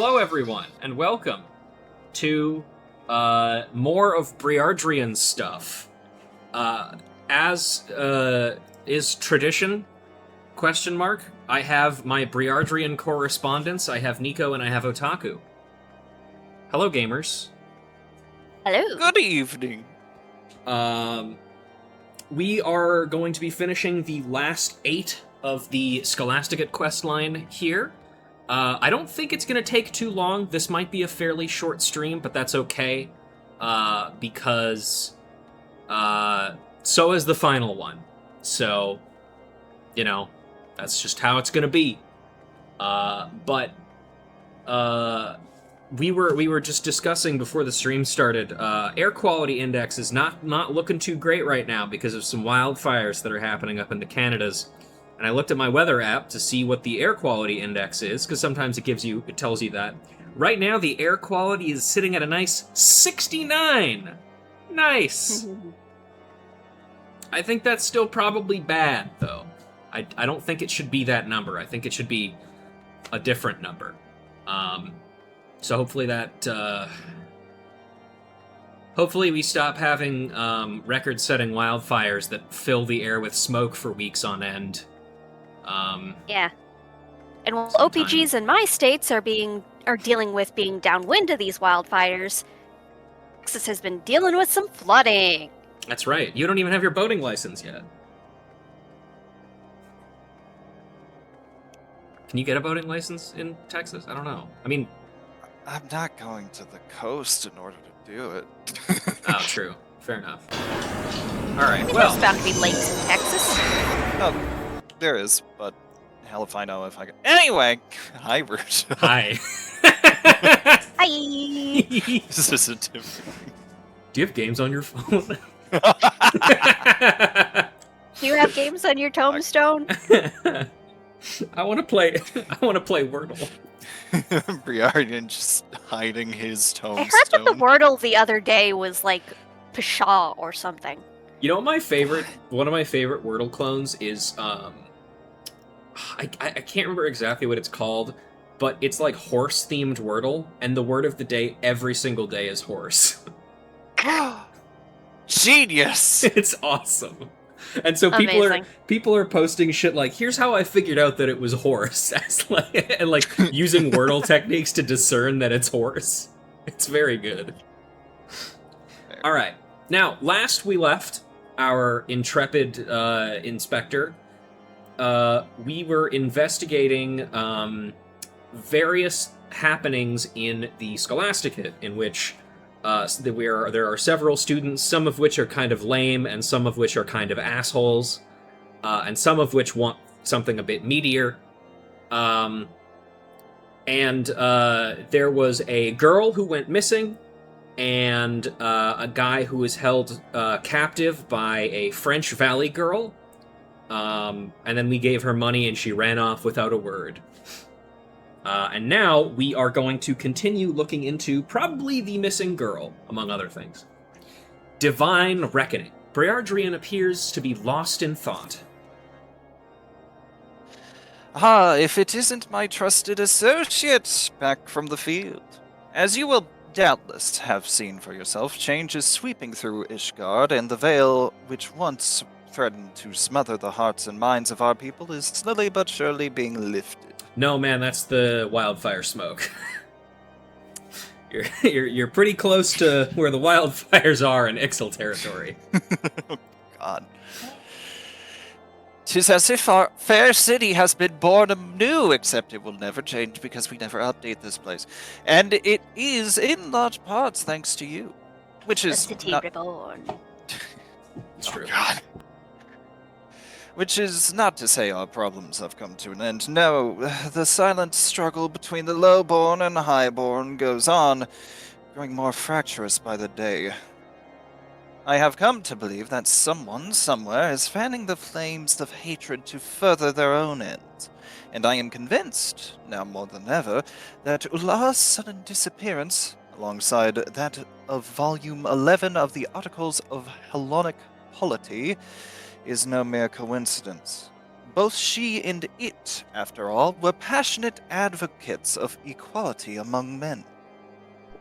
Hello, everyone, and welcome to more of Briardrian's stuff. As is tradition, question mark, I have my Briardrian correspondents. I have Nico and I have Otaku. Hello, gamers. Hello. Good evening. We are going to be finishing the last 8 of the Scholasticate questline here. I don't think it's going to take too long. This might be a fairly short stream, but that's okay, because so is the final one. So, you know, that's just how it's going to be. But we were just discussing before the stream started. Air quality index is not looking too great right now because of some wildfires that are happening up in the Canadas. And I looked at my weather app to see what the air quality index is, because sometimes it tells you that. Right now, the air quality is sitting at a nice 69. Nice. I think that's still probably bad, though. I don't think it should be that number. I think it should be a different number. So hopefully that, hopefully we stop having record-setting wildfires that fill the air with smoke for weeks on end. Yeah. And while sometime. OPGs in my states are dealing with being downwind of these wildfires, Texas has been dealing with some flooding. That's right. You don't even have your boating license yet. Can you get a boating license in Texas? I don't know. I mean... I'm not going to the coast in order to do it. Oh, true. Fair enough. Alright, There's well... bound to be lakes in Texas. Oh, there is, but hell if I know if I can. Anyway, hi, Root. Hi. Hi! This isn't different. Do you have games on your phone? Do you have games on your tombstone? I want to play Wordle. Briardian just hiding his I tombstone. heard that the Wordle the other day was like Pshaw or something. You know, one of my favorite Wordle clones is, I can't remember exactly what it's called, but it's like horse-themed Wordle, and the word of the day every single day is horse. Genius! It's awesome. And so Amazing. people are posting shit like, here's how I figured out that it was horse, and like using Wordle techniques to discern that it's horse. It's very good. All right. Now, last we left our intrepid inspector, we were investigating various happenings in the Scholasticate, in which there are several students, some of which are kind of lame, and some of which are kind of assholes, and some of which want something a bit meatier. And there was a girl who went missing, and a guy who was held captive by a French Valley girl, and then we gave her money and she ran off without a word. And now we are going to continue looking into probably the missing girl, among other things. Divine Reckoning. Briardrian appears to be lost in thought. If it isn't my trusted associate back from the field. As you will doubtless have seen for yourself, change is sweeping through Ishgard, and the veil which once threatened to smother the hearts and minds of our people is slowly but surely being lifted. No, man, that's the wildfire smoke. You're pretty close to where the wildfires are in Ixal territory. Oh, God. 'Tis as if our fair city has been born anew, except it will never change because we never update this place. And it is in large parts thanks to you. Which The is city not... reborn. It's true. God. Which is not to say our problems have come to an end. No, the silent struggle between the lowborn and highborn goes on, growing more fractious by the day. I have come to believe that someone, somewhere, is fanning the flames of hatred to further their own ends. And I am convinced, now more than ever, that Ulah's sudden disappearance, alongside that of Volume 11 of the Articles of Hellenic Polity, is no mere coincidence. Both she and it, after all, were passionate advocates of equality among men.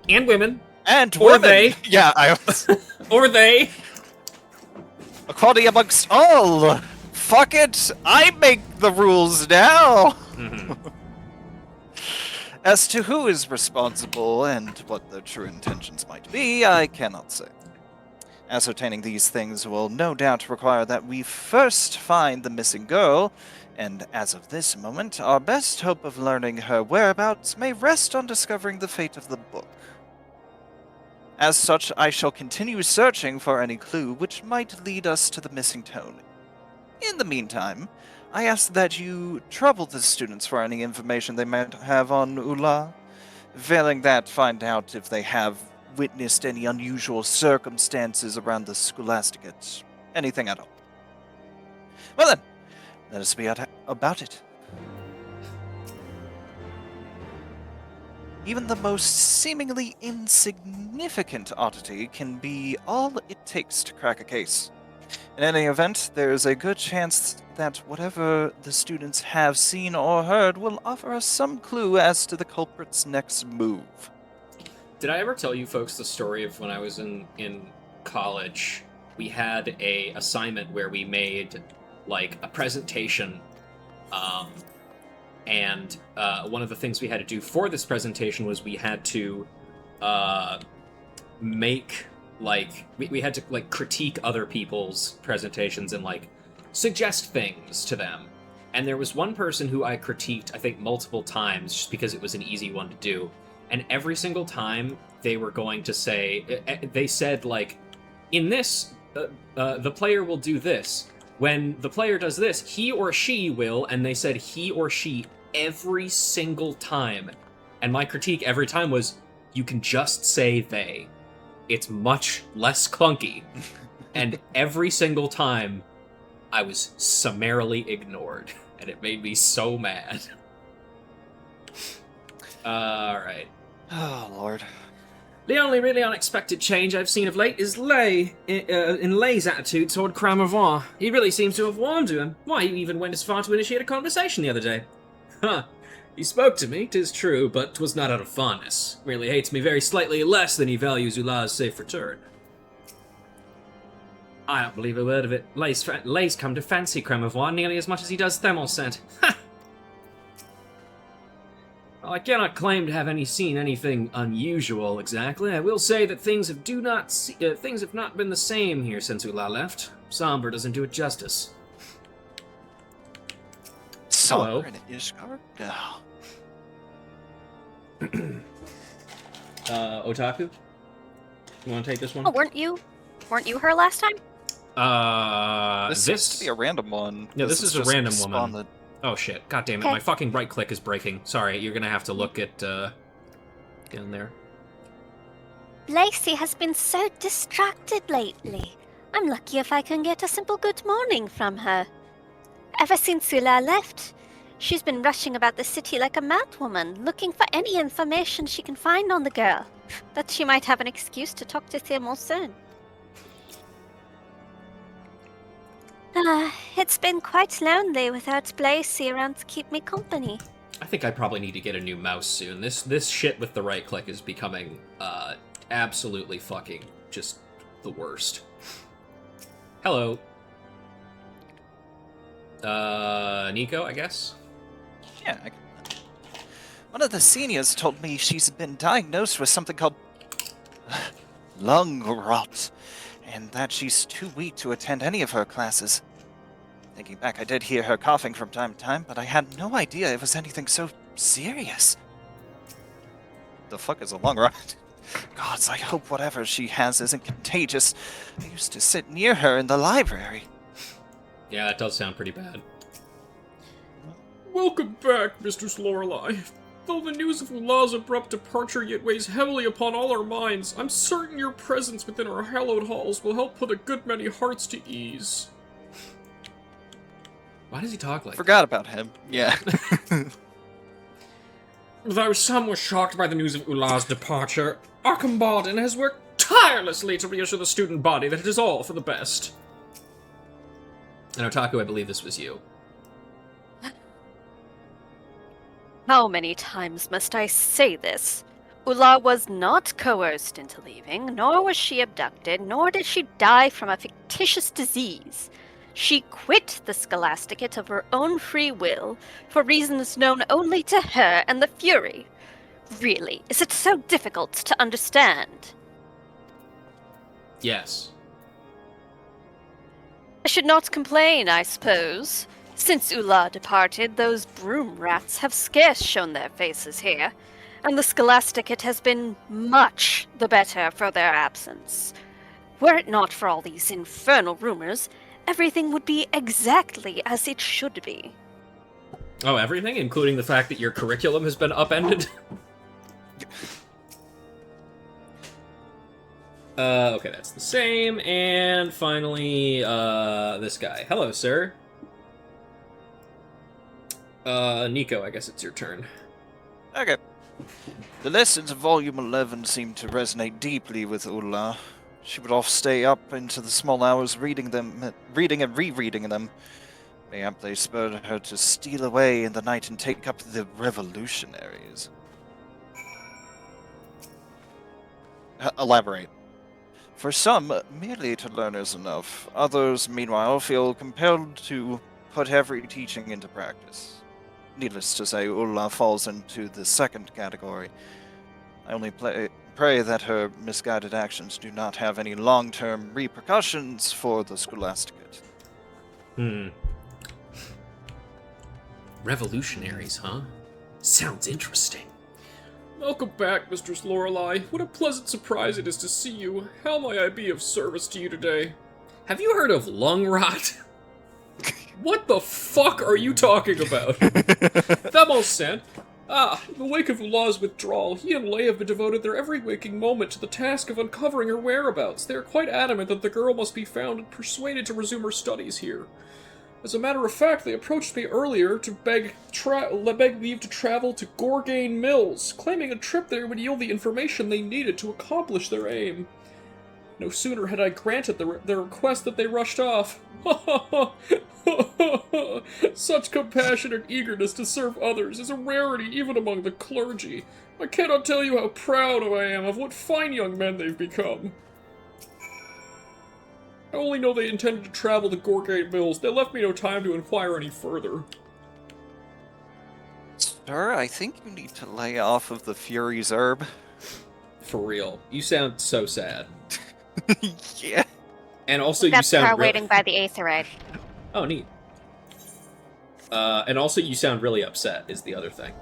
And women. And Or women! they. Yeah, I was... Or they. Equality amongst all! Fuck it! I make the rules now! Mm-hmm. As to who is responsible and what their true intentions might be, I cannot say. Ascertaining these things will no doubt require that we first find the missing girl, and as of this moment, our best hope of learning her whereabouts may rest on discovering the fate of the book. As such, I shall continue searching for any clue which might lead us to the missing tome. In the meantime, I ask that you trouble the students for any information they might have on Ula. Failing that, find out if they have witnessed any unusual circumstances around the scholasticate. Anything at all. Well then, let us be about it. Even the most seemingly insignificant oddity can be all it takes to crack a case. In any event, there is a good chance that whatever the students have seen or heard will offer us some clue as to the culprit's next move. Did I ever tell you folks the story of when I was in college? We had a assignment where we made like a presentation, and one of the things we had to do for this presentation was we had to make like we had to like critique other people's presentations and like suggest things to them. And there was one person who I critiqued, I think, multiple times just because it was an easy one to do. And every single time they were going to say, they said, like, in this, the player will do this. When the player does this, he or she will, and they said he or she every single time. And my critique every time was, you can just say they. It's much less clunky. And every single time, I was summarily ignored. And it made me so mad. Alright. Oh, Lord. The only really unexpected change I've seen of late is Lay, in Lay's attitude toward Cramovan. He really seems to have warmed to him. Why, he even went as far to initiate a conversation the other day. Huh. He spoke to me, 'tis true, but 'twas not out of fondness. Really hates me very slightly less than he values Ula's safe return. I don't believe a word of it. Lay's come to fancy Cramovan nearly as much as he does Themolsent. Ha! Well, I cannot claim to have seen anything unusual exactly. I will say that things have not been the same here since Ula left. Somber doesn't do it justice. Somber and Ishgard? No. Otaku? You want to take this one? Oh, weren't you her last time? This seems to be a random one. Yeah, this is a just random woman. responded. Oh shit, god damn it, Okay. my fucking right click is breaking. Sorry, you're gonna have to look at, in there. Lacey has been so distracted lately. I'm lucky if I can get a simple good morning from her. Ever since Sula left, she's been rushing about the city like a madwoman, looking for any information she can find on the girl, that she might have an excuse to talk to Themolsent. It's been quite lonely without Lacey around to keep me company. I think I probably need to get a new mouse soon. This shit with the right click is becoming, absolutely fucking just the worst. Hello. Nico, I guess? Yeah, I can... One of the seniors told me she's been diagnosed with something called lung rot, and that she's too weak to attend any of her classes. Thinking back, I did hear her coughing from time to time, but I had no idea it was anything so serious. The fuck is a lung rot? Gods, I hope whatever she has isn't contagious. I used to sit near her in the library. Yeah, that does sound pretty bad. Welcome back, Mistress Lorelei. Though the news of Ula's abrupt departure yet weighs heavily upon all our minds, I'm certain your presence within our hallowed halls will help put a good many hearts to ease. Why does he talk like Forgot about him. Yeah. Though some were shocked by the news of Ula's departure, Archambaddon has worked tirelessly to reassure the student body that it is all for the best. And Otaku, I believe this was you. How many times must I say this? Ula was not coerced into leaving, nor was she abducted, nor did she die from a fictitious disease. She quit the Scholasticate of her own free will, for reasons known only to her and the Fury. Really, is it so difficult to understand? Yes. I should not complain, I suppose. Since Ula departed, those broom rats have scarce shown their faces here, and the Scholasticate has been much the better for their absence. Were it not for all these infernal rumors, everything would be exactly as it should be. Oh, everything? Including the fact that your curriculum has been upended? Okay, that's the same. And finally, this guy. Hello, sir. Nico, I guess it's your turn. Okay. The lessons of Volume 11 seem to resonate deeply with Ulla. She would often stay up into the small hours reading and rereading them. Mayhap they spurred her to steal away in the night and take up the revolutionaries. Elaborate. For some, merely to learn is enough. Others, meanwhile, feel compelled to put every teaching into practice. Needless to say, Ulla falls into the second category. I only pray that her misguided actions do not have any long-term repercussions for the Scholasticate. Revolutionaries, huh? Sounds interesting. Welcome back, Mistress Lorelei. What a pleasant surprise it is to see you. How may I be of service to you today? Have you heard of lung rot? What the fuck are you talking about? Themos sent. In the wake of Ula's withdrawal, he and Lei have devoted their every waking moment to the task of uncovering her whereabouts. They are quite adamant that the girl must be found and persuaded to resume her studies here. As a matter of fact, they approached me earlier to beg leave to travel to Gorgane Mills, claiming a trip there would yield the information they needed to accomplish their aim. No sooner had I granted their request that they rushed off. Such compassion and eagerness to serve others is a rarity even among the clergy. I cannot tell you how proud I am of what fine young men they've become. I only know they intended to travel to Gorgate Mills. They left me no time to inquire any further. Sir, I think you need to lay off of the Fury's herb. For real. You sound so sad. Yeah. And also you That's her sound waiting by the Aetherite. Oh, neat. And also you sound really upset, is the other thing.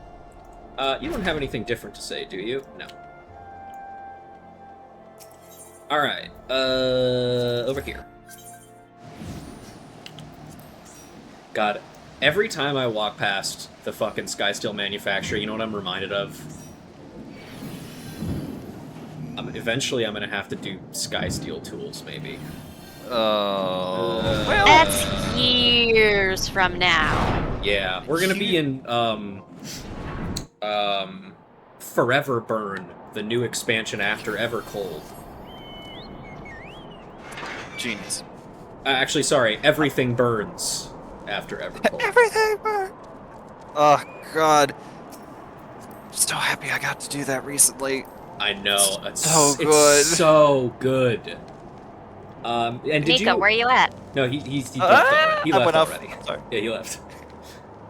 You don't have anything different to say, do you? No. Alright, over here. God, every time I walk past the fucking Skysteel manufacturer, you know what I'm reminded of? Eventually I'm gonna have to do Skysteel tools, maybe. Well, That's years from now. Yeah, we're gonna be in, Forever Burn, the new expansion after Evercold. genius. Actually, sorry, Everything Burns after Evercold. Everything burns. Oh, God. I'm so happy I got to do that recently. I know. It's so good. It's so good. And did Nico, you... where you at? No, he left already. He I left went off. already. Sorry. Yeah, he left.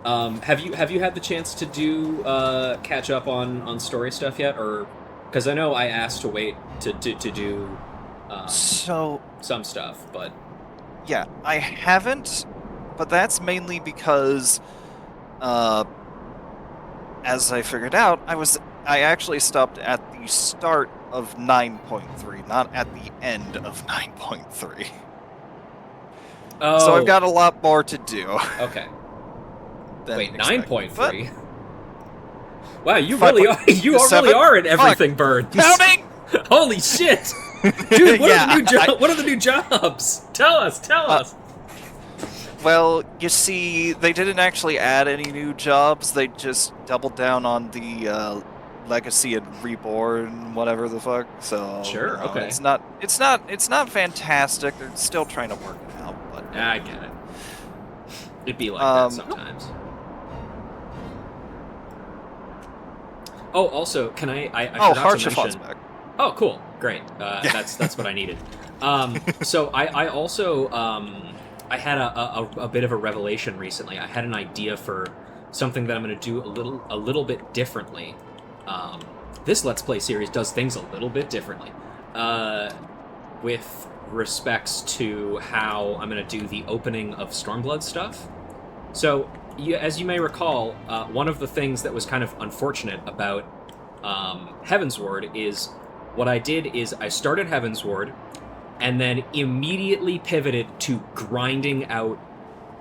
Have you had the chance to do catch up on story stuff yet, or because I know I asked to wait to do So, some stuff, but yeah, I haven't, but that's mainly because, as I figured out, I actually stopped at the start of 9.3, not at the end of 9.3. oh, So I've got a lot more to do. okay. than Wait, expected. 9.3. Wow, you Five really point- are. You really 7? are in Fuck. Everything Burns. Counting! Holy shit! Dude, what Yeah, are the new what are the new jobs? Tell us. Well, you see, they didn't actually add any new jobs. They just doubled down on the Legacy and Reborn, whatever the fuck. So Sure, okay. It's not fantastic. They're still trying to work it out. But Yeah, I get it. It'd be like that sometimes. Oh, also, can I Oh, forgot to Harsha mention... back. Oh, cool. Great. That's what I needed. So I also I had a bit of a revelation recently. I had an idea for something that I'm going to do a little bit differently. This Let's Play series does things a little bit differently. With respects to how I'm going to do the opening of Stormblood stuff. So, as you may recall, one of the things that was kind of unfortunate about Heavensward is what I did is I started Heavensward and then immediately pivoted to grinding out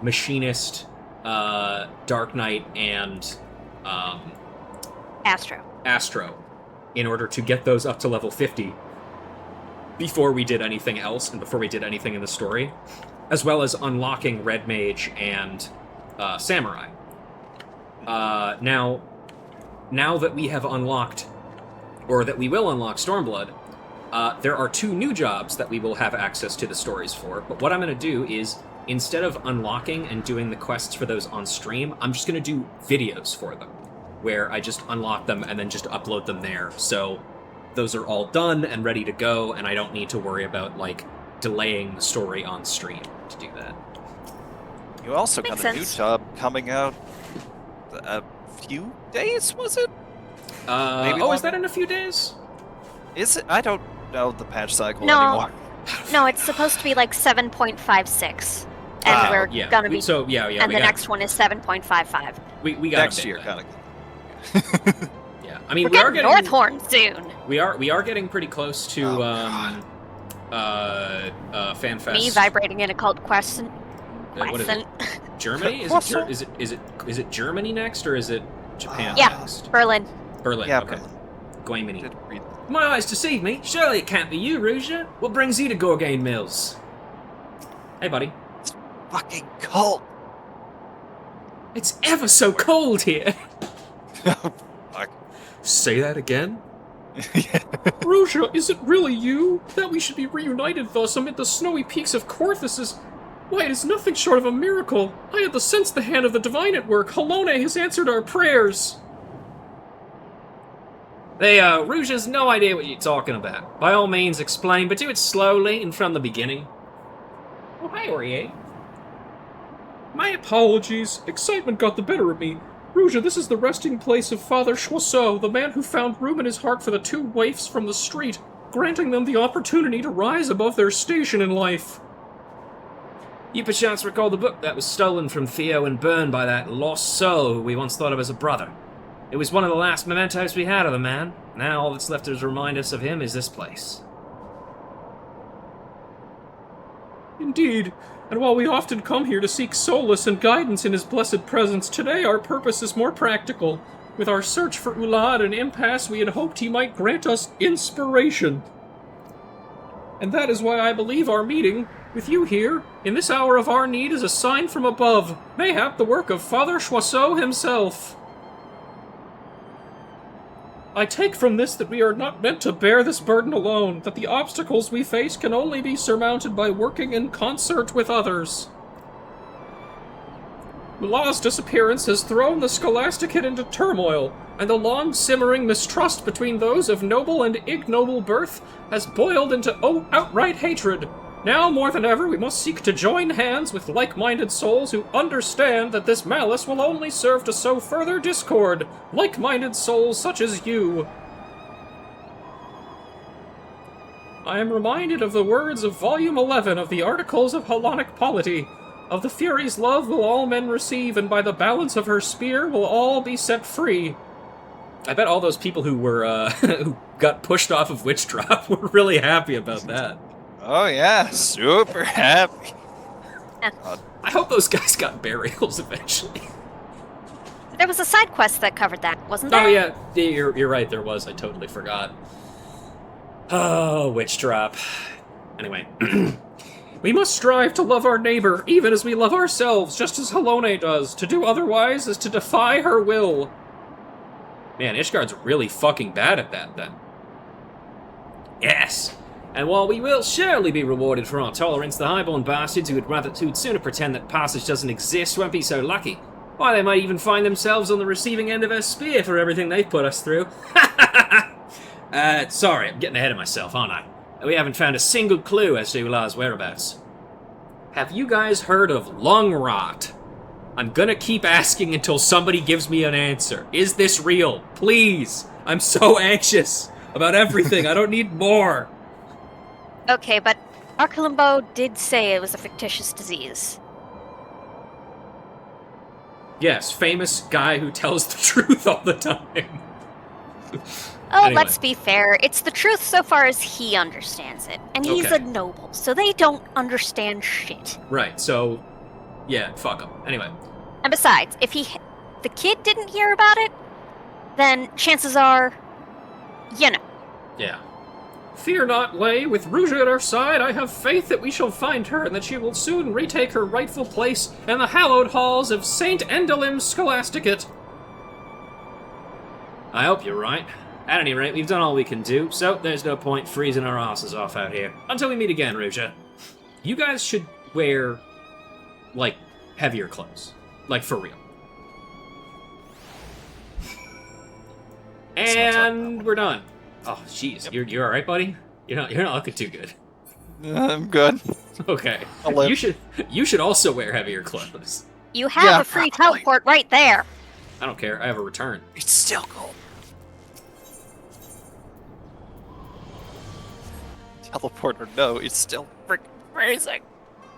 Machinist, Dark Knight, and Astro in order to get those up to level 50 before we did anything else and before we did anything in the story, as well as unlocking Red Mage and Samurai. Now that we have unlocked, or that we will unlock Stormblood, there are 2 new jobs that we will have access to the stories for, but what I'm going to do is, instead of unlocking and doing the quests for those on stream, I'm just going to do videos for them, where I just unlock them and then just upload them there, so those are all done and ready to go, and I don't need to worry about, like, delaying the story on stream to do that. You also got a new job coming out a few days, was it? Maybe is that in a few days? Is it? I don't know the patch cycle No. anymore. No, it's supposed to be like 7.56. And we're gonna be... And the next one is 7.55. We got next year, kind of. Yeah, I mean, we're getting Northhorn soon. We are getting pretty close to FanFest. Me vibrating in a cult question. What is it? Germany? Is it Germany next or is it Japan next? Berlin. Berlin. Yeah, okay. Guimini. Read My eyes deceive me. Surely it can't be you, Rouge. What brings you to Gorgain Mills? Hey, buddy. fucking cold. It's ever so cold here. Fuck. Say that again? Roja, is it really you? That we should be reunited thus amid the snowy peaks of Korthus is... Why, it is nothing short of a miracle. I had the sense the hand of the divine at work. Halone has answered our prayers. Rouge has no idea what you're talking about. By all means, explain, but do it slowly and from the beginning. Oh, hi, Aurier. My apologies. Excitement got the better of me. Rouge, this is the resting place of Father Choiseau, the man who found room in his heart for the two waifs from the street, granting them the opportunity to rise above their station in life. You perchance recall the book that was stolen from Theo and burned by that lost soul who we once thought of as a brother. It was one of the last mementos we had of the man. Now all that's left to remind us of him is this place. Indeed, and while we often come here to seek solace and guidance in his blessed presence, today our purpose is more practical. With our search for Ulad and impasse, we had hoped he might grant us inspiration. And that is why I believe our meeting with you here, in this hour of our need, is a sign from above, mayhap the work of Father Choiseau himself. I take from this that we are not meant to bear this burden alone, that the obstacles we face can only be surmounted by working in concert with others. Mulat's disappearance has thrown the scholasticate into turmoil, and the long-simmering mistrust between those of noble and ignoble birth has boiled into outright hatred. Now more than ever, we must seek to join hands with like-minded souls who understand that this malice will only serve to sow further discord, like-minded souls such as you. I am reminded of the words of Volume 11 of the Articles of Hellenic Polity. Of the Fury's love will all men receive, and by the balance of her spear will all be set free. I bet all those people who were, who got pushed off of Witch Drop were really happy about that. Oh yeah, super happy. I hope those guys got burials eventually. There was a side quest that covered that, wasn't there? Oh yeah, you're right, there was. I totally forgot. Oh, Witch Drop. Anyway. We must strive to love our neighbor, even as we love ourselves, just as Halone does. To do otherwise is to defy her will. Man, Ishgard's really fucking bad at that, then. Yes. And while we will surely be rewarded for our tolerance, the highborn bastards who'd sooner pretend that passage doesn't exist won't be so lucky. Why, they might even find themselves on the receiving end of a spear for everything they've put us through. Sorry, I'm getting ahead of myself, aren't I? We haven't found a single clue as to Ula's whereabouts. Have you guys heard of lung rot? I'm gonna keep asking until somebody gives me an answer. Is this real? Please! I'm so anxious about everything. I don't need more. Okay, but Arcalambo did say it was a fictitious disease. Yes, famous guy who tells the truth all the time. Oh, Anyway. let's be fair. It's the truth so far as he understands it. And he's Okay. a noble, so they don't understand shit. Right, so... yeah, fuck him. Anyway. And besides, if the kid didn't hear about it, then chances are, you know. Yeah. Fear not, Lay. With Rouge at our side, I have faith that we shall find her, and that she will soon retake her rightful place in the hallowed halls of Saint Endelim Scholasticate. I hope you're right. At any rate, we've done all we can do, so there's no point freezing our asses off out here. Until we meet again, Rouge. You guys should wear, like, heavier clothes. Like, for real. And we're done. Oh, jeez. Yep. You're all right, buddy? You're not looking too good. I'm good. Okay. I'll live. You should also wear heavier clothes. You have Yeah, a free probably. teleport right there. I don't care. I have a return. It's still cold. Teleport or no, it's still freaking freezing.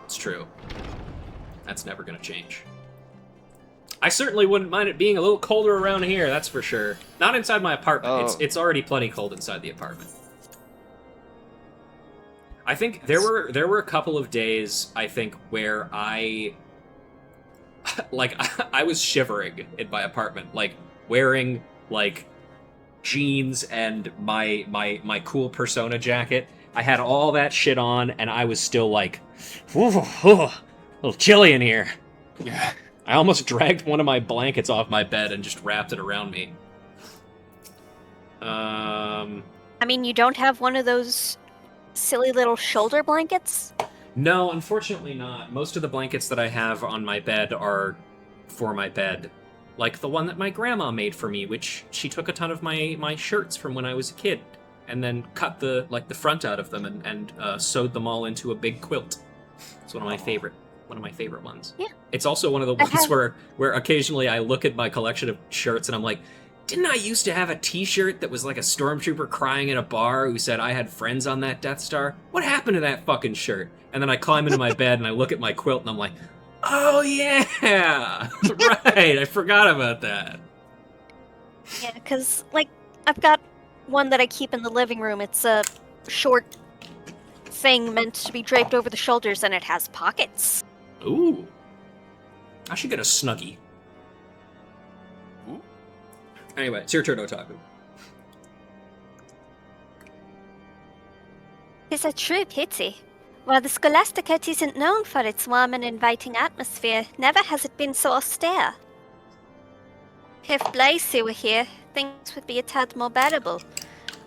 It's true. That's never gonna change. I certainly wouldn't mind it being a little colder around here, that's for sure. Not inside my apartment. Oh. It's already plenty cold inside the apartment. I think there were a couple of days, I think, where I I was shivering in my apartment, like wearing like jeans and my cool Persona jacket. I had all that shit on, and I was still like, a little chilly in here. Yeah. I almost dragged one of my blankets off my bed and just wrapped it around me. I mean, you don't have one of those silly little shoulder blankets? No, unfortunately not. Most of the blankets that I have on my bed are for my bed. Like the one that my grandma made for me, which she took a ton of my shirts from when I was a kid, and then cut the front out of them and sewed them all into a big quilt. It's one of my favorite ones. Yeah. It's also one of the ones where occasionally I look at my collection of shirts and I'm like, didn't I used to have a t-shirt that was like a stormtrooper crying in a bar who said I had friends on that Death Star? What happened to that fucking shirt? And then I climb into my bed and I look at my quilt and I'm like, oh yeah! Right, I forgot about that. Yeah, because, like, I've got one that I keep in the living room. It's a short thing meant to be draped over the shoulders, and it has pockets. Ooh. I should get a Snuggie. Ooh. Anyway, it's your turn, Otaku. It's a true pity. While the Scholasticate isn't known for its warm and inviting atmosphere, never has it been so austere. If Blacy were here, things would be a tad more bearable,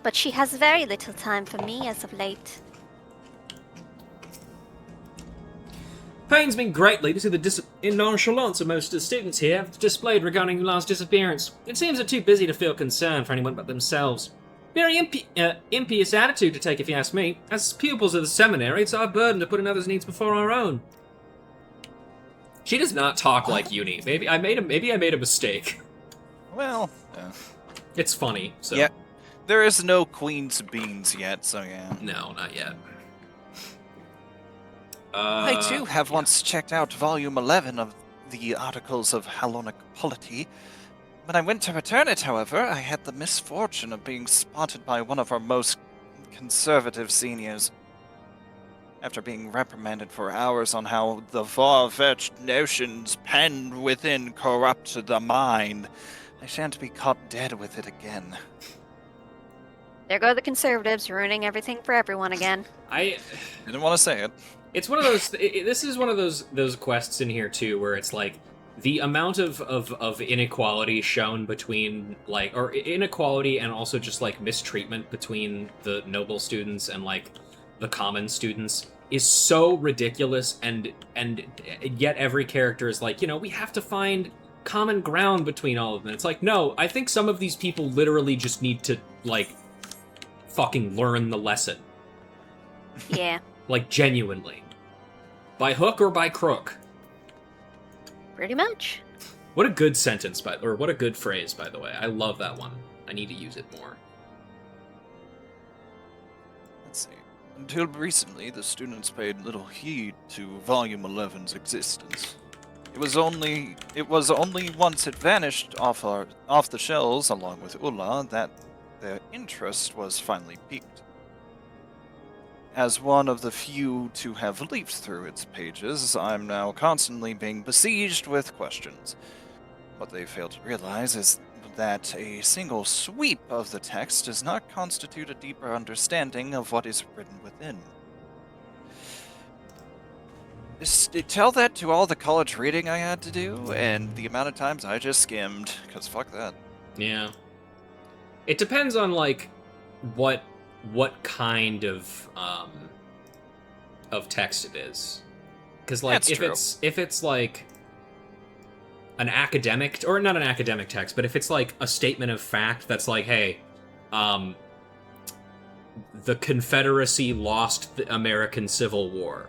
but she has very little time for me as of late. Pains me greatly to see the nonchalance of most of the students here have displayed regarding Ula's disappearance. It seems they're too busy to feel concern for anyone but themselves. Very impious attitude to take, if you ask me. As pupils of the seminary, it's our burden to put another's needs before our own. She does not talk like Uni. Maybe I made a mistake. Well, It's funny, so... yeah. There is no Queen's Beans yet, so yeah. No, not yet. I too have once checked out Volume 11 of the Articles of Hellenic Polity. When I went to return it, however, I had the misfortune of being spotted by one of our most conservative seniors. After being reprimanded for hours on how the far-fetched notions penned within corrupt the mind, I shan't be caught dead with it again. There go the conservatives, ruining everything for everyone again. I didn't want to say it. It's one of those. This is one of those quests in here too, where it's like the amount of inequality shown between or inequality and also just like mistreatment between the noble students and like the common students is so ridiculous, and yet every character is like, we have to find common ground between all of them. It's like, no, I think some of these people literally just need to, like, fucking learn the lesson. Yeah. Like, genuinely. By hook or by crook. Pretty much. What a good sentence, or what a good phrase, by the way. I love that one. I need to use it more. Let's see. Until recently, the students paid little heed to Volume 11's existence. It was only once it vanished off the shelves along with Ulla that their interest was finally piqued. As one of the few to have leafed through its pages, I'm now constantly being besieged with questions. What they fail to realize is that a single sweep of the text does not constitute a deeper understanding of what is written within. Tell that to all the college reading I had to do, and the amount of times I just skimmed, because fuck that. Yeah. It depends on, like, what kind of text it is. Because, like, if it's like an academic, or not an academic text, but if it's like a statement of fact that's like, hey, the Confederacy lost the American Civil War.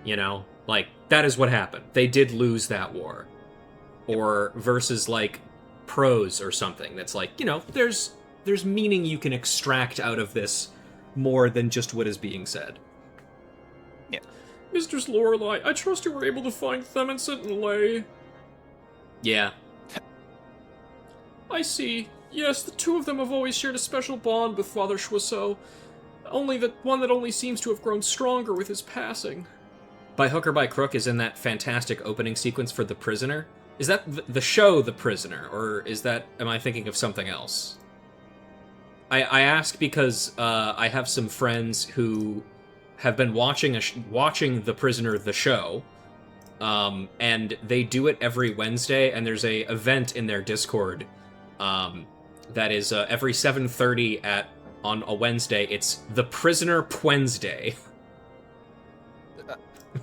You know? Like, that is what happened. They did lose that war. Or versus, like, prose or something that's like, you know, there's meaning you can extract out of this more than just what is being said. Yeah. Mistress Lorelei, I trust you were able to find Themenset and Lay. Yeah. I see. Yes, the two of them have always shared a special bond with Father Choiseul. Only that one that only seems to have grown stronger with his passing. By hook or by crook is in that fantastic opening sequence for The Prisoner. Is that the show The Prisoner, or am I thinking of something else? I ask because I have some friends who have been watching The Prisoner, the show, and they do it every Wednesday, and there's a event in their Discord that is every 7:30 on a Wednesday. It's The Prisoner Wednesday,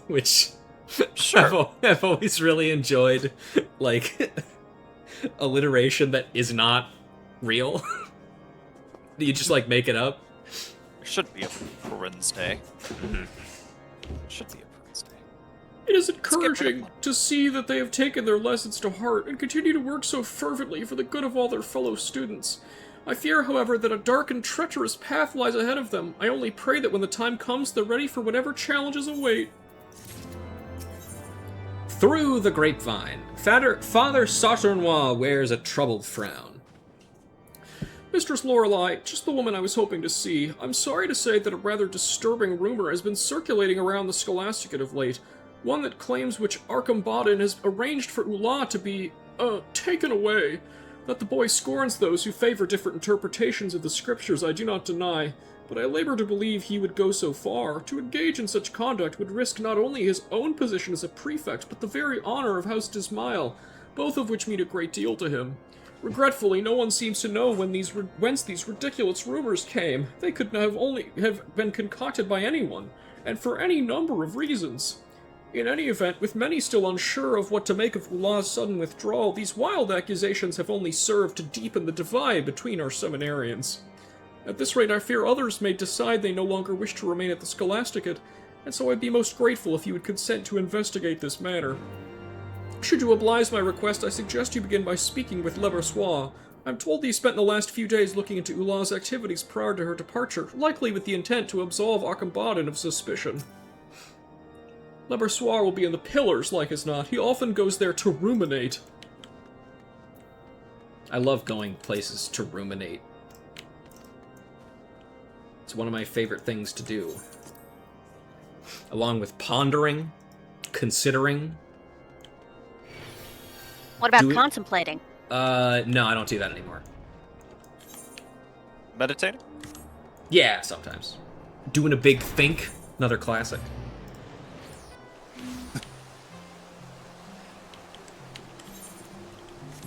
which Sure. I've always really enjoyed, like, alliteration that is not real. You just, like, make it up. There should be a Wednesday. Should be a Wednesday. It is encouraging to see that they have taken their lessons to heart and continue to work so fervently for the good of all their fellow students. I fear, however, that a dark and treacherous path lies ahead of them. I only pray that when the time comes, they're ready for whatever challenges await. Through the grapevine, Father Sauternois wears a troubled frown. Mistress Lorelei, just the woman I was hoping to see. I'm sorry to say that a rather disturbing rumor has been circulating around the Scholasticate of late. One that claims which Archambaddon has arranged for Ulla to be, taken away. That the boy scorns those who favor different interpretations of the scriptures I do not deny, but I labor to believe he would go so far. To engage in such conduct would risk not only his own position as a prefect, but the very honor of House Dismail, both of which mean a great deal to him. Regretfully, no one seems to know whence these ridiculous rumors came. They could have been concocted by anyone, and for any number of reasons. In any event, with many still unsure of what to make of Ulla's sudden withdrawal, these wild accusations have only served to deepen the divide between our seminarians. At this rate, I fear others may decide they no longer wish to remain at the Scholasticate, and so I'd be most grateful if you would consent to investigate this matter. Should you oblige my request, I suggest you begin by speaking with Lebersoir. I'm told he spent the last few days looking into Ulla's activities prior to her departure, likely with the intent to absolve Archambaddon of suspicion. Lebersoir will be in the pillars, like as not. He often goes there to ruminate. I love going places to ruminate. It's one of my favorite things to do. Along with pondering, considering. What about contemplating? No, I don't do that anymore. Meditating? Yeah, sometimes. Doing a big think, another classic.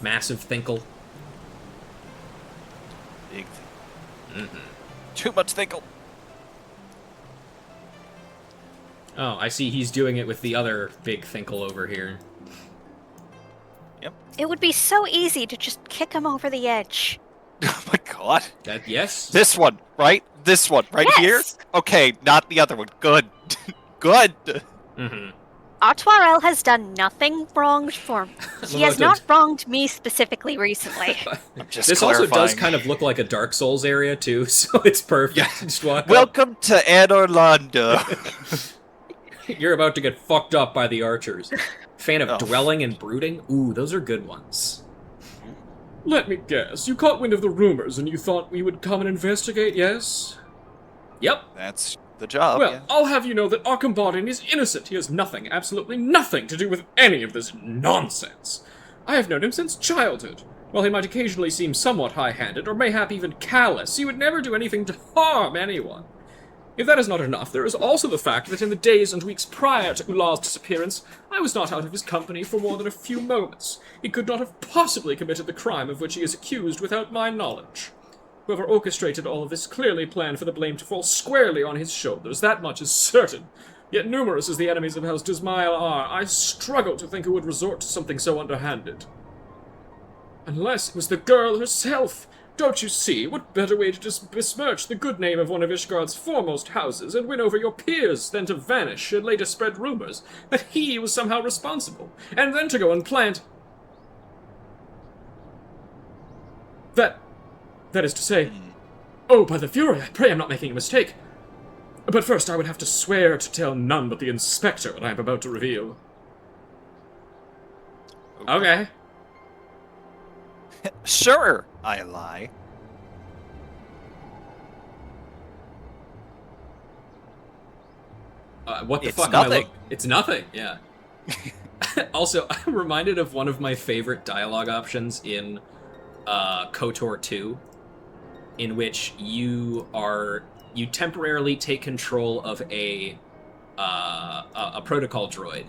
Massive thinkle. Big think. Too much thinkle. Oh, I see he's doing it with the other big thinkle over here. It would be so easy to just kick him over the edge. Oh my god. Yes. This one, right? This one, right Yes. here? Okay, not the other one. Good. Good. Mm-hmm. Otwarel has done nothing wrong for me. He has not wronged me specifically recently. I'm just This also does clarifying. kind of look like a Dark Souls area too, so it's perfect. Yeah. Just walk up. Welcome to Anne Orlando. You're about to get fucked up by the archers. Fan of Oh. dwelling and brooding? Ooh, those are good ones. Let me guess. You caught wind of the rumors and you thought we would come and investigate, yes? Yep. That's the job. Well, yeah. I'll have you know that Arkhambardin is innocent. He has nothing, absolutely nothing to do with any of this nonsense. I have known him since childhood. While he might occasionally seem somewhat high-handed, or mayhap even callous, he would never do anything to harm anyone. If that is not enough, there is also the fact that in the days and weeks prior to Ular's disappearance, I was not out of his company for more than a few moments. He could not have possibly committed the crime of which he is accused without my knowledge. Whoever orchestrated all of this clearly planned for the blame to fall squarely on his shoulders, that much is certain. Yet numerous as the enemies of House Dismail are, I struggle to think who would resort to something so underhanded. Unless it was the girl herself! Don't you see, what better way to just besmirch the good name of one of Ishgard's foremost houses and win over your peers than to vanish and later spread rumors that he was somehow responsible, and then to go and plant... That is to say... Oh, by the Fury, I pray I'm not making a mistake. But first I would have to swear to tell none but the Inspector what I am about to reveal. Okay. Sure, I lie. What the It's fuck am I nothing. It's nothing, yeah. Also, I'm reminded of one of my favorite dialogue options in KOTOR 2, in which you temporarily take control of a protocol droid,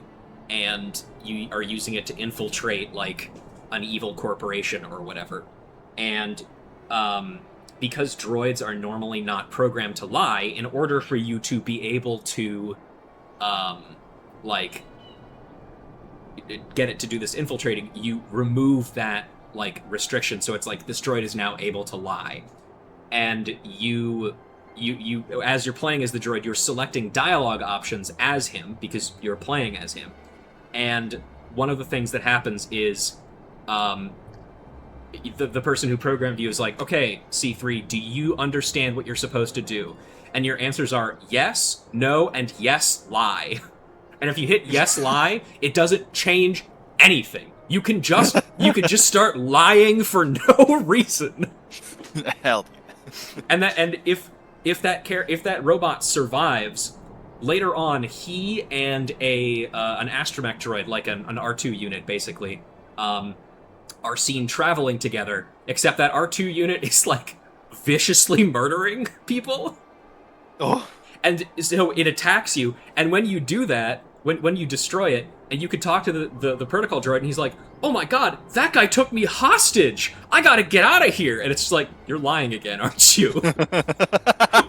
and you are using it to infiltrate, like, an evil corporation or whatever. And because droids are normally not programmed to lie, in order for you to be able to get it to do this infiltrating, you remove that like restriction, so it's like this droid is now able to lie. And you as you're playing as the droid, you're selecting dialogue options as him because you're playing as him. And one of the things that happens is the person who programmed you is like, okay, C3, do you understand what you're supposed to do? And your answers are yes, no, and yes, lie. And if you hit yes, lie, it doesn't change anything. You can just start lying for no reason. Hell. And if that robot survives, later on, he and an astromech droid, like an R2 unit, basically, are seen traveling together. Except that R2 unit is like viciously murdering people. Oh. And so it attacks you, and when you do that, when you destroy it, and you can talk to the protocol droid, and he's like, oh my god, that guy took me hostage! I gotta get out of here! And it's just like, you're lying again, aren't you?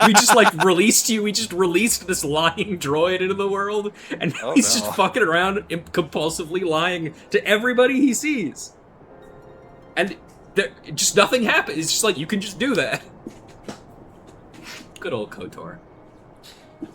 We just released you, we just released this lying droid into the world, and he's just fucking around and compulsively lying to everybody he sees. And just nothing happens, it's just like, you can just do that. Good old KOTOR.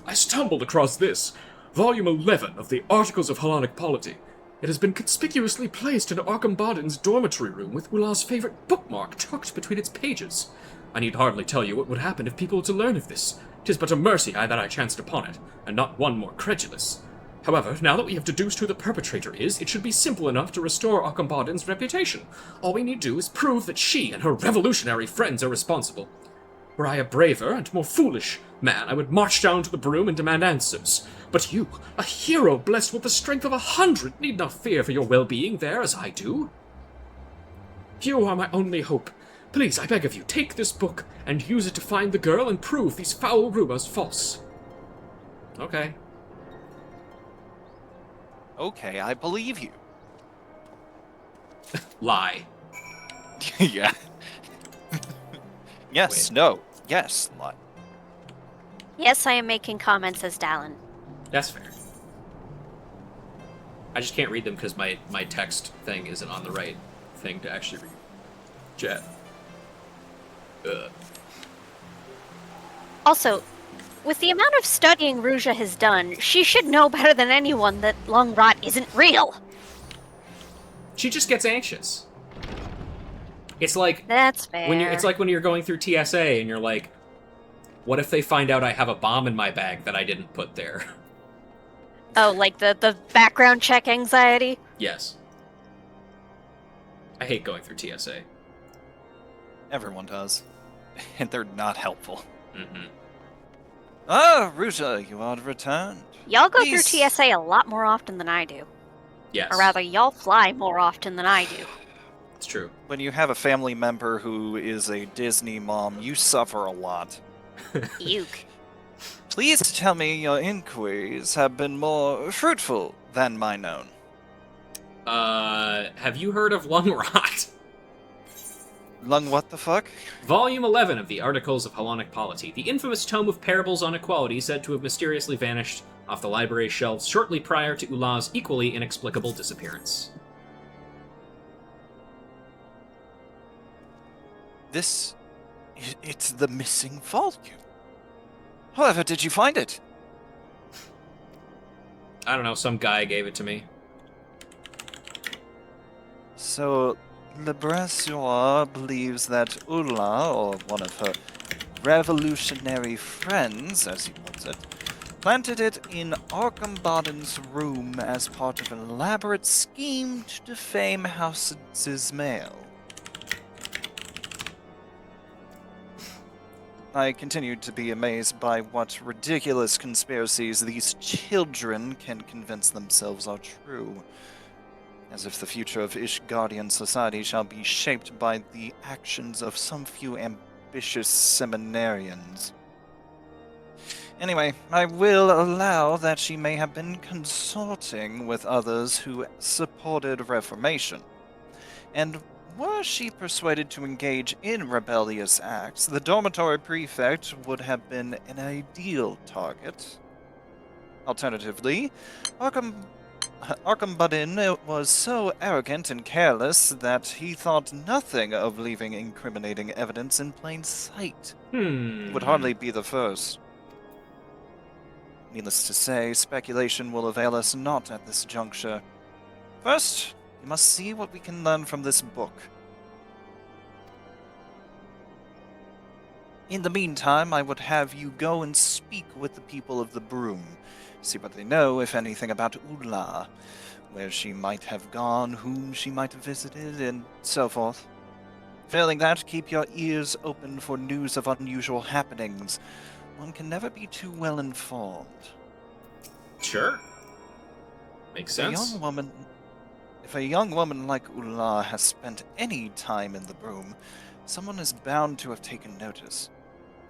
I stumbled across this, Volume 11 of the Articles of Hellenic Polity. It has been conspicuously placed in Arkhambardin's dormitory room with Ular's favorite bookmark tucked between its pages. I need hardly tell you what would happen if people were to learn of this. 'Tis but a mercy that I chanced upon it, and not one more credulous. However, now that we have deduced who the perpetrator is, it should be simple enough to restore Arkhambardin's reputation. All we need do is prove that she and her revolutionary friends are responsible. Were I a braver and more foolish man, I would march down to the broom and demand answers. But you, a hero blessed with the strength of 100, need not fear for your well-being there as I do. You are my only hope. Please, I beg of you, take this book and use it to find the girl and prove these foul rumors false. Okay. Okay, I believe you. Lie. Yeah. Yes, Wait. no, yes, lie. Yes, I am making comments as Dallin. That's fair. I just can't read them because my text thing isn't on the right thing to actually read chat. Also, with the amount of studying Ruja has done, she should know better than anyone that lung rot isn't real. She just gets anxious. It's like That's fair. it's like when you're going through TSA and you're like, what if they find out I have a bomb in my bag that I didn't put there? Oh, like the background check anxiety? Yes. I hate going through TSA. Everyone does. And they're not helpful. Mm-hmm. Ah, Ruja, you are returned. Y'all go Please. through TSA a lot more often than I do. Yes. Or rather, y'all fly more often than I do. It's true. When you have a family member who is a Disney mom, you suffer a lot. Uke. Please tell me your inquiries have been more fruitful than mine own. Have you heard of lung rot? Lung what the fuck? Volume 11 of the Articles of Hellenic Polity, the infamous tome of parables on equality said to have mysteriously vanished off the library shelves shortly prior to Ulah's equally inexplicable disappearance. It's the missing volume. However, did you find it? I don't know, some guy gave it to me. So, Le Brasseur believes that Ulla, or one of her revolutionary friends, as he puts it, planted it in Archambaddon's room as part of an elaborate scheme to defame House Zismail. I continued to be amazed by what ridiculous conspiracies these children can convince themselves are true. As if the future of Ishgardian society shall be shaped by the actions of some few ambitious seminarians. Anyway, I will allow that she may have been consorting with others who supported Reformation. And were she persuaded to engage in rebellious acts, the dormitory prefect would have been an ideal target. Alternatively, Archambaddon was so arrogant and careless that he thought nothing of leaving incriminating evidence in plain sight. Would hardly be the first. Needless to say, speculation will avail us not at this juncture. First, we must see what we can learn from this book. In the meantime, I would have you go and speak with the people of the Broom. See what they know, if anything, about Ulla, where she might have gone, whom she might have visited, and so forth. Failing that, keep your ears open for news of unusual happenings. One can never be too well informed. Sure. Makes sense. If a young woman like Ulla has spent any time in the Broom, someone is bound to have taken notice.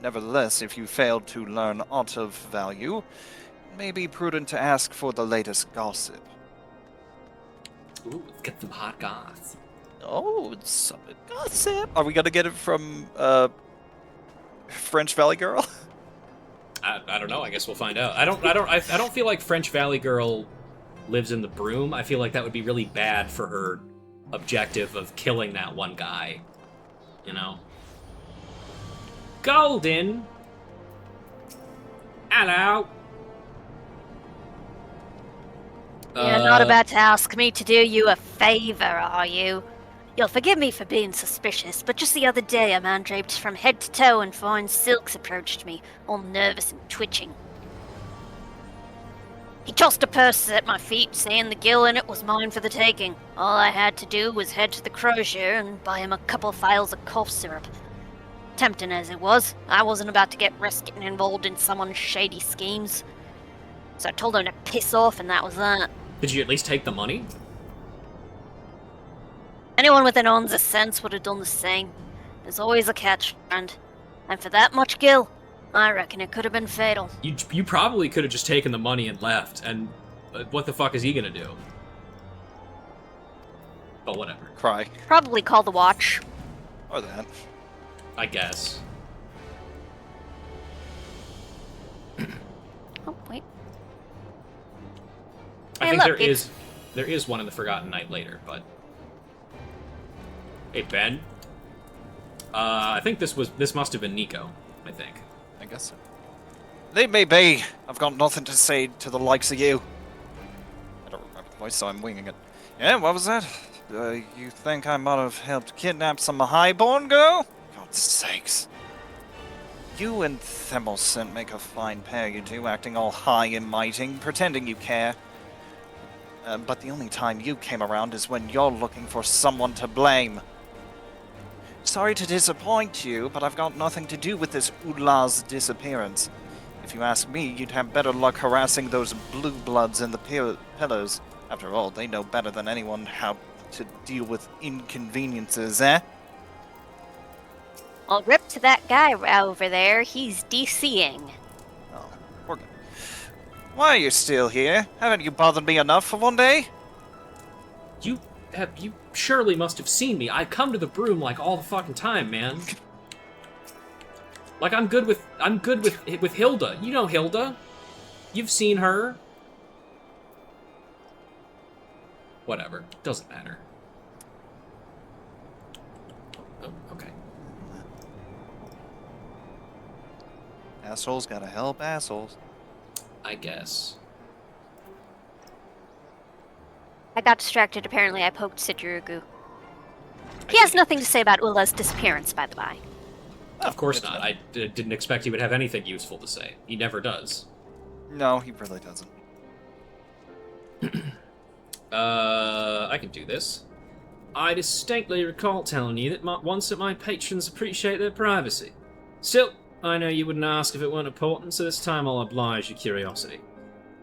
Nevertheless, if you failed to learn aught of value, it may be prudent to ask for the latest gossip. Ooh, let's get some hot goss. Oh, it's some gossip. Are we gonna get it from French Valley Girl? I don't know. I guess we'll find out. I don't feel like French Valley Girl lives in the Broom. I feel like that would be really bad for her objective of killing that one guy. You know? Golden! Hello! You're not about to ask me to do you a favor, are you? You'll forgive me for being suspicious, but just the other day a man draped from head to toe in fine silks approached me, all nervous and twitching. He tossed a purse at my feet, saying the gill in it was mine for the taking. All I had to do was head to the crozier and buy him a couple vials of cough syrup. Tempting as it was, I wasn't about to get risked getting involved in someone's shady schemes. So I told him to piss off, and that was that. Did you at least take the money? Anyone with an ounce of sense would have done the same. There's always a catch, friend. And for that much gill, I reckon it could have been fatal. You probably could have just taken the money and left, and what the fuck is he gonna do? But whatever. Cry. Probably call the watch. Or that. I guess. Oh, wait. I Hey, think look, there is... There is one in the Forgotten Night later, but... Hey, Ben? I think this must have been Nico, I think. I guess so. Leave me be! I've got nothing to say to the likes of you. I don't remember the voice, so I'm winging it. Yeah, what was that? You think I might have helped kidnap some highborn girl? God's sakes. You and Themelsent make a fine pair, you two, acting all high and mighty, pretending you care. But the only time you came around is when you're looking for someone to blame. Sorry to disappoint you, but I've got nothing to do with this Ulah's disappearance. If you ask me, you'd have better luck harassing those blue bloods in the pillars. After all, they know better than anyone how to deal with inconveniences, eh? I'll rip to that guy over there. He's DCing. Oh, we're good. Why are you still here? Haven't you bothered me enough for one day? You surely must have seen me. I come to the broom like all the fucking time, man. Like I'm good with Hilda. You know Hilda. You've seen her. Whatever. Doesn't matter. Oh, okay. Assholes gotta help assholes. I guess. I got distracted. Apparently, I poked Sidrugu. He has nothing to say about Ulah's disappearance, by the by. Of course not. I didn't expect he would have anything useful to say. He never does. No, he really doesn't. I can do this. I distinctly recall telling you that once that my patrons appreciate their privacy. Still, I know you wouldn't ask if it weren't important, so this time I'll oblige your curiosity.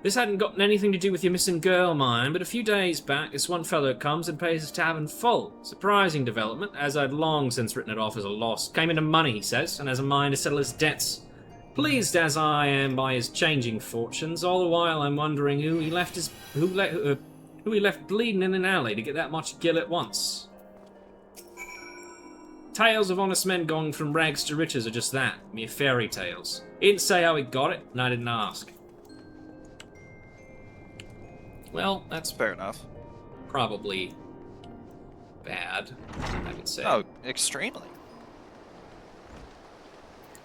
This hadn't gotten anything to do with your missing girl, mind, but a few days back, this one fellow comes and pays his tab in full. Surprising development, as I'd long since written it off as a loss. Came into money, he says, and has a mind to settle his debts. Pleased as I am by his changing fortunes, all the while I'm wondering who he left bleeding in an alley to get that much gil at once. Tales of honest men going from rags to riches are just that, mere fairy tales. He didn't say how he got it, and I didn't ask. Well, that's Fair enough. probably bad, I would say. Oh, extremely.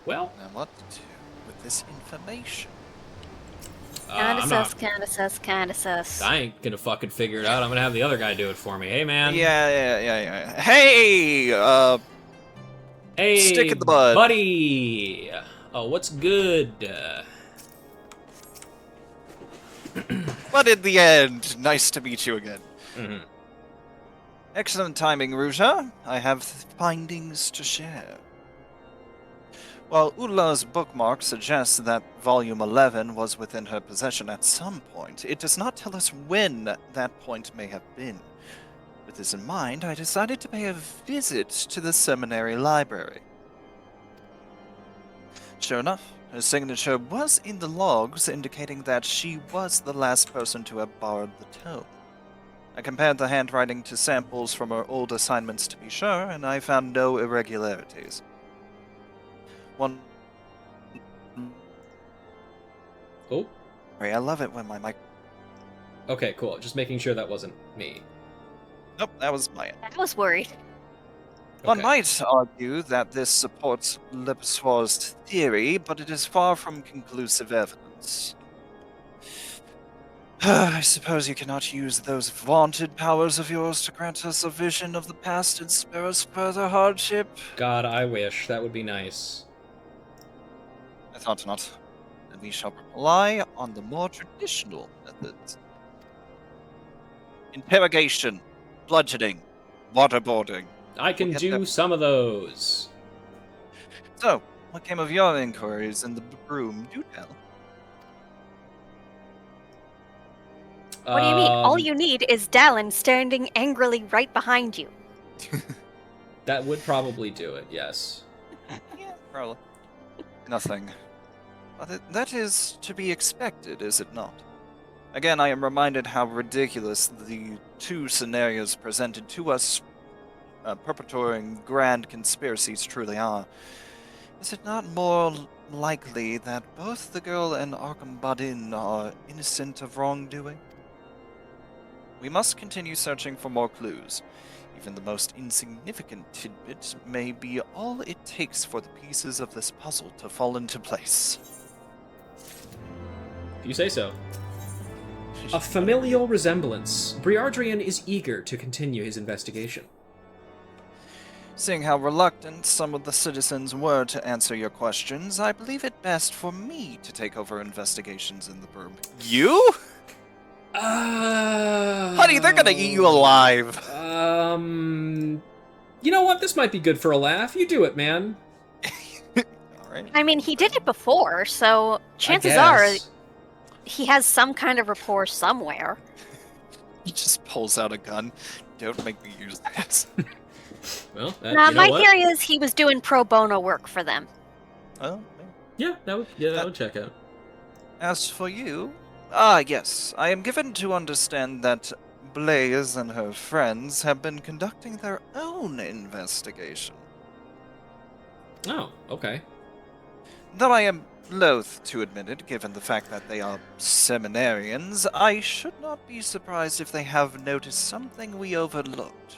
Well, Now what to do with this information? Kinda sus. I ain't gonna fucking figure it out. I'm gonna have the other guy do it for me. Hey, man. Yeah. Hey, Hey, stick in the mud. buddy. Oh, what's good? But in the end, nice to meet you again. Mm-hmm. Excellent timing, Ruja. I have findings to share. While Ulah's bookmark suggests that Volume 11 was within her possession at some point, it does not tell us when that point may have been. With this in mind, I decided to pay a visit to the seminary library. Sure enough, her signature was in the logs, indicating that she was the last person to have borrowed the tome. I compared the handwriting to samples from her old assignments to be sure, and I found no irregularities. One. Oh, I love it when my mic. okay, cool. Just making sure that wasn't me. Nope, that was my end. I was worried. One Okay. might argue that this supports Lipswar's theory, but it is far from conclusive evidence. I suppose you cannot use those vaunted powers of yours to grant us a vision of the past and spare us further hardship? God, I wish. That would be nice. I thought not. Then we shall rely on the more traditional methods. Interrogation, bludgeoning, waterboarding. I can We'll get do there. some of those. So, what came of your inquiries in the room? Do tell. What do you mean? All Um, you need is Dallin standing angrily right behind you. That would probably do it, yes. Yeah, probably. Nothing. But that is to be expected, is it not? Again, I am reminded how ridiculous the two scenarios presented to us perpetrating grand conspiracies truly are. Is it not more likely that both the girl and Arkham Badin are innocent of wrongdoing? We must continue searching for more clues. Even the most insignificant tidbit may be all it takes for the pieces of this puzzle to fall into place. If you say so. A familial resemblance. Briardrian is eager to continue his investigation. Seeing how reluctant some of the citizens were to answer your questions, I believe it best for me to take over investigations in the burg. You? Honey, they're gonna eat you alive. You know what? This might be good for a laugh. You do it, man. Alright. I mean, he did it before, so chances I are guess. he has some kind of rapport somewhere. He just pulls out a gun. Don't make me use that. Well, Now, you know my what? theory is he was doing pro bono work for them. Oh, Yeah, that would check out. as for you, yes, I am given to understand that Blaze and her friends have been conducting their own investigation. Oh, okay. Though I am loath to admit it, given the fact that they are seminarians, I should not be surprised if they have noticed something we overlooked.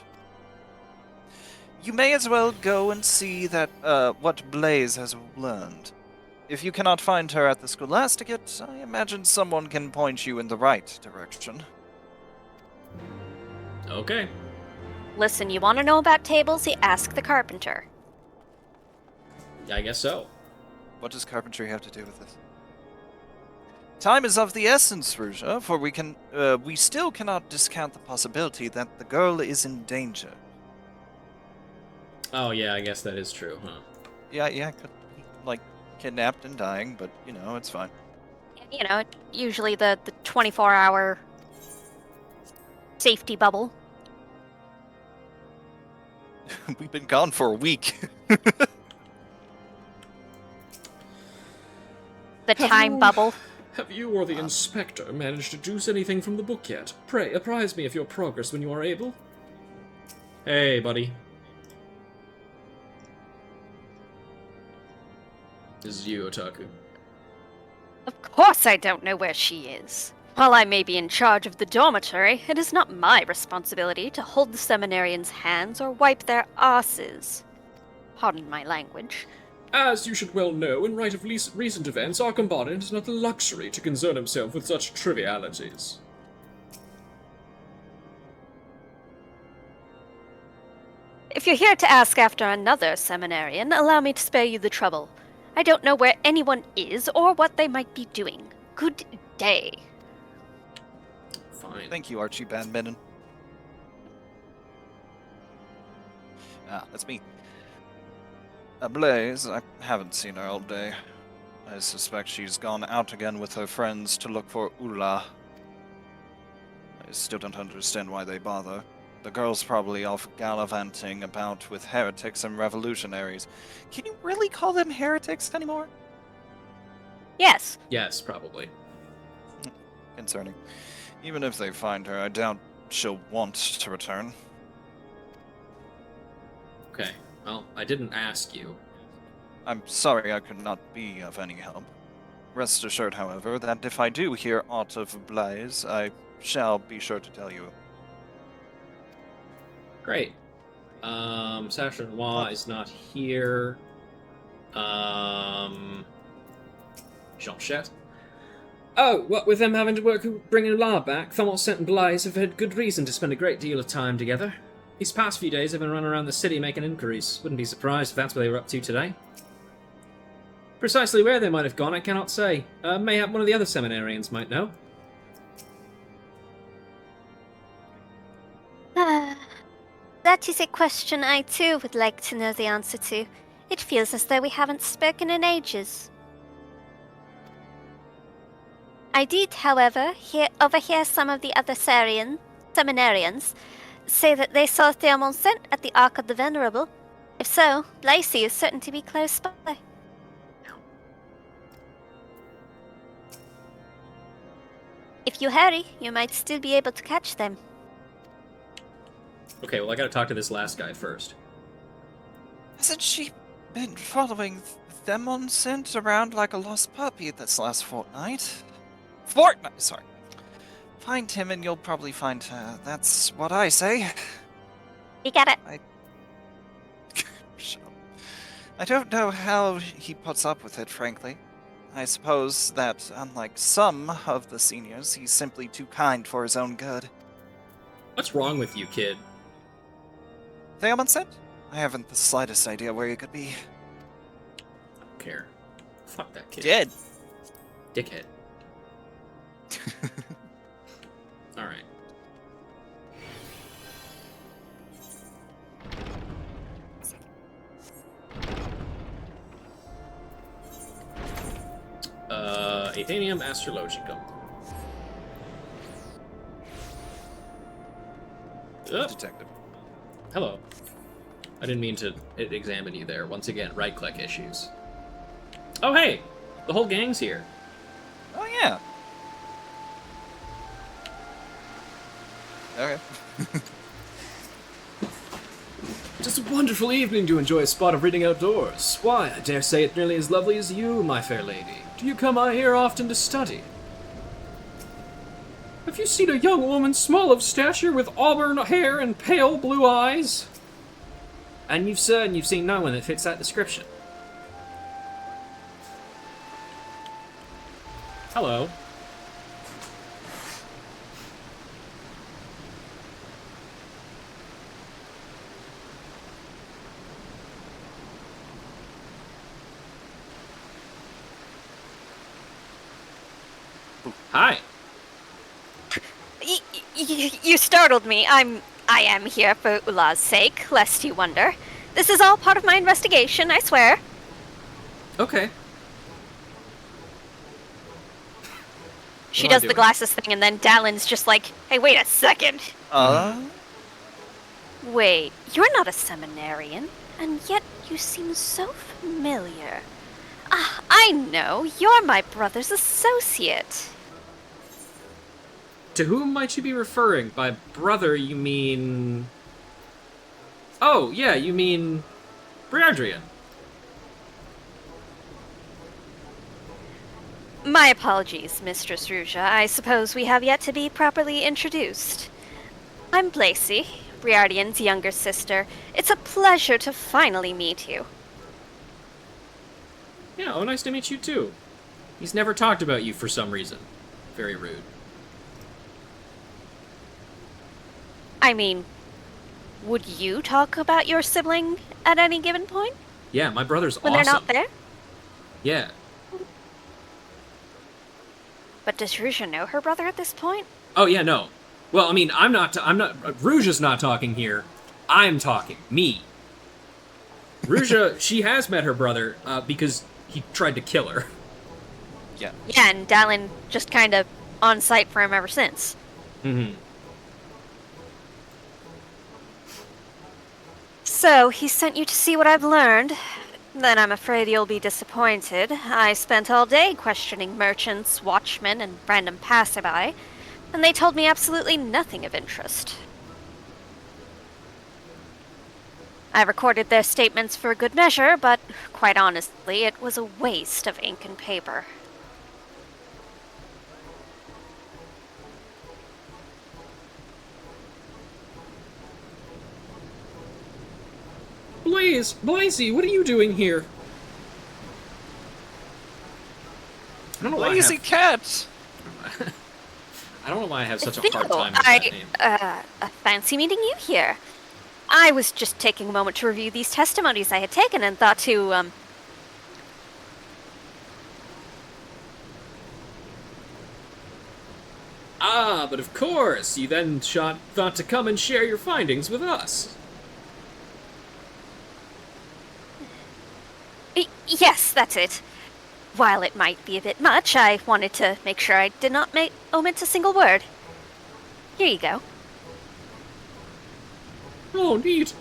You may as well go and see that what Blaze has learned. If you cannot find her at the Scholasticate, I imagine someone can point you in the right direction. Okay. Listen, you want to know about tables? You ask the carpenter. I guess so. What does carpentry have to do with this? Time is of the essence, Ruja, for we still cannot discount the possibility that the girl is in danger. Oh, yeah, I guess that is true, huh? Yeah, could be, like, kidnapped and dying, but, you know, it's fine. You know, usually the 24-hour safety bubble. We've been gone for a week. The time bubble. Have you or the inspector managed to deduce anything from the book yet? Pray, apprise me of your progress when you are able. Hey, buddy. This is you, Otaku. Of course I don't know where she is. While I may be in charge of the dormitory, it is not my responsibility to hold the seminarians' hands or wipe their asses. Pardon my language. As you should well know, in light of recent events, our combatant is not the luxury to concern himself with such trivialities. If you're here to ask after another seminarian, allow me to spare you the trouble. I don't know where anyone is or what they might be doing. Good day. Fine. Thank you, Archie Badminton. That's me. Blaze, I haven't seen her all day. I suspect she's gone out again with her friends to look for Ula. I still don't understand why they bother. The girl's probably off gallivanting about with heretics and revolutionaries. Can you really call them heretics anymore? Yes. Yes, probably. Concerning. Even if they find her, I doubt she'll want to return. Okay. Well, I didn't ask you. I'm sorry I could not be of any help. Rest assured, however, that if I do hear aught of Blaze, I shall be sure to tell you. Great. Sasha Noir is not here. Jean-Chet. Oh, what with them having to work bringing La back, Thomson and Blaze have had good reason to spend a great deal of time together. These past few days I've been running around the city making inquiries. Wouldn't be surprised if that's what they were up to today. Precisely where they might have gone, I cannot say. Mayhap one of the other seminarians might know. That is a question I too would like to know the answer to. It feels as though we haven't spoken in ages. I did, however, overhear some of the other seminarians say that they saw Theomonset at the Ark of the Venerable. If so, Lacey is certain to be close by. If you hurry, you might still be able to catch them. Okay, well I gotta talk to this last guy first. Hasn't she been following Theomonset around like a lost puppy this last fortnight? Sorry. Find him and you'll probably find her. That's what I say. You get it? Shut up. I don't know how he puts up with it, frankly. I suppose that, unlike some of the seniors, he's simply too kind for his own good. What's wrong with you, kid? Theoman said? I haven't the slightest idea where he could be. I don't care. Fuck that kid. Dead. Dickhead. Alright. Aethanium Astrologicum. Detective. Hello. I didn't mean to examine you there. Once again, right-click issues. Oh, hey! The whole gang's here. Oh, yeah. Okay. Just a wonderful evening to enjoy a spot of reading outdoors. Why, I dare say it nearly as lovely as you, my fair lady. Do you come out here often to study? Have you seen a young woman small of stature with auburn hair and pale blue eyes? And you've seen no one that fits that description. Hello. Hi. You startled me. I am here for Ula's sake, lest you wonder. This is all part of my investigation, I swear. Okay. She What am I does the doing? glasses thing, and then Dallin's just like, hey, wait a second. Wait, you're not a seminarian, and yet you seem so familiar. Ah, I know, you're my brother's associate. To whom might you be referring? By brother, you mean... Oh, yeah, you mean... Briardrian. My apologies, Mistress Ruja. I suppose we have yet to be properly introduced. I'm Blacy, Briardian's younger sister. It's a pleasure to finally meet you. Yeah, oh, nice to meet you too. He's never talked about you for some reason. Very rude. I mean, would you talk about your sibling at any given point? Yeah, my brother's When awesome. they're not there? Yeah. But does Ruja know her brother at this point? Oh, yeah, no. Well, I mean, I'm not, Ruja's not talking here. I'm talking. Me. Ruja, she has met her brother, because he tried to kill her. Yeah. Yeah, and Dallin just kind of on site for him ever since. Mm-hmm. So, he sent you to see what I've learned. Then I'm afraid you'll be disappointed. I spent all day questioning merchants, watchmen, and random passerby, and they told me absolutely nothing of interest. I recorded their statements for good measure, but quite honestly, it was a waste of ink and paper. Blazy, what are you doing here? I don't know why Lazy cat! I don't know why I have such a Theo, hard time with that name. Fancy meeting you here. I was just taking a moment to review these testimonies I had taken and thought to, Ah, but of course, you then thought to come and share your findings with us. Yes, that's it. While it might be a bit much, I wanted to make sure I did not omit a single word. Here you go. Oh, neat.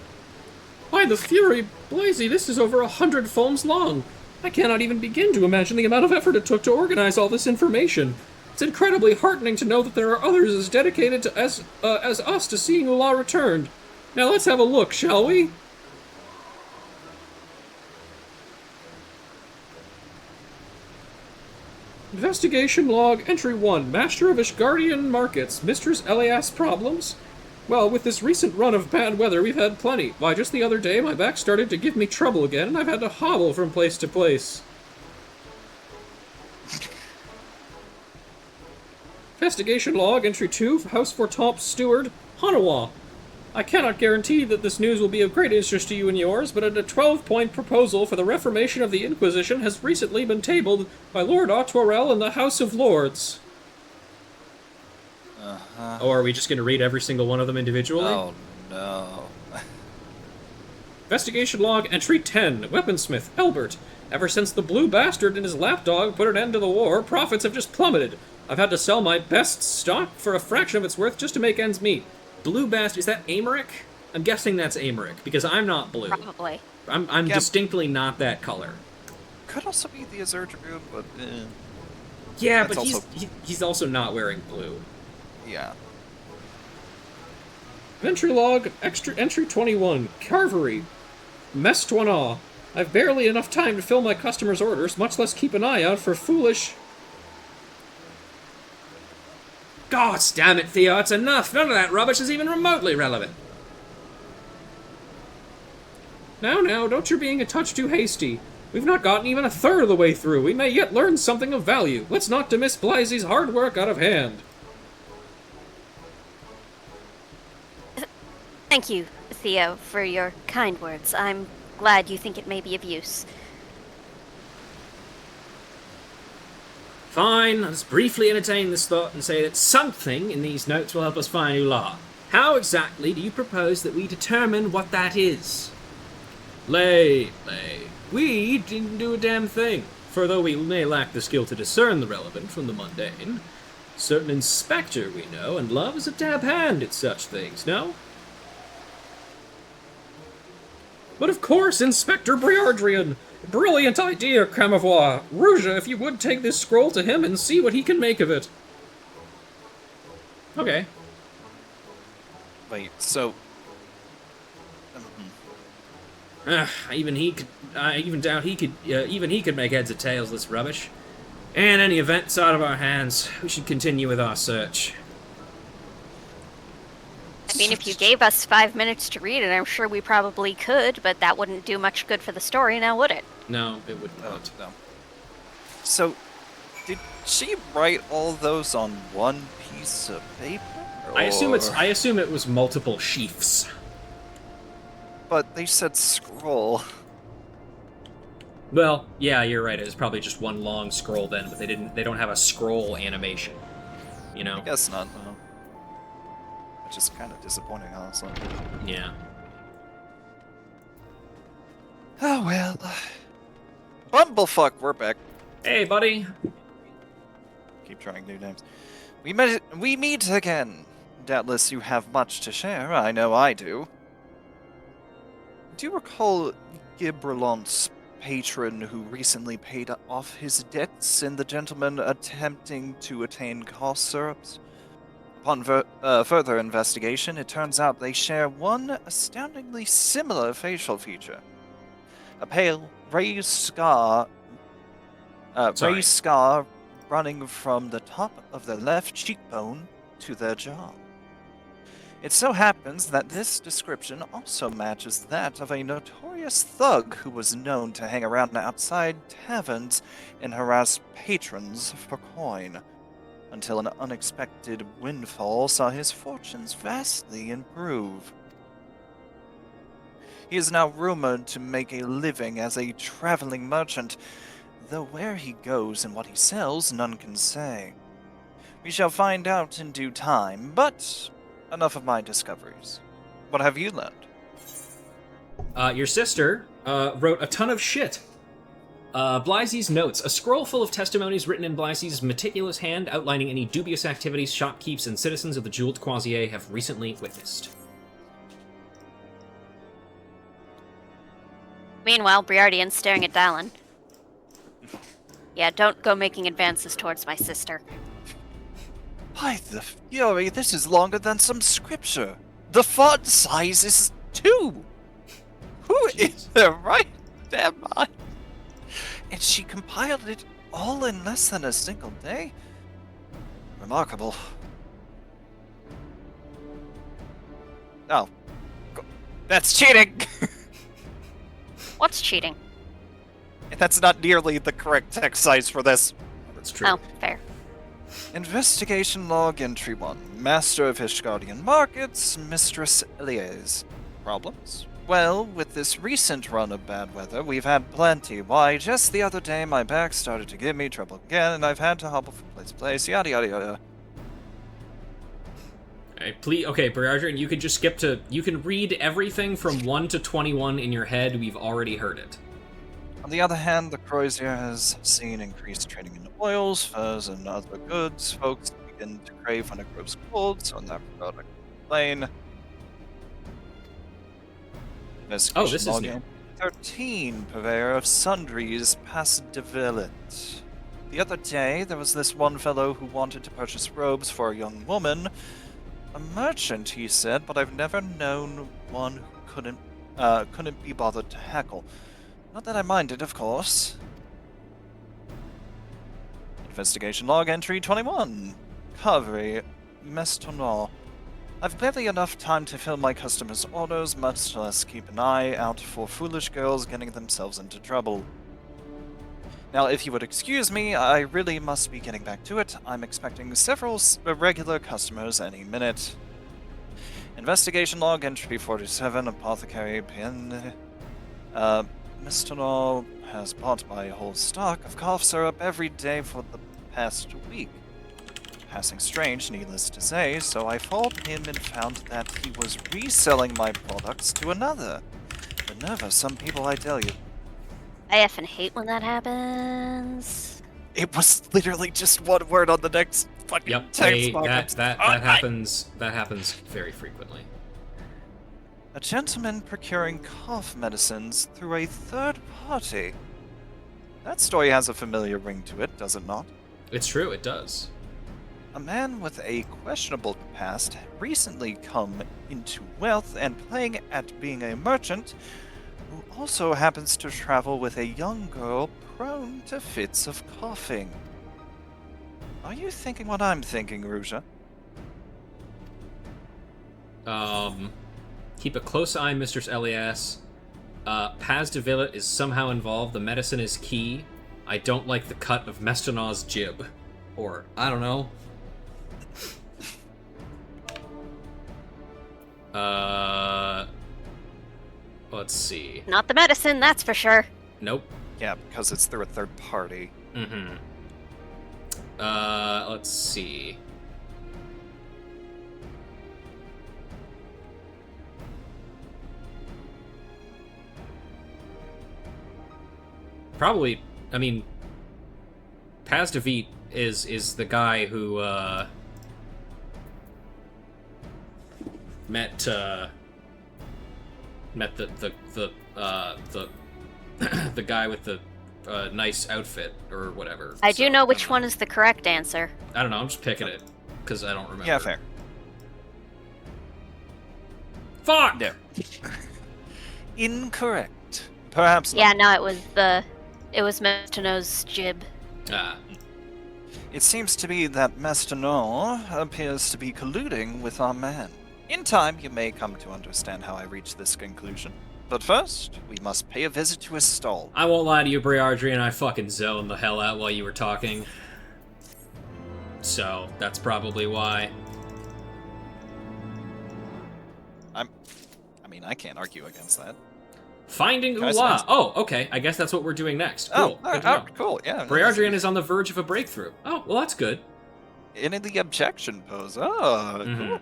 By the Fury, Blazy, this is over 100 foams long. I cannot even begin to imagine the amount of effort it took to organize all this information. It's incredibly heartening to know that there are others as dedicated to as us to seeing Ula returned. Now let's have a look, shall we? Investigation log, entry 1, Master of Ishgardian Markets, Mistress Elias problems? Well, with this recent run of bad weather, we've had plenty. Why, just the other day, my back started to give me trouble again, and I've had to hobble from place to place. Investigation log, entry 2, House for Top Steward, Hanawa. I cannot guarantee that this news will be of great interest to you and yours, but a 12-point proposal for the reformation of the Inquisition has recently been tabled by Lord Autorel in the House of Lords. Oh, are we just going to read every single one of them individually? Oh, no. Investigation log, entry 10, Weaponsmith, Elbert. Ever since the Blue Bastard and his lapdog put an end to the war, profits have just plummeted. I've had to sell my best stock for a fraction of its worth just to make ends meet. Blue Bastard, is that Amaric? I'm guessing that's Amaric, because I'm not blue. Probably. I'm distinctly not that color. Could also be the Azure Dragoon, but Yeah, That's but also- he's also not wearing blue. yeah. Entry log, entry 21, Carvery, Mestwana. I've barely enough time to fill my customers' orders, much less keep an eye out for foolish... God damn it, Theo, it's enough! None of that rubbish is even remotely relevant. Now, don't you being a touch too hasty. We've not gotten even a third of the way through. We may yet learn something of value. Let's not dismiss Blythy's hard work out of hand. Thank you, Theo, for your kind words. I'm glad you think it may be of use. Fine, let's briefly entertain this thought and say that something in these notes will help us find Ular. How exactly do you propose that we determine what that is? Lay. We didn't do a damn thing. For though we may lack the skill to discern the relevant from the mundane, certain inspector we know and love is a dab hand at such things, no? But of course, Inspector Briardrian! Brilliant idea, Cramovois! Rouja, if you would take this scroll to him and see what he can make of it. Okay. Wait, so... I even doubt he could, even he could make heads or tails of this rubbish. In any event, it's out of our hands. We should continue with our search. I mean, if you gave us 5 minutes to read it, I'm sure we probably could, but that wouldn't do much good for the story, now would it? No, it would Oh, not. no. So, did she write all those on one piece of paper? I assume or- it was multiple sheafs. But they said scroll. Well, yeah, you're right. It was probably just one long scroll then, but they don't have a scroll animation. You know? I guess not, no. Which is kind of disappointing, honestly. Yeah. Oh well. Bumblefuck, we're back. Hey, buddy. Keep trying new names. We meet again. Doubtless you have much to share. I know I do. Do you recall Gibralant's patron who recently paid off his debts and the gentleman attempting to attain cough syrups? Upon further investigation, it turns out they share one astoundingly similar facial feature. A pale, raised scar running from the top of their left cheekbone to their jaw. It so happens that this description also matches that of a notorious thug who was known to hang around outside taverns and harass patrons for coin, until an unexpected windfall saw his fortunes vastly improve. He is now rumored to make a living as a traveling merchant, though where he goes and what he sells, none can say. We shall find out in due time, but enough of my discoveries. What have you learned? Your sister wrote a ton of shit. Blythy's notes, a scroll full of testimonies written in Blythy's meticulous hand outlining any dubious activities shopkeepers and citizens of the Jeweled Croisier have recently witnessed. Meanwhile, Briardian's staring at Dallin. Yeah, don't go making advances towards my sister. By the fury, this is longer than some scripture. The font size is 2. Who is their right damn mind? And she compiled it all in less than a single day? Remarkable. Oh. That's cheating! What's cheating? That's not nearly the correct text size for this. That's true. Oh, fair. Investigation log entry 1. Master of Ishgardian Markets, Mistress Elias. Problems? Well, with this recent run of bad weather, we've had plenty. Why, just the other day my back started to give me trouble again, and I've had to hobble from place to place, yada yada yada. Please, okay, Briardrian, you can just skip to... You can read everything from 1 to 21 in your head. We've already heard it. On the other hand, the Crozier has seen increased trading in oils, furs, and other goods. Folks begin to crave when it grows cold, so in that regard I can complain. Oh, this is new. 13, purveyor of sundries, past developed. The other day, there was this one fellow who wanted to purchase robes for a young woman. A merchant, he said, but I've never known one who couldn't be bothered to heckle. Not that I minded, of course. Investigation log entry 21. Covery, Mestonal. I've barely enough time to fill my customers' orders, much less keep an eye out for foolish girls getting themselves into trouble. Now, if you would excuse me, I really must be getting back to it. I'm expecting several regular customers any minute. Investigation log entry 47, Apothecary Pin. Mr. has bought my whole stock of cough syrup every day for the past week. Passing strange, needless to say, so I followed him and found that he was reselling my products to another. The nerve of some people, I tell you. I effing hate when that happens. It was literally just one word on the next fucking Yep, text box. that happens. That happens very frequently. A gentleman procuring cough medicines through a third party. That story has a familiar ring to it, does it not? It's true, it does. A man with a questionable past recently come into wealth and playing at being a merchant, who also happens to travel with a young girl prone to fits of coughing. Are you thinking what I'm thinking, Ruja? Keep a close eye, Mistress Elias. Paz de Villet is somehow involved. The medicine is key. I don't like the cut of Mestonaw's jib. Or, I don't know. Let's see. Not the medicine, that's for sure. Nope. Yeah, because it's through a third party. Mm-hmm. Let's see. Probably, I mean, Paz de Vite is the guy who, met the the guy with the nice outfit or whatever. I do know which one is the correct answer. I don't know. I'm just picking it because I don't remember. Yeah, fair. Fuck. No. Incorrect. Perhaps not. Yeah, no, it was Mestino's jib. Ah. It seems to be that Mestonor appears to be colluding with our man. In time, you may come to understand how I reached this conclusion. But first, we must pay a visit to his stall. I won't lie to you, Briardrian, I fucking zoned the hell out while you were talking. So, that's probably why. I can't argue against that. Finding Guys, Ula. Oh, okay. I guess that's what we're doing next. Cool. Good to know. Cool, yeah. Briardrian is on the verge of a breakthrough. Oh, well, that's good. In the objection pose. Oh, Mhm. cool.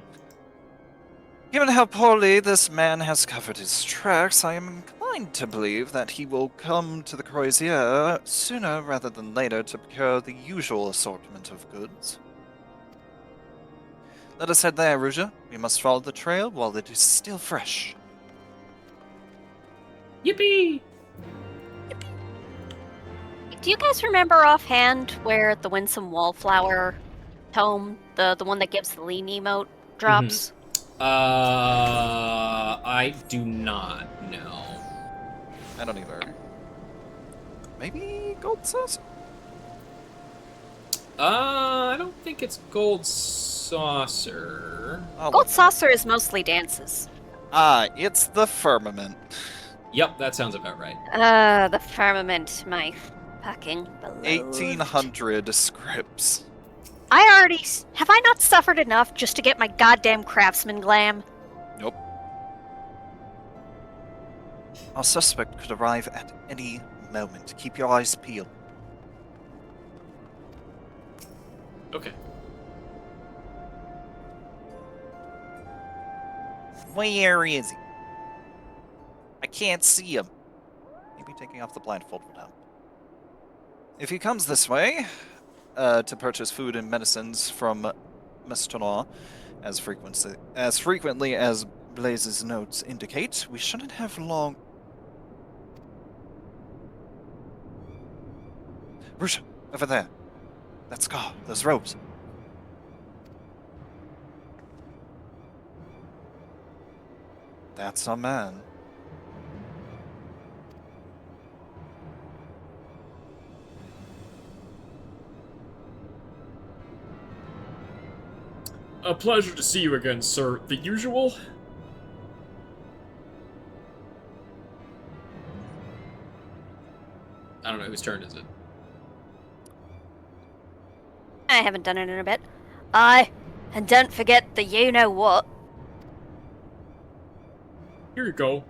Given how poorly this man has covered his tracks, I am inclined to believe that he will come to the Crozier sooner rather than later to procure the usual assortment of goods. Let us head there, Ruja. We must follow the trail while it is still fresh. Yippee! Do you guys remember offhand where the Winsome Wallflower tome, the one that gives the lean emote, drops? I do not know. I don't either. Maybe gold sauce? I don't think it's gold saucer. I'll Gold look. saucer is mostly dances. It's the firmament. Yep, that sounds about right. The firmament, my fucking beloved. 1800 scripts. Have I not suffered enough just to get my goddamn craftsman glam? Nope. Our suspect could arrive at any moment. Keep your eyes peeled. Okay. Where is he? I can't see him. Maybe taking off the blindfold would help. If he comes this way, to purchase food and medicines from Mestonor, as frequently as Blaze's notes indicate, we shouldn't have long. Rusha, over there. Let's go. Those robes. That's our man. A pleasure to see you again, sir. The usual? I don't know whose turn is it. I haven't done it in a bit. Aye, and don't forget the you-know-what. Here you go.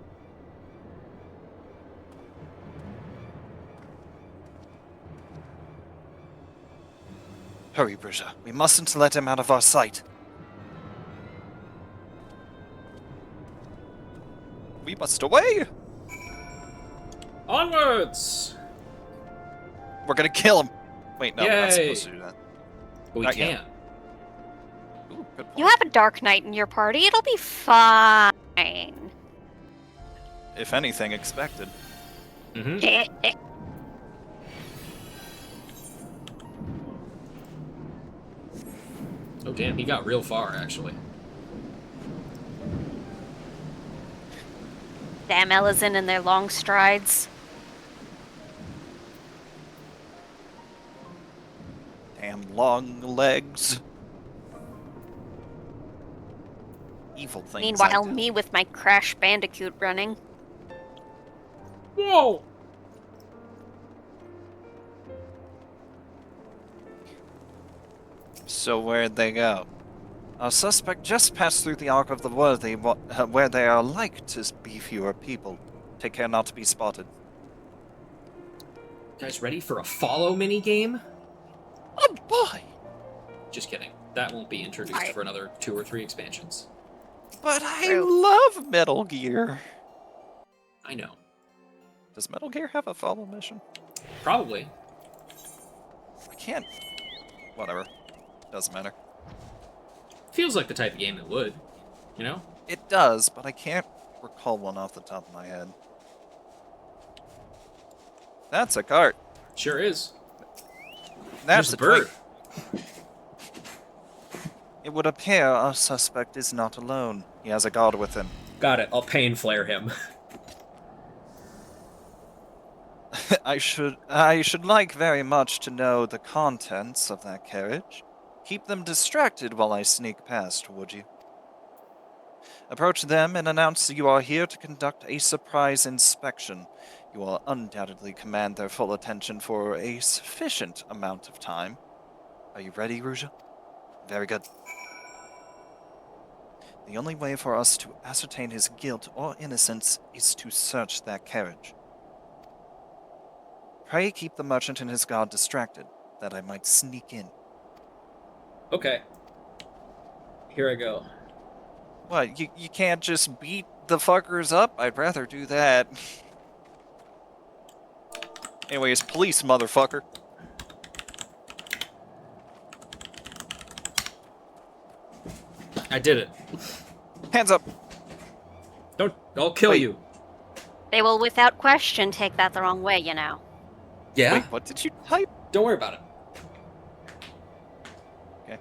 Hurry, Brusha. We mustn't let him out of our sight. We must away! Onwards! We're gonna kill him! Wait, no, we're not Yay. supposed to do that. But we Not yet. can't. Ooh, good point. You have a Dark Knight in your party, it'll be fine. If anything, expected. Mm-hmm. Oh damn, he got real far actually. Damn Ellison and their long strides. Damn long legs. Evil things. Meanwhile, I do. me with my Crash Bandicoot running. Whoa! So where'd they go? Our suspect just passed through the Ark of the Worthy, where there are like to be fewer people. Take care not to be spotted. Guys, ready for a follow mini game? Oh boy! Just kidding. That won't be introduced Alright. for another 2 or 3 expansions. But I True. love Metal Gear. I know. Does Metal Gear have a follow mission? Probably. I can't. Whatever. Doesn't matter. Feels like the type of game it would. You know? It does, but I can't recall one off the top of my head. That's a cart. Sure is. That's There's a a bird. twig. It would appear our suspect is not alone. He has a guard with him. Got it. I'll pain flare him. I should like very much to know the contents of that carriage. Keep them distracted while I sneak past, would you? Approach them and announce you are here to conduct a surprise inspection. You will undoubtedly command their full attention for a sufficient amount of time. Are you ready, Ruja? Very good. The only way for us to ascertain his guilt or innocence is to search that carriage. Pray keep the merchant and his guard distracted, that I might sneak in. Okay. Here I go. What, you can't just beat the fuckers up? I'd rather do that. Anyways, police, motherfucker. I did it. Hands up. Don't. I'll kill Wait. you. They will without question take that the wrong way, you know. Yeah? Wait, what did you type? Don't worry about it. Okay.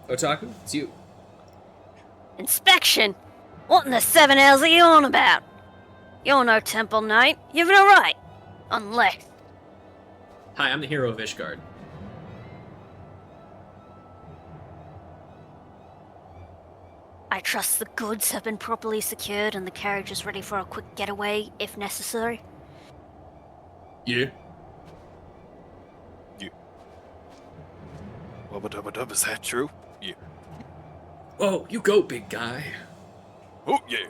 Otaku, it's you. Inspection? What in the 7 hells are you on about? You're no temple knight. You've no right. Unless. Hi, I'm the hero of Ishgard. I trust the goods have been properly secured and the carriage is ready for a quick getaway, if necessary. Yeah. Wubba-dubba-dub, is that true? Yeah. Oh, you go, big guy. Oh, yeah.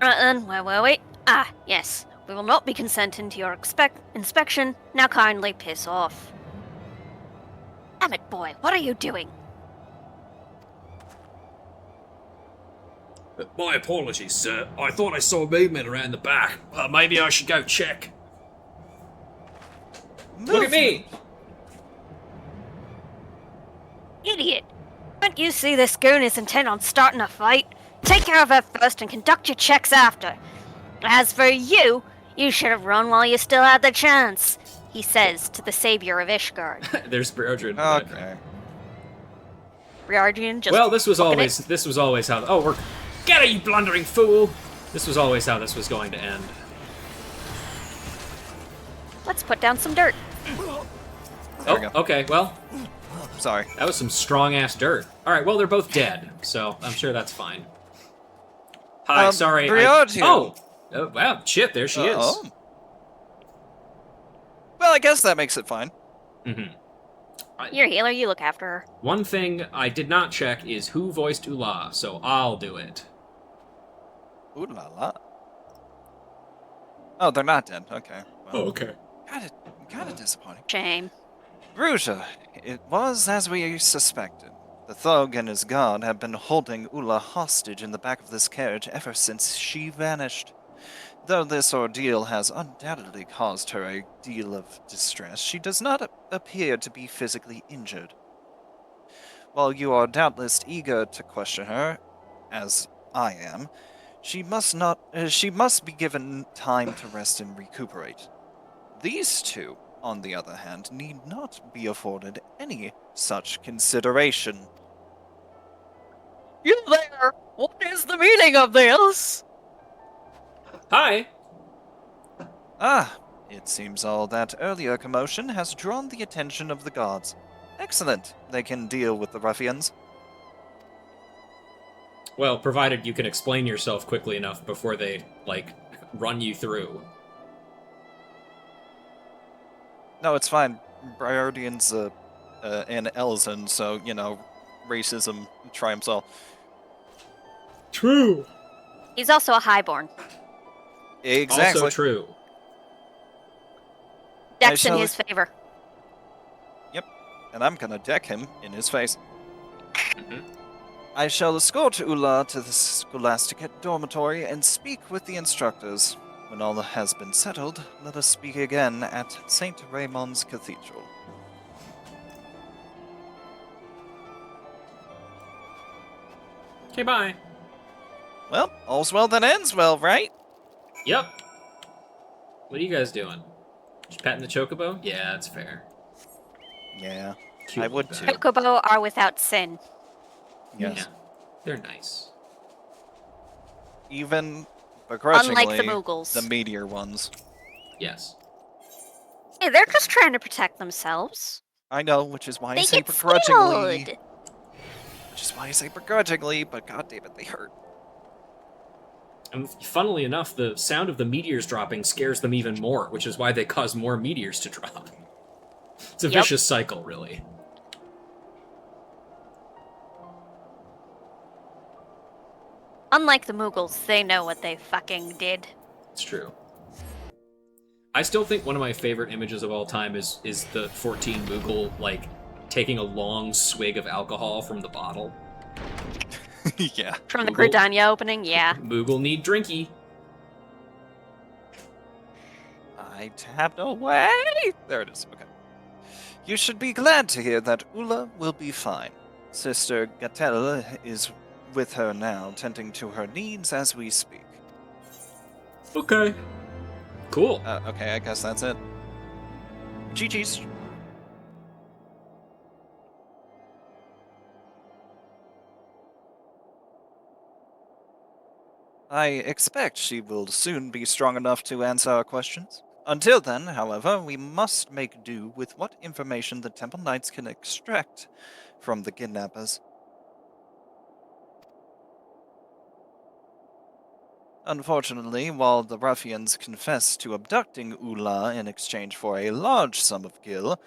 Right then, where were we? Ah, yes. We will not be consenting to your inspection. Now kindly piss off. Damn it, boy, what are you doing? My apologies, sir. I thought I saw movement around the back. Maybe I should go check. Look at me! Idiot! Can't you see this goon is intent on starting a fight? Take care of her first and conduct your checks after. As for you, you should have run while you still had the chance, he says to the savior of Ishgard. There's Briardrin. Okay. Briardrian just. Well, this was booking always how. Oh, we're get it, you blundering fool! This was always how this was going to end. Let's put down some dirt. There we Oh, go. okay. Well, Sorry. that was some strong ass dirt. All right. Well, they're both dead, so I'm sure that's fine. Hi, sorry. Briardrian. Oh, wow! Shit, there she is. Oh. Well, I guess that makes it fine. Mm-hmm. You're a healer, you look after her. One thing I did not check is who voiced Ula, so I'll do it. Ooh la la. Oh, they're not dead. Okay. Well, okay. kind of disappointing. Shame. Bruja, it was as we suspected. The thug and his guard have been holding Ula hostage in the back of this carriage ever since she vanished. Though this ordeal has undoubtedly caused her a deal of distress, she does not appear to be physically injured. While you are doubtless eager to question her, as I am, she must be given time to rest and recuperate. These two, on the other hand, need not be afforded any such consideration. You there! What is the meaning of this? Hi. Ah, it seems all that earlier commotion has drawn the attention of the guards. Excellent. They can deal with the ruffians. Well, provided you can explain yourself quickly enough before they, like, run you through. No, it's fine. Briardian's an Elzen, so, you know, racism triumphs all. True. He's also a highborn. Exactly. Also true. Dex in shall- his favor. And I'm gonna deck him in his face. Mhm. I shall escort Ula to the Scholastic dormitory and speak with the instructors. When all has been settled, let us speak again at St. Raymond's Cathedral. Okay, bye. Well, all's well that ends well, right? Yep. What are you guys doing? Just patting the chocobo? Yeah, that's fair. Yeah, Cute I would little too. guy. Chocobo are without sin. Yes. Yeah, they're nice. Even begrudgingly, Unlike the Moogles. the meteor ones. Yes. Hey, they're just trying to protect themselves. I know, which is why I They say get begrudgingly. spoiled. Which is why I say begrudgingly, but god damn it, they hurt. And funnily enough, the sound of the meteors dropping scares them even more, which is why they cause more meteors to drop. It's a Yep. vicious cycle, really. Unlike the Moogles, they know what they fucking did. It's true. I still think one of my favorite images of all time is the 14 Moogle, like, taking a long swig of alcohol from the bottle. Yeah. From the Moogle. Gridania opening, yeah. Moogle need drinky. I tapped away. There it is. Okay. You should be glad to hear that Ula will be fine. Sister Gatel is with her now, tending to her needs as we speak. Okay. Cool. Okay, I guess that's it. GG's. I expect she will soon be strong enough to answer our questions. Until then, however, we must make do with what information the Temple Knights can extract from the kidnappers. Unfortunately, while the ruffians confess to abducting Ula in exchange for a large sum of gil,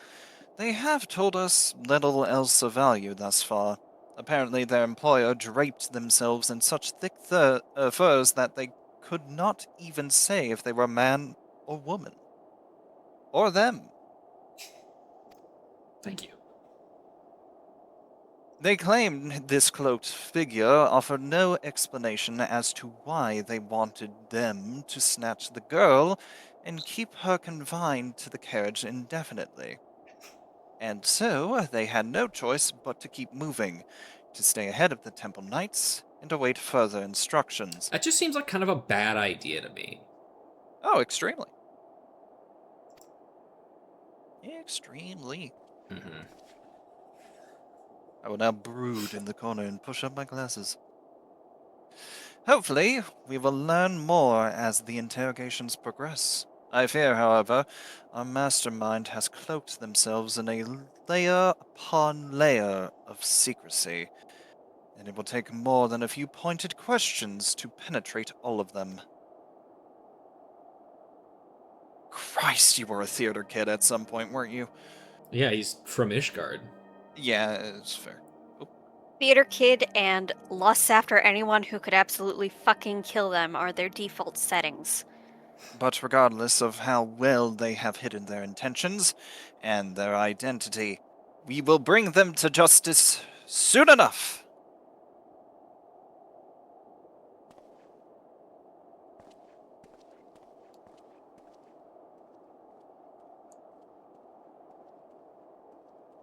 they have told us little else of value thus far. Apparently, their employer draped themselves in such thick furs that they could not even say if they were man or woman. Or them. Thank you. They claim this cloaked figure offered no explanation as to why they wanted them to snatch the girl and keep her confined to the carriage indefinitely. And so they had no choice but to keep moving, to stay ahead of the Temple Knights and await further instructions. That just seems like kind of a bad idea to me. Oh, extremely. Extremely. Mm-hmm. I will now brood in the corner and push up my glasses. Hopefully, we will learn more as the interrogations progress. I fear, however, our mastermind has cloaked themselves in a layer upon layer of secrecy, and it will take more than a few pointed questions to penetrate all of them. Christ, you were a theater kid at some point, weren't you? Yeah, he's from Ishgard. Yeah, it's fair. Theater kid and lusts after anyone who could absolutely fucking kill them are their default settings. But regardless of how well they have hidden their intentions and their identity, we will bring them to justice soon enough.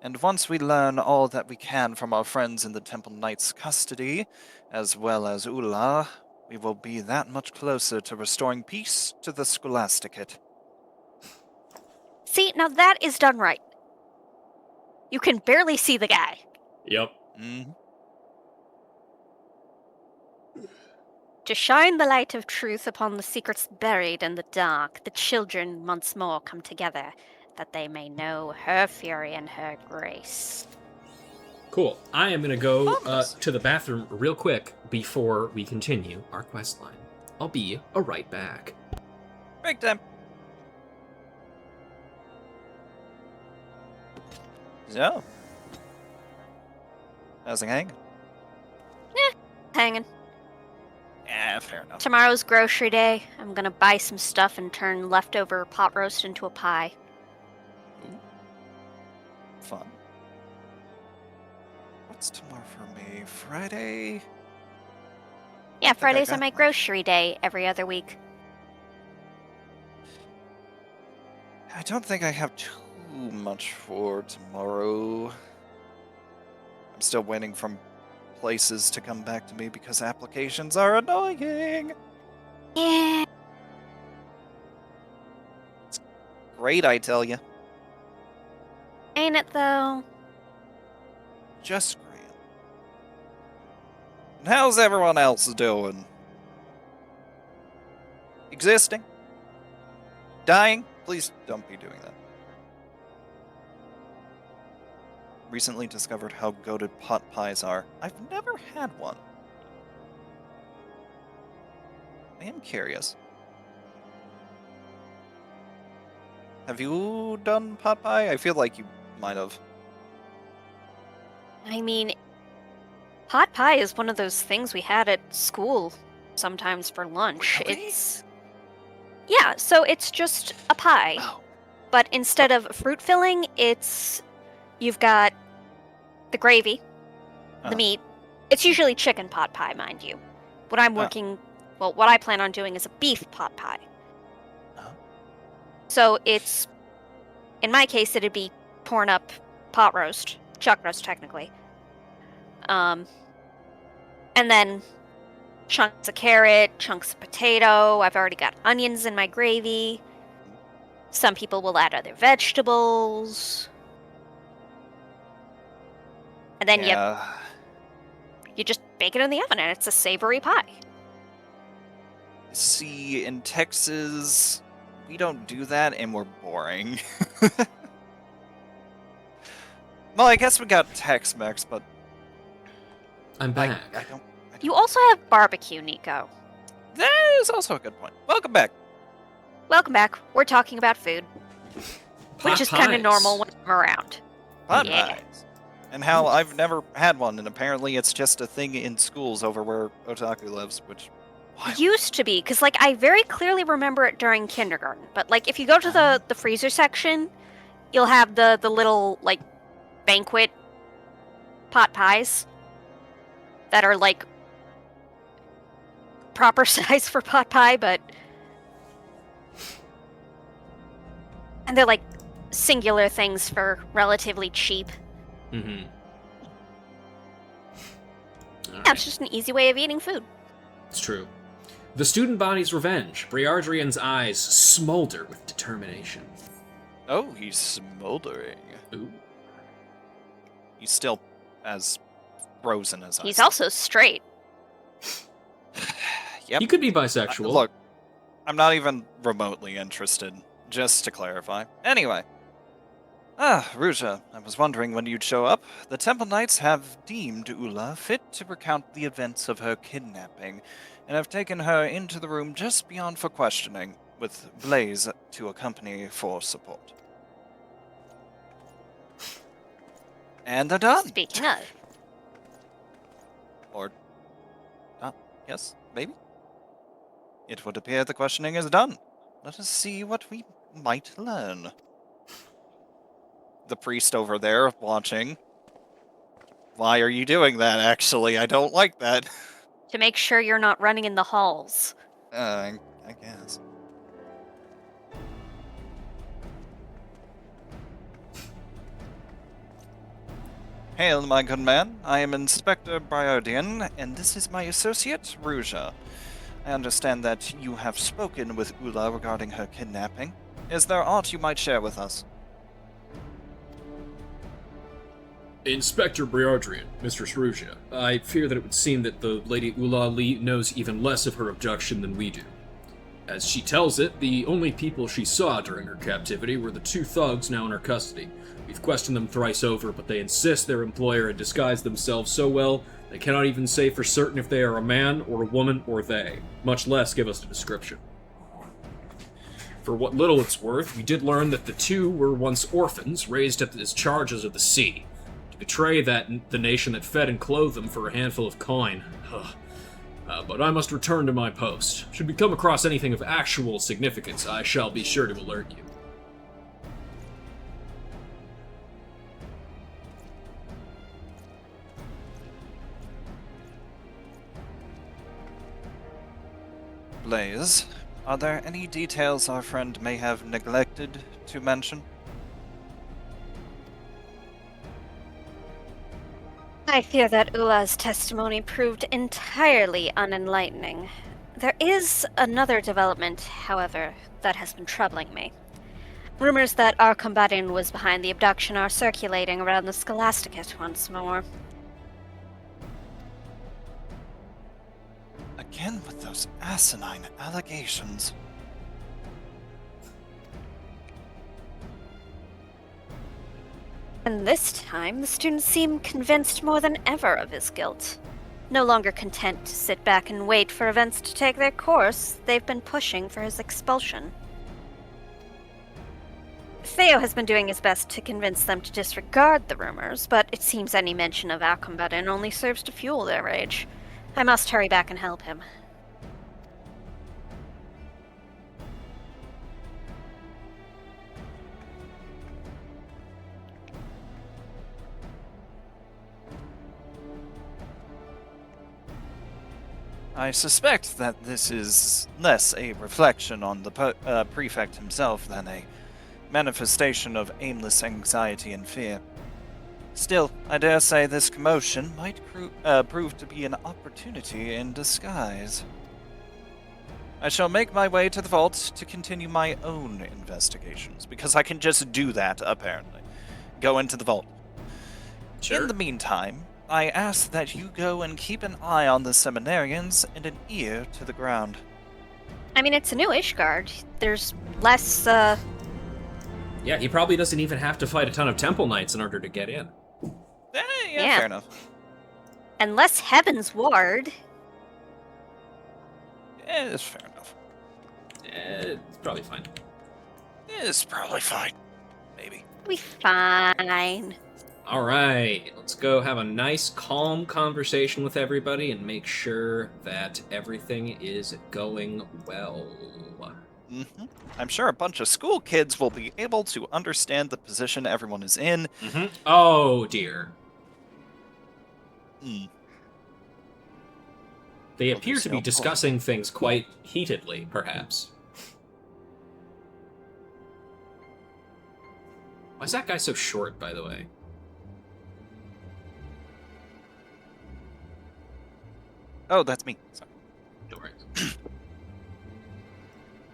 And once we learn all that we can from our friends in the Temple Knight's custody, as well as Ula, we will be that much closer to restoring peace to the Scholasticate. See, now that is done right. You can barely see the guy. Yep. To shine the light of truth upon the secrets buried in the dark, the children once more come together, that they may know her fury and her grace. Cool. I am going to go Marvelous. to the bathroom real quick before we continue our quest line. I'll be right back. Break time. So, how's it hanging? Hanging. Yeah, fair enough. Tomorrow's grocery day. I'm gonna buy some stuff and turn leftover pot roast into a pie. Fun. What's tomorrow for me? Friday? Yeah, I Fridays got are my one. grocery day every other week. I don't think I have too much for tomorrow. I'm still waiting for places to come back to me because applications are annoying. Yeah. Great, I tell you. Ain't it though? Just great. And how's everyone else doing? Existing? Dying? Please don't be doing that. Recently discovered how goated pot pies are. I've never had one. I am curious. Have you done pot pie? I feel like you might have. I mean, pot pie is one of those things we had at school sometimes for lunch. Really? Yeah, so it's just a pie, Oh. but instead of fruit filling, you've got the gravy, Uh. the meat. It's usually chicken pot pie, mind you. What I plan on doing is a beef pot pie. Oh. So it's, in my case, it'd be torn up pot roast, chuck roast technically. And then chunks of carrot, chunks of potato. I've already got onions in my gravy. Some people will add other vegetables. And then you just bake it in the oven and it's a savory pie. See, in Texas, we don't do that, and we're boring. Well, I guess we got Tex-Mex, but I'm back. I don't. You also have barbecue, Nico. That is also a good point. Welcome back. Welcome back. We're talking about food, which is kind of pies. normal when I'm around. Pot Yeah. pies. And how I've never had one, and apparently it's just a thing in schools over where Otaku lives, which... Wild. Used to be, because, like, I very clearly remember it during kindergarten. But, like, if you go to the freezer section, you'll have the little, like, banquet pot pies that are, like, proper size for pot pie, but... And they're, like, singular things for relatively cheap. Mm-hmm. Yeah, it's just an easy way of eating food. It's true. The student body's revenge. Briardrian's eyes smolder with determination. Oh, he's smoldering. Ooh. He's still as frozen as I He's am. also straight. Yep. He could be bisexual. Look, I'm not even remotely interested, just to clarify. Anyway. Ruja, I was wondering when you'd show up. The Temple Knights have deemed Ula fit to recount the events of her kidnapping, and have taken her into the room just beyond for questioning, with Blaze to accompany for support. And they're done! Speaking of, Or not. Yes, maybe? It would appear the questioning is done. Let us see what we might learn. The priest over there watching. Why are you doing that, actually? I don't like that. to make sure you're not running in the halls. I guess. Hail, my good man. I am Inspector Briardian, and this is my associate, Ruja. I understand that you have spoken with Ula regarding her kidnapping. Is there aught you might share with us? Inspector Briardrian, Mistress Ruja, I fear that it would seem that the Lady Ula Li knows even less of her abduction than we do. As she tells it, the only people she saw during her captivity were the 2 thugs now in her custody. We've questioned them thrice over, but they insist their employer had disguised themselves so well, they cannot even say for certain if they are a man or a woman or they, much less give us a description. For what little it's worth, we did learn that the 2 were once orphans, raised as charges of the sea. Betray the nation that fed and clothed them for a handful of coin. But I must return to my post. Should we come across anything of actual significance, I shall be sure to alert you. Blaze, are there any details our friend may have neglected to mention? I fear that Ula's testimony proved entirely unenlightening. There is another development, however, that has been troubling me. Rumors that Arcombaddon was behind the abduction are circulating around the Scholasticate once more. Again with those asinine allegations. And this time, the students seem convinced more than ever of his guilt. No longer content to sit back and wait for events to take their course, they've been pushing for his expulsion. Theo has been doing his best to convince them to disregard the rumors, but it seems any mention of Arcombaddon only serves to fuel their rage. I must hurry back and help him. I suspect that this is less a reflection on the prefect himself than a manifestation of aimless anxiety and fear. Still, I dare say this commotion might prove to be an opportunity in disguise. I shall make my way to the vault to continue my own investigations, because I can just do that, apparently. Go into the vault. Sure. In the meantime, I ask that you go and keep an eye on the seminarians and an ear to the ground. I mean, it's a new Ishgard. There's less, Yeah, he probably doesn't even have to fight a ton of Temple Knights in order to get in. Yeah. Fair enough. and less Heavensward. It's fair enough. It's probably fine. It's probably fine. Maybe. We fine. All right, let's go have a nice, calm conversation with everybody and make sure that everything is going well. Mm-hmm. I'm sure a bunch of school kids will be able to understand the position everyone is in. Mm-hmm. Oh, dear. Mm. They Well, appear there's to no be point. discussing things quite heatedly, perhaps. Why is that guy so short, by the way? Oh, that's me. Sorry. Don't worry.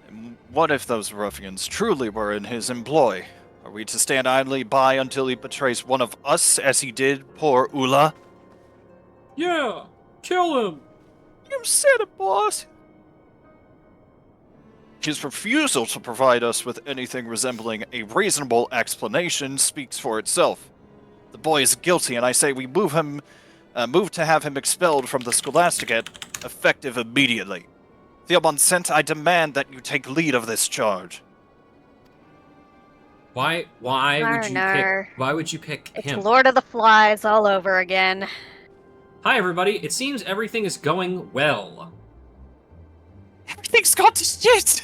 And what if those ruffians truly were in his employ? Are we to stand idly by until he betrays one of us, as he did poor Ula? Yeah, kill him. You said it, boss. His refusal to provide us with anything resembling a reasonable explanation speaks for itself. The boy is guilty, and I say we move to have him expelled from the Scholasticate, effective immediately. Theobonsent, I demand that you take lead of this charge. Why would you pick It's him? Lord of the Flies all over again. Hi, everybody. It seems everything is going well. Everything's gone to shit!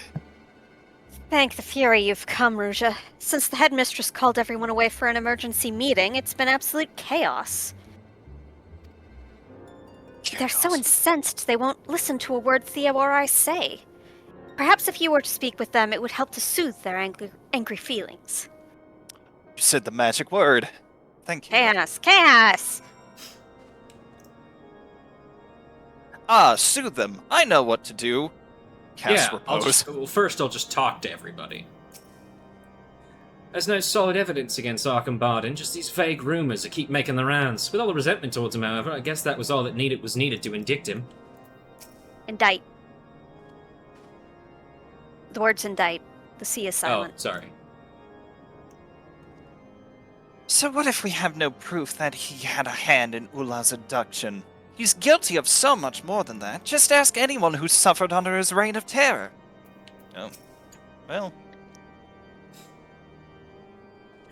Thank the Fury you've come, Ruja. Since the headmistress called everyone away for an emergency meeting, it's been absolute chaos. They're so incensed they won't listen to a word Thea or I say. Perhaps if you were to speak with them, it would help to soothe their angry feelings. You said the magic word. Thank you. Chaos! Chaos! Soothe them. I know what to do. Cast repose. First I'll just talk to everybody. There's no solid evidence against Arkham Barden, just these vague rumors that keep making the rounds. With all the resentment towards him, however, I guess that was all that was needed to indict him. Indict. The words indict. The C is silent. Oh, sorry. So what if we have no proof that he had a hand in Ula's abduction? He's guilty of so much more than that. Just ask anyone who suffered under his reign of terror. Oh. Well.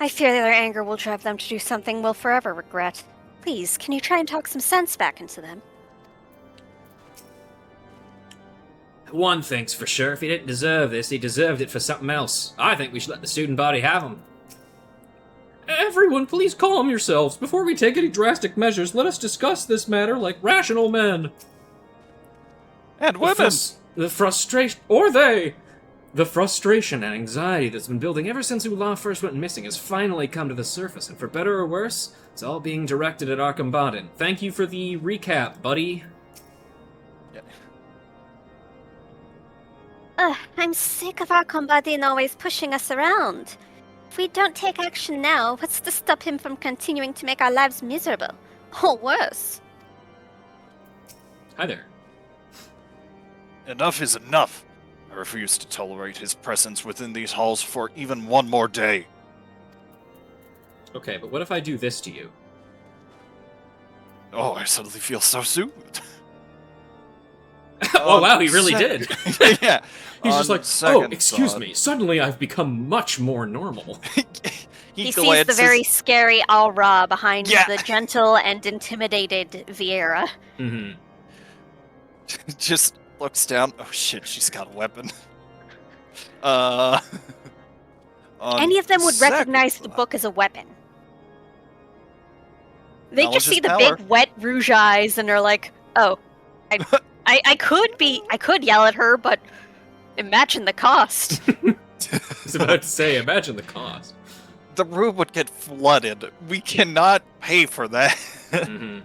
I fear their anger will drive them to do something we'll forever regret. Please, can you try and talk some sense back into them? One thing's for sure, if he didn't deserve this, he deserved it for something else. I think we should let the student body have him. Everyone, please calm yourselves. Before we take any drastic measures, let us discuss this matter like rational men. And women! The frustration, or they! The frustration and anxiety that's been building ever since Ula first went missing has finally come to the surface, and for better or worse, it's all being directed at Arkham Barden. Thank you for the recap, buddy. I'm sick of our Arkham always pushing us around. If we don't take action now, what's to stop him from continuing to make our lives miserable? Or worse. Hi there. Enough is enough. I refuse to tolerate his presence within these halls for even one more day. Okay, but what if I do this to you? Oh, I suddenly feel so soothed. Oh wow, he really did. Yeah. He's on just like, oh, second excuse thought- me, suddenly I've become much more normal. He sees glances- the very scary aura behind Yeah. the gentle and intimidated Vieira. Mm-hmm. just looks down. Oh shit, she's got a weapon. Any of them would second recognize the thought- book as a weapon. They Knowledge just see is the power. big wet rouge eyes and are like, oh, I could yell at her, but imagine the cost. I was about to say, imagine the cost. The room would get flooded. We cannot pay for that. Mm-hmm.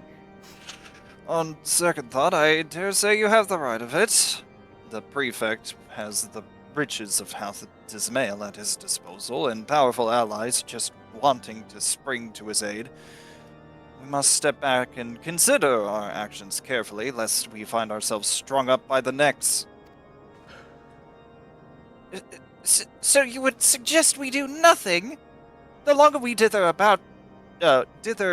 On second thought, I dare say you have the right of it. The prefect has the riches of House Dismail at his disposal, and powerful allies just wanting to spring to his aid. We must step back and consider our actions carefully, lest we find ourselves strung up by the necks. So you would suggest we do nothing? The longer we dither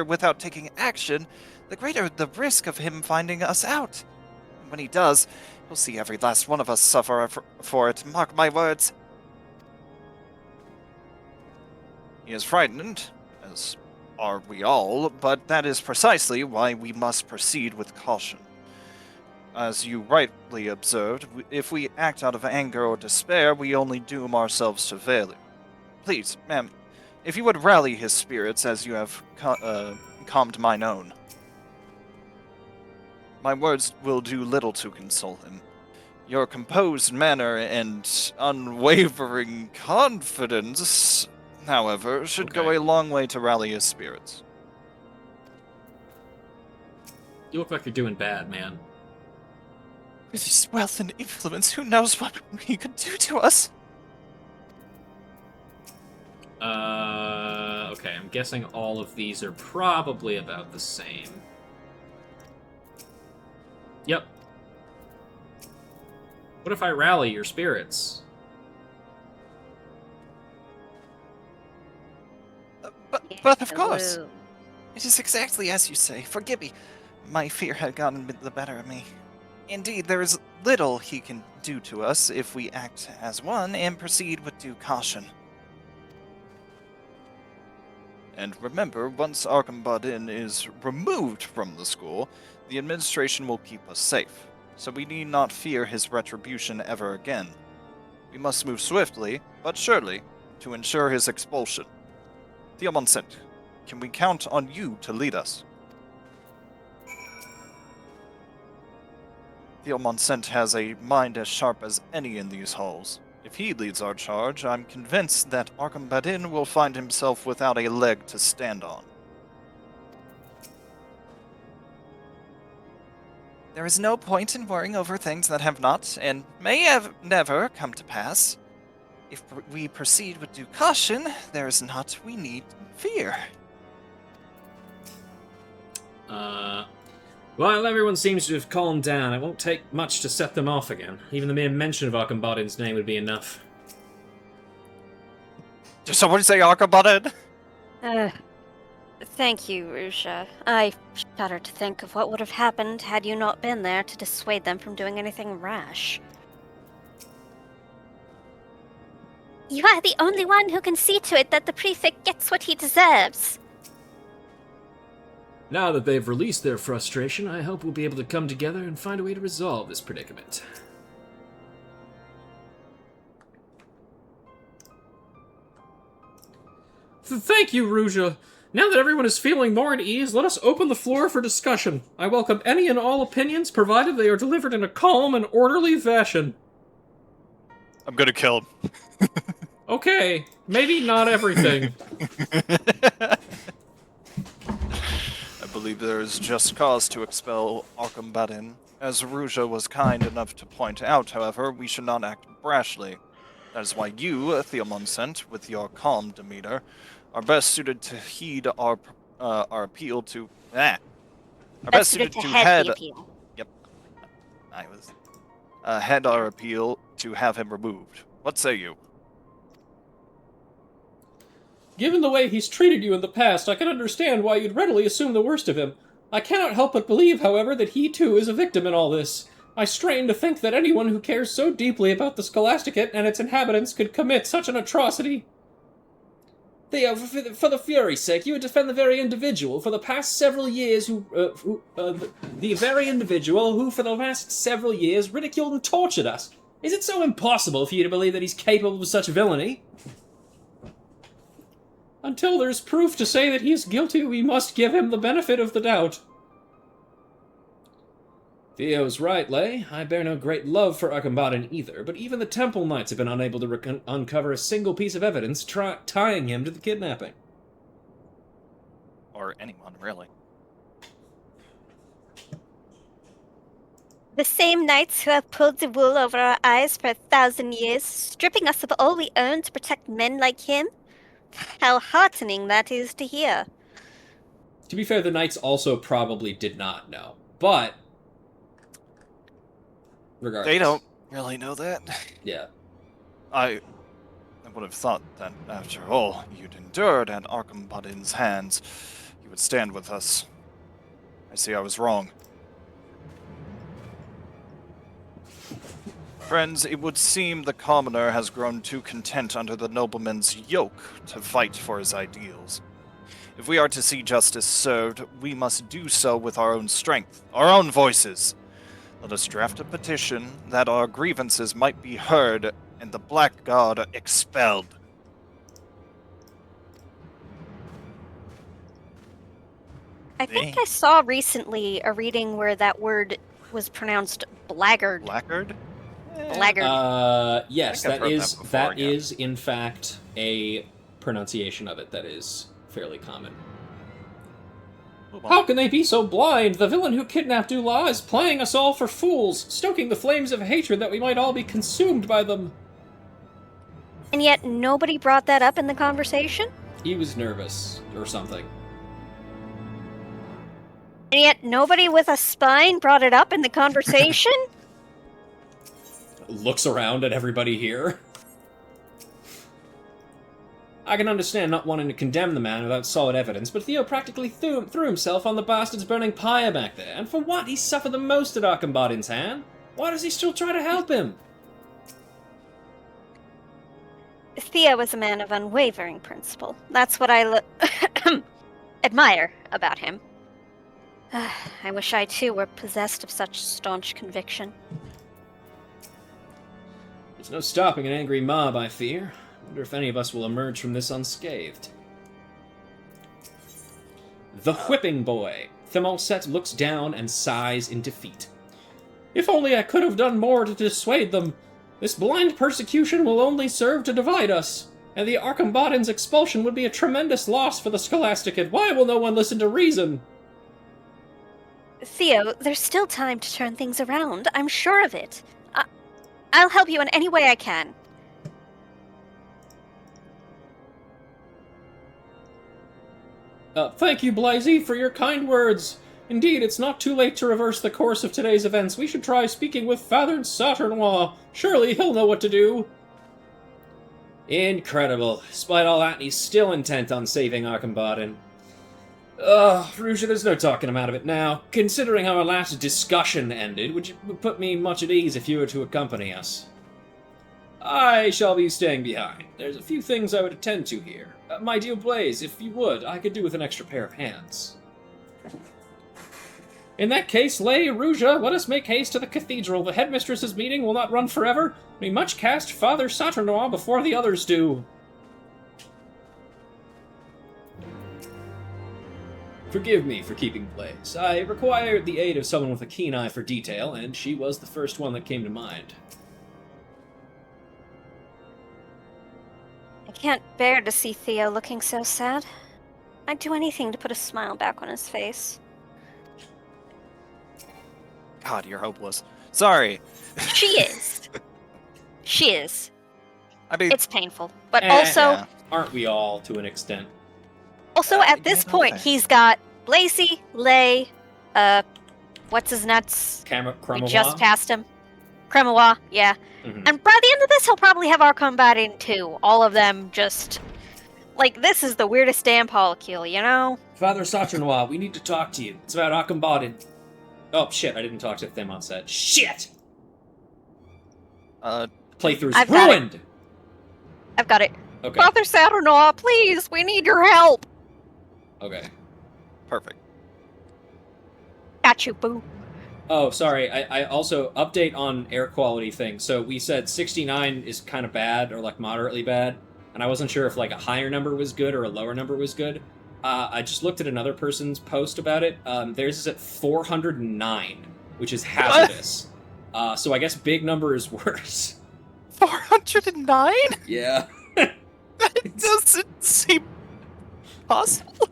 without taking action, the greater the risk of him finding us out. And when he does, he'll see every last one of us suffer for it, mark my words. He is frightened, as are we all, but that is precisely why we must proceed with caution. As you rightly observed, if we act out of anger or despair, we only doom ourselves to failure. Please, ma'am, if you would rally his spirits as you have calmed mine own. My words will do little to console him. Your composed manner and unwavering confidence, however, should go a long way to rally his spirits. You look like you're doing bad, man. With his wealth and influence, who knows what he could do to us? Okay, I'm guessing all of these are probably about the same. Yep. What if I rally your spirits? But of course. Hello. It is exactly as you say. Forgive me. My fear had gotten the better of me. Indeed, there is little he can do to us if we act as one and proceed with due caution. And remember, once Arkham is removed from the school, the administration will keep us safe, so we need not fear his retribution ever again. We must move swiftly, but surely, to ensure his expulsion. Theomonsent, can we count on you to lead us? Theomonsent has a mind as sharp as any in these halls. If he leads our charge, I'm convinced that Arkham Badin will find himself without a leg to stand on. There is no point in worrying over things that have not, and may have never, come to pass. If we proceed with due caution, there is not we need fear. Well, everyone seems to have calmed down. It won't take much to set them off again. Even the mere mention of Arkham Badin's name would be enough. Did someone say Arkham Badin? Thank you, Rusha. I shudder to think of what would have happened had you not been there to dissuade them from doing anything rash. You are the only one who can see to it that the prefect gets what he deserves. Now that they've released their frustration, I hope we'll be able to come together and find a way to resolve this predicament. Thank you, Ruja. Now that everyone is feeling more at ease, let us open the floor for discussion. I welcome any and all opinions, provided they are delivered in a calm and orderly fashion. I'm gonna kill him. Okay, maybe not everything. I believe there is just cause to expel Arkham Badin. As Ruja was kind enough to point out, however, we should not act brashly. That is why you, Theomonsent, with your calm demeanor, are best suited to heed our appeal to... Are best suited to head... the appeal. Yep. I was... head our appeal to have him removed. What say you? Given the way he's treated you in the past, I can understand why you'd readily assume the worst of him. I cannot help but believe, however, that he too is a victim in all this. I strain to think that anyone who cares so deeply about the Scholasticate and its inhabitants could commit such an atrocity. Theo, for the Fury's sake, you would defend the very individual for the past several years the very individual who for the last several years ridiculed and tortured us. Is it so impossible for you to believe that he's capable of such villainy? Until there's proof to say that he is guilty, we must give him the benefit of the doubt. Theo's right, Lay. I bear no great love for Arkham Badin either, but even the Temple Knights have been unable to uncover a single piece of evidence tying him to the kidnapping. Or anyone, really. The same knights who have pulled the wool over our eyes for 1,000 years, stripping us of all we own to protect men like him? How heartening that is to hear. To be fair, the Knights also probably did not know, but... regardless. They don't really know that. Yeah. I would have thought that, after all you'd endured at Arkhambadin's hands, you would stand with us. I see I was wrong. Friends, it would seem the commoner has grown too content under the nobleman's yoke to fight for his ideals. If we are to see justice served, we must do so with our own strength, our own voices. Let us draft a petition that our grievances might be heard and the Black God expelled. I think I saw recently a reading where that word was pronounced blackguard. Blackguard? Blackguard. Yes, I think I've heard that before, that yeah. is in fact a pronunciation of it that is fairly common. How can they be so blind? The villain who kidnapped Ula is playing us all for fools, stoking the flames of hatred that we might all be consumed by them. And yet nobody brought that up in the conversation? He was nervous or something. And yet nobody with a spine brought it up in the conversation? Looks around at everybody here. I can understand not wanting to condemn the man without solid evidence, but Theo practically threw himself on the bastard's burning pyre back there, and for what? He suffered the most at Arkhambadin's hand. Why does he still try to help him? Theo was a man of unwavering principle. That's what I admire about him. I wish I too were possessed of such staunch conviction. There's no stopping an angry mob, I fear. I wonder if any of us will emerge from this unscathed. The Whipping Boy. Thimalset looks down and sighs in defeat. If only I could have done more to dissuade them. This blind persecution will only serve to divide us, and the Arkhambadin's expulsion would be a tremendous loss for the Scholasticate. Why will no one listen to reason? Theo, there's still time to turn things around. I'm sure of it. I'll help you in any way I can. Thank you, Blythe, for your kind words. Indeed, it's not too late to reverse the course of today's events. We should try speaking with Father Saturnois. Surely he'll know what to do. Incredible. Despite all that, he's still intent on saving Arkhambadin. Ruja, there's no talking him out of it now. Considering how our last discussion ended, would put me much at ease if you were to accompany us. I shall be staying behind. There's a few things I would attend to here. My dear Blaze, if you would, I could do with an extra pair of hands. In that case, Lay, Ruja, let us make haste to the cathedral. The headmistress's meeting will not run forever. We must cast Father Saturnois before the others do. Forgive me for keeping Blaze. I required the aid of someone with a keen eye for detail, and she was the first one that came to mind. I can't bear to see Theo looking so sad. I'd do anything to put a smile back on his face. God, you're hopeless. Sorry. She is. She is. I mean, It's painful. But also, yeah. Aren't we all, to an extent? at this yeah, point, okay. he's got Lacey, Lay, what's his nuts? We Cremois? just passed him. Cremois, yeah. Mhm. And by the end of this, he'll probably have Arkhambadin too. All of them just... Like, this is the weirdest damn polycule, you know? Father Saturnois, we need to talk to you. It's about Arkhambadin. Oh, shit, I didn't talk to Thimalset. Shit! Playthrough's I've got it. ruined! I've got it. Okay, Father Saturnois, please, we need your help. okay. Perfect. Got you, boo. Oh, sorry, I also update on air quality thing. So we said 69 is kind of bad, or like moderately bad, and I wasn't sure if like a higher number was good or a lower number was good. I just looked at another person's post about it. Theirs is at 409, which is hazardous. So I guess big number is worse. 409? Yeah. That doesn't seem possible.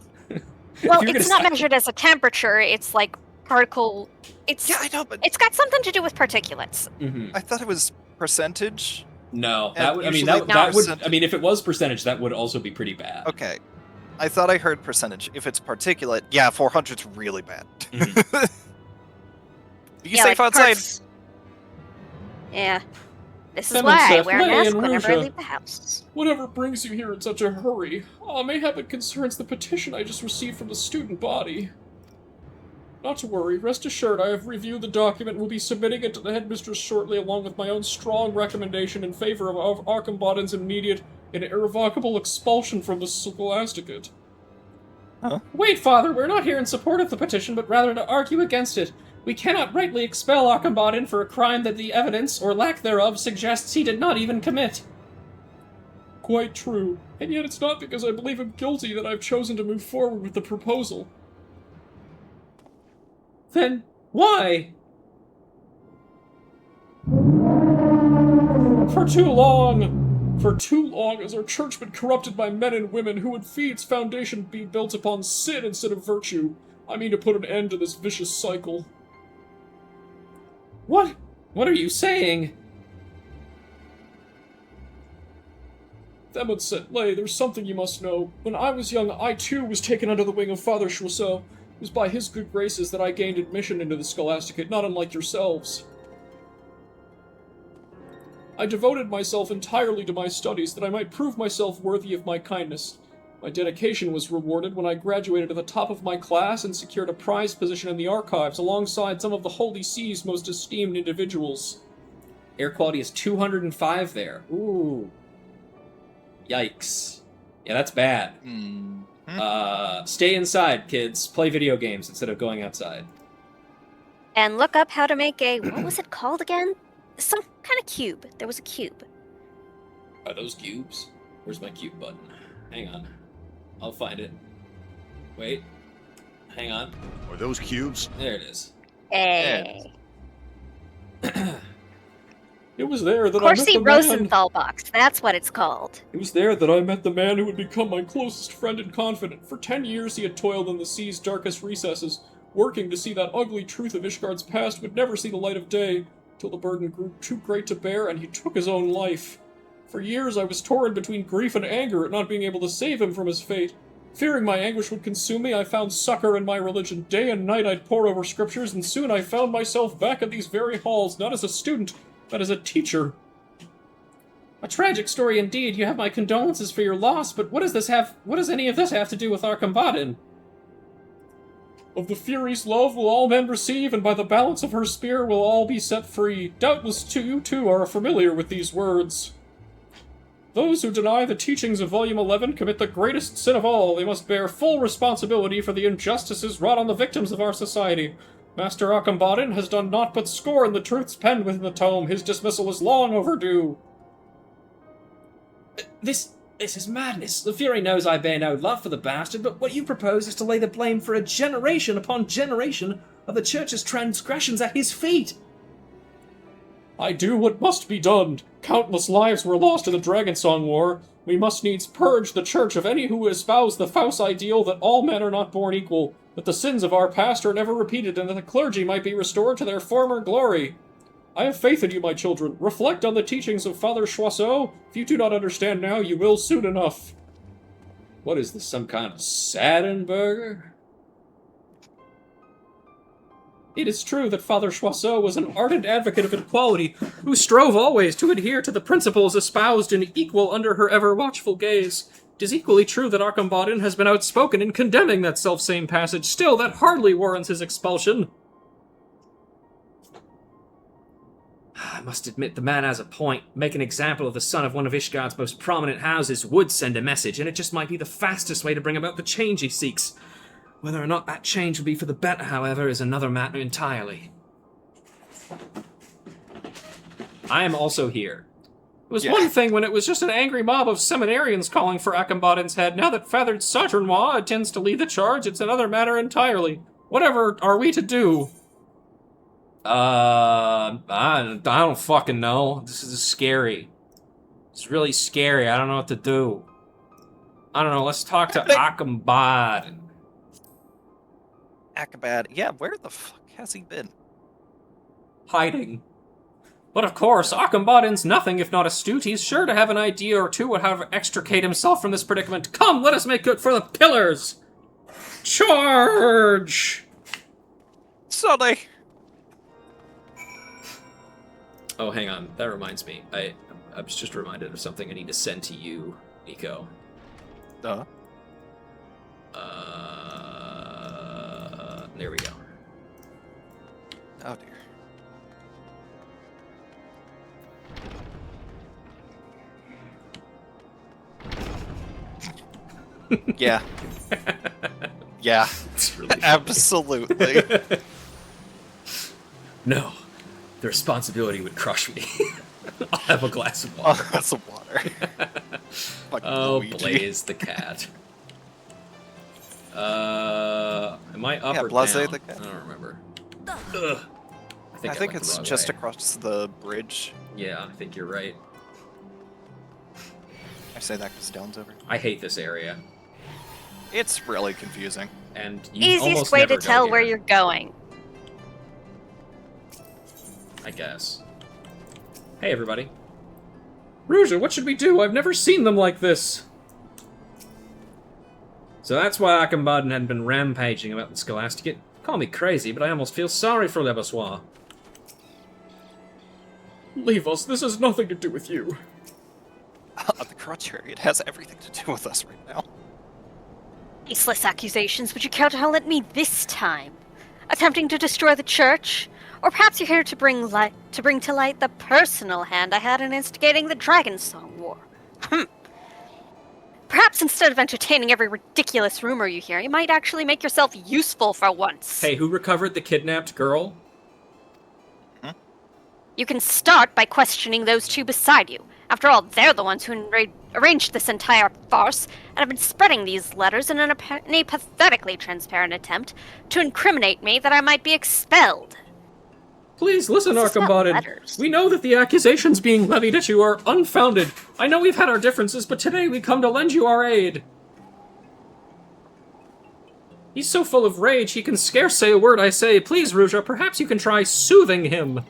Well, you're it's gonna not measured as a temperature, it's like particle... It's Yeah, I know, but It's got something to do with particulates. Mm-hmm. I thought it was percentage. No, And that would. I mean, usually that would. percent- I mean, if it was percentage, that would also be pretty bad. Okay. I thought I heard percentage. If it's particulate, yeah, 400's really bad. Mhm. Be safe outside. Yeah. This is why I wear a Lay mask and whenever I Rouge. leave the house. Whatever brings you here in such a hurry? Mayhap it concerns the petition I just received from the student body. Not to worry, rest assured I have reviewed the document and will be submitting it to the headmistress shortly along with my own strong recommendation in favor of Archambaudin's immediate and irrevocable expulsion from the Scholasticate. Huh? Wait, Father, we're not here in support of the petition, but rather to argue against it. We cannot rightly expel Archambaudin for a crime that the evidence, or lack thereof, suggests he did not even commit. Quite true, and yet it's not because I believe him guilty that I've chosen to move forward with the proposal. Then, why? For too long has our church been corrupted by men and women who would see its foundation be built upon sin instead of virtue. I mean to put an end to this vicious cycle. What? What are you saying? Themon said, Lay, there's something you must know. When I was young, I too was taken under the wing of Father Choiseul. It was by his good graces that I gained admission into the Scholasticate, not unlike yourselves. I devoted myself entirely to my studies that I might prove myself worthy of my kindness. My dedication was rewarded when I graduated at the top of my class and secured a prized position in the archives alongside some of the Holy See's most esteemed individuals. Air quality is 205 there. Ooh. Yikes. Yeah, that's bad. Stay inside, kids. Play video games instead of going outside. And look up how to make a, what was it called again? Some kind of cube. There was a cube. Are those cubes? Where's my cube button? Hang on. I'll find it. Wait. Hang on. Are those cubes? There it is. Hey. It was there that I met Corsi the man. Rosenthal box. That's what it's called. It was there that I met the man who would become my closest friend and confidant. For 10 years he had toiled in the sea's darkest recesses, working to see that ugly truth of Ishgard's past would never see the light of day, till the burden grew too great to bear and he took his own life. For years I was torn between grief and anger at not being able to save him from his fate. Fearing my anguish would consume me, I found succor in my religion. Day and night I'd pore over scriptures, and soon I found myself back in these very halls, not as a student, but as a teacher. A tragic story indeed. You have my condolences for your loss, but what does any of this have to do with Archambaudin? Of the Fury's love will all men receive, and by the balance of her spear will all be set free. Doubtless you too are familiar with these words. Those who deny the teachings of Volume 11 commit the greatest sin of all. They must bear full responsibility for the injustices wrought on the victims of our society. Master Archambaudin has done naught but scorn the truths penned within the tome. His dismissal is long overdue. This is madness. The Fury knows I bear no love for the bastard, but what you propose is to lay the blame for a generation upon generation of the Church's transgressions at his feet. I do what must be done. Countless lives were lost in the Dragonsong War. We must needs purge the Church of any who espouse the false ideal that all men are not born equal, that the sins of our past are never repeated, and that the clergy might be restored to their former glory. I have faith in you, my children. Reflect on the teachings of Father Choiseul. If you do not understand now, you will soon enough. What is this, some kind of Sadenberger? It is true that Father Choiseul was an ardent advocate of equality, who strove always to adhere to the principles espoused in equal under her ever-watchful gaze. It is equally true that Archambaudin has been outspoken in condemning that selfsame passage. Still, that hardly warrants his expulsion. I must admit the man has a point. Make an example of the son of one of Ishgard's most prominent houses would send a message, and it just might be the fastest way to bring about the change he seeks. Whether or not that change will be for the better, however, is another matter entirely. I am also here. It was one thing when it was just an angry mob of seminarians calling for Archambaudin's head. Now that Father Saturnois intends to lead the charge, it's another matter entirely. Whatever are we to do? I don't fucking know. This is scary. It's really scary. I don't know what to do. I don't know. Let's talk to Archambaudin. Akabad. Yeah, where the fuck has he been? Hiding. But of course, Archambaudin's nothing if not astute. He's sure to have an idea or two on how to extricate himself from this predicament. Come, let us make good for the pillars! Charge! Sonny! Oh, hang on. That reminds me. I was just reminded of something I need to send to you, Nico. There we go. Oh dear. Yeah. Yeah. It's really funny. Absolutely. No. The responsibility would crush me. I'll have a glass of water. Oh, that's some water. Fucking Oh, Luigi. Blaze the cat. Am I up Yeah, or Blaze down? the cat. I don't remember. Ugh. I I think went it's the wrong just way. across the bridge. Yeah, I think you're right. I say that because Dylan's over. I hate this area. It's really confusing. And you Easiest almost way never to go tell here, where you're going. I guess. Hey, everybody. Rouge, what should we do? I've never seen them like this. So that's why Akhenbaden had been rampaging about the Scholasticate. Call me crazy, but I almost feel sorry for Levasoir. Leave us. This has nothing to do with you. The crutch area, it has everything to do with us right now. Baseless accusations. Would you care to holler at me this time? Attempting to destroy the church? Or perhaps you're here to bring to light the personal hand I had in instigating the Dragon Song War. Perhaps instead of entertaining every ridiculous rumor you hear, you might actually make yourself useful for once. Hey, who recovered the kidnapped girl? You can start by questioning those two beside you. After all, they're the ones who arranged this entire farce and have been spreading these letters in a pathetically transparent attempt to incriminate me that I might be expelled. Please listen, This is about Akhenbaden. letters. We know that the accusations being levied at you are unfounded. I know we've had our differences, but today we come to lend you our aid. He's so full of rage he can scarce say a word I say. Please, Ruja, perhaps you can try soothing him.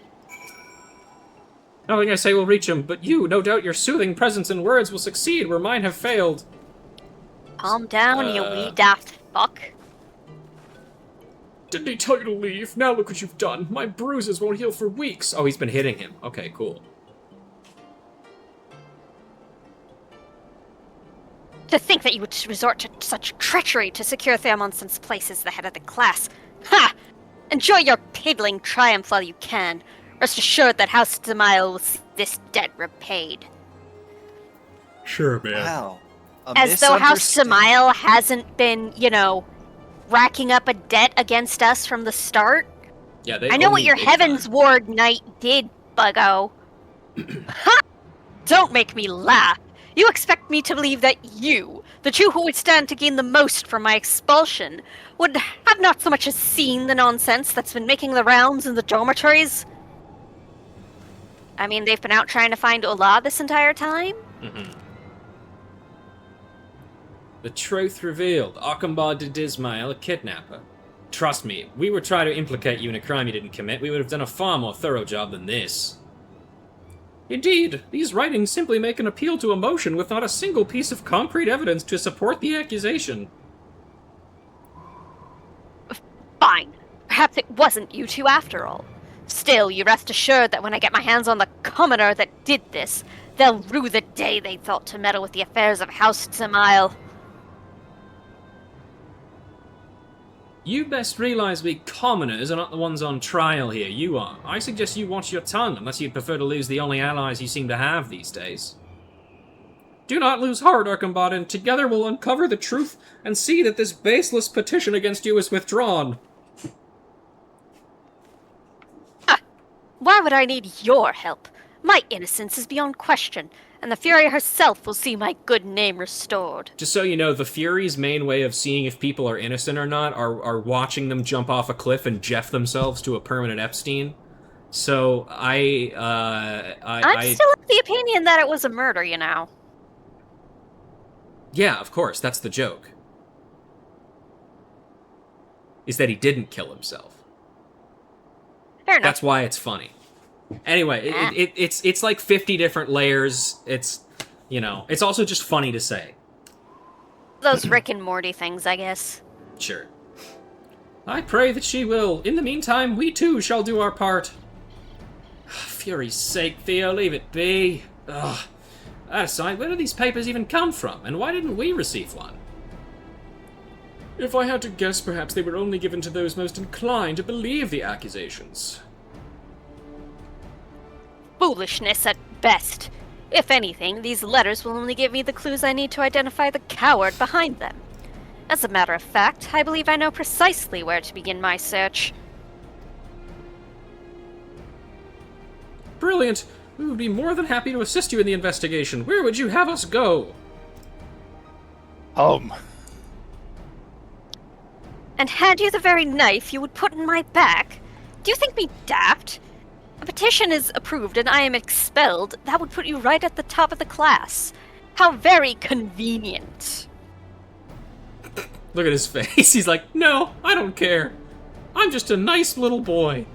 Nothing I say will reach him, but you, no doubt your soothing presence and words will succeed where mine have failed. Calm down, you wee daft fuck. Didn't he tell you to leave? Now look what you've done. My bruises won't heal for weeks. Oh, he's been hitting him. Okay, cool. To think that you would resort to such treachery to secure Thermonson's place as the head of the class. Ha! Enjoy your piddling triumph while you can. Rest assured that House Demile will see this debt repaid. Sure, man. Wow. As though House Demile hasn't been, racking up a debt against us from the start. Yeah, they I know owe what me your big time. Heavensward knight did, Buggo. Ha! Don't make me laugh. You expect me to believe that you, the two who would stand to gain the most from my expulsion, would have not so much as seen the nonsense that's been making the rounds in the dormitories? I mean, they've been out trying to find Ola this entire time? Mm-hmm. The truth revealed. Akhenbaden Dismail, a kidnapper. Trust me, we were trying to implicate you in a crime you didn't commit. We would have done a far more thorough job than this. Indeed, these writings simply make an appeal to emotion with not a single piece of concrete evidence to support the accusation. Fine. Perhaps it wasn't you two after all. Still, you rest assured that when I get my hands on the commoner that did this, they'll rue the day they thought to meddle with the affairs of House Demile. You best realize we commoners are not the ones on trial here. You are. I suggest you watch your tongue, unless you'd prefer to lose the only allies you seem to have these days. Do not lose heart, Akhenbaden. Together we'll uncover the truth and see that this baseless petition against you is withdrawn. Why would I need your help? My innocence is beyond question, and the Fury herself will see my good name restored. Just so you know, the Fury's main way of seeing if people are innocent or not are watching them jump off a cliff and jeff themselves to a permanent Epstein. So I'm still of the opinion that it was a murder, Yeah, of course, that's the joke. Is that he didn't kill himself. Fair enough. That's why it's funny. Anyway, it's like 50 different layers. It's, it's also just funny to say. Those Rick and Morty things, I guess. Sure. I pray that she will. In the meantime, we too shall do our part. fury's sake, Theo, leave it be. Ugh. Aside, where do these papers even come from, and why didn't we receive one? If I had to guess, perhaps they were only given to those most inclined to believe the accusations. Foolishness at best. If anything, these letters will only give me the clues I need to identify the coward behind them. As a matter of fact, I believe I know precisely where to begin my search. Brilliant! We would be more than happy to assist you in the investigation. Where would you have us go? Home. And hand you the very knife you would put in my back? Do you think me daft? A petition is approved and I am expelled. That would put you right at the top of the class. How very convenient. Look at his face. He's like, no, I don't care. I'm just a nice little boy.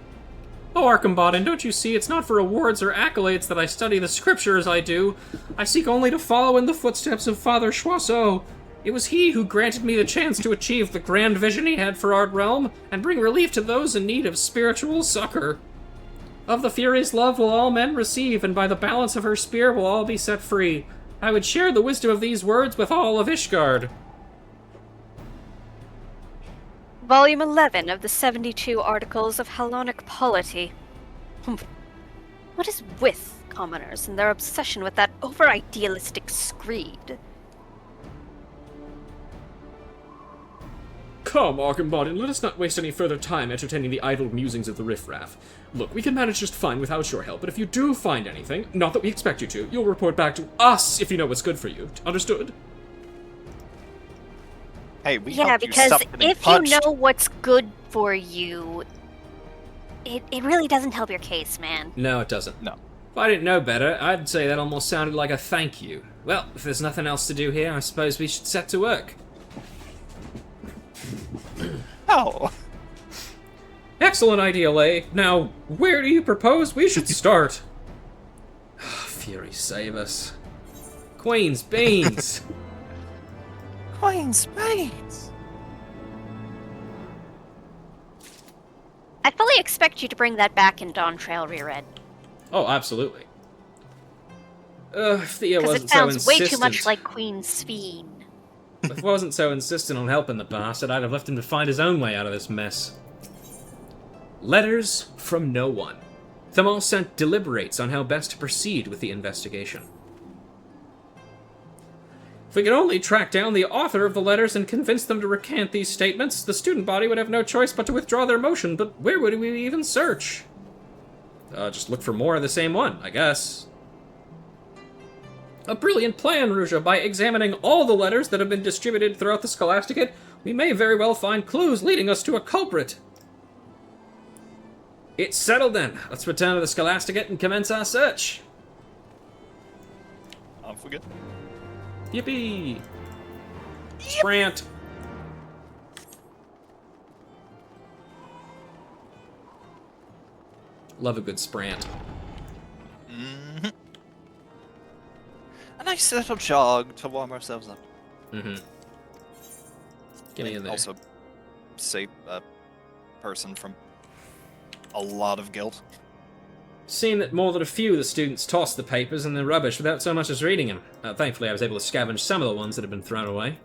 Oh, Archambaddon, don't you see? It's not for awards or accolades that I study the scriptures I do. I seek only to follow in the footsteps of Father Choiseau. It was he who granted me the chance to achieve the grand vision he had for our realm and bring relief to those in need of spiritual succor. Of the Fury's love will all men receive, and by the balance of her spear will all be set free. I would share the wisdom of these words with all of Ishgard. Volume 11 of the 72 Articles of Hellenic Polity. What is with commoners and their obsession with that over-idealistic screed? Come, Archambaddon, let us not waste any further time entertaining the idle musings of the riffraff. Look, we can manage just fine without your help, but if you do find anything, not that we expect you to, you'll report back to us if you know what's good for you. Understood? Hey, we Yeah, helped you because stop getting if punched. you know what's good for you, it really doesn't help your case, man. No, it doesn't. No. If I didn't know better, I'd say that almost sounded like a thank you. Well, if there's nothing else to do here, I suppose we should set to work. Oh. Excellent idea, Lay. Now, where do you propose we should start? Fury, save us. Queen's beans! Queen's Spades. I fully expect you to bring that back in Dawn Trail reread. Oh, absolutely. If Theo Because wasn't it so sounds way too insistent... much like Queen Sphene. If I wasn't so insistent on helping the bastard, I'd have left him to find his own way out of this mess. Letters from no one. Themolsent deliberates on how best to proceed with the investigation. If we could only track down the author of the letters and convince them to recant these statements, the student body would have no choice but to withdraw their motion, but where would we even search? Just look for more of the same one, I guess. A brilliant plan, Ruja. By examining all the letters that have been distributed throughout the Scholasticate, we may very well find clues leading us to a culprit. It's settled then. Let's return to the Scholasticate and commence our search. Off we go. Yippee! Sprant. Love a good sprant. Mm-hmm. A nice little jog to warm ourselves up. Mm-hmm. Get me in there. Also, save a person from a lot of guilt. Seemed that more than a few of the students tossed the papers in the rubbish without so much as reading them. Thankfully, I was able to scavenge some of the ones that had been thrown away.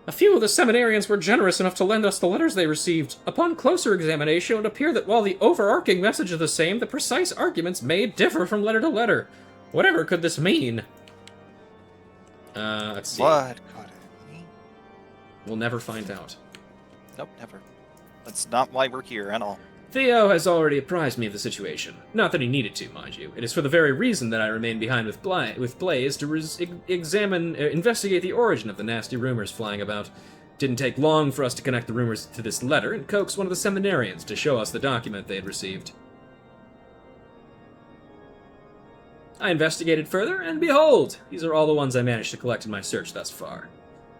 A few of the seminarians were generous enough to lend us the letters they received. Upon closer examination, it would appear that while the overarching message is the same, the precise arguments may differ from letter to letter. Whatever could this mean? Let's see. What could it mean? We'll never find out. Nope, never. That's not why we're here at all. Theo has already apprised me of the situation. Not that he needed to, mind you. It is for the very reason that I remain behind with Blaze to investigate the origin of the nasty rumors flying about. Didn't take long for us to connect the rumors to this letter and coax one of the seminarians to show us the document they had received. I investigated further, and behold, these are all the ones I managed to collect in my search thus far.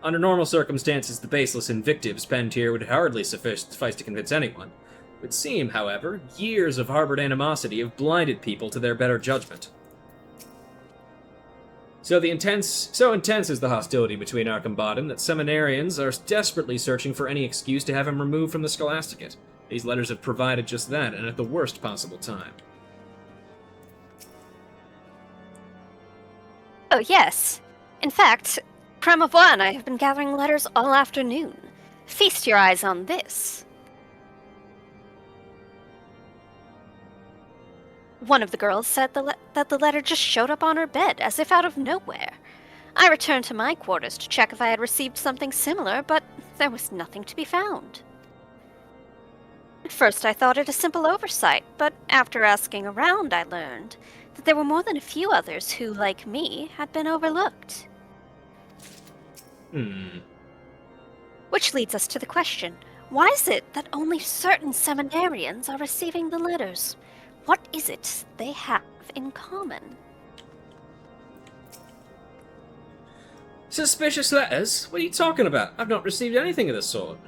Under normal circumstances, the baseless invectives penned here would hardly suffice to convince anyone. It would seem, however, years of harbored animosity have blinded people to their better judgment. So intense is the hostility between Archambaddon that seminarians are desperately searching for any excuse to have him removed from the Scholasticate. These letters have provided just that, and at the worst possible time. Oh, yes. In fact, Cramavoir and I have been gathering letters all afternoon. Feast your eyes on this. One of the girls said that the letter just showed up on her bed, as if out of nowhere. I returned to my quarters to check if I had received something similar, but there was nothing to be found. At first I thought it a simple oversight, but after asking around I learned that there were more than a few others who, like me, had been overlooked. Which leads us to the question, why is it that only certain seminarians are receiving the letters? What is it they have in common? Suspicious letters? What are you talking about? I've not received anything of the sort.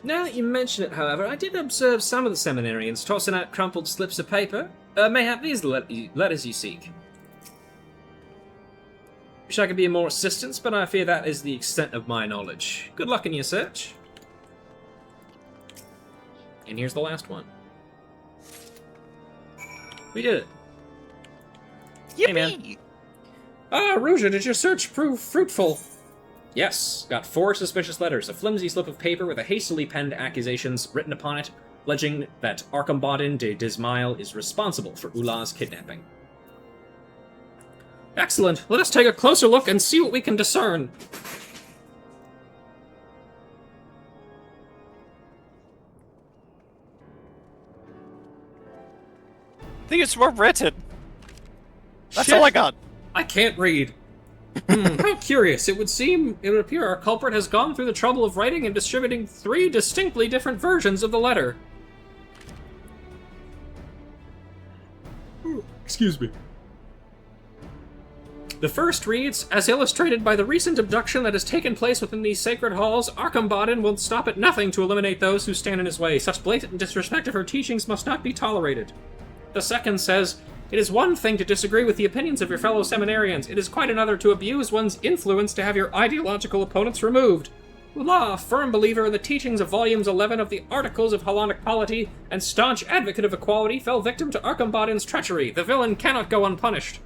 Now that you mention it, however, I did observe some of the seminarians tossing out crumpled slips of paper. Mayhap these are the letters you seek. Wish I could be of more assistance, but I fear that is the extent of my knowledge. Good luck in your search. And here's the last one. We did it. Yippee! Hey, man. Ah, Rouja, did your search prove fruitful? Yes, got 4 suspicious letters, a flimsy slip of paper with a hastily penned accusations written upon it, alleging that Arcambodin de Dismail is responsible for Ulah's kidnapping. Excellent. Let us take a closer look and see what we can discern. These were written. That's Shit. all I got. I can't read. How curious. It would appear our culprit has gone through the trouble of writing and distributing 3 distinctly different versions of the letter. Excuse me. The first reads, as illustrated by the recent abduction that has taken place within these sacred halls, Arcambodin will stop at nothing to eliminate those who stand in his way. Such blatant disrespect of her teachings must not be tolerated. The second says, it is one thing to disagree with the opinions of your fellow seminarians. It is quite another to abuse one's influence to have your ideological opponents removed. Ulah, a firm believer in the teachings of volumes 11 of the Articles of Hellenic Polity and staunch advocate of equality, fell victim to Arcambodin's treachery. The villain cannot go unpunished.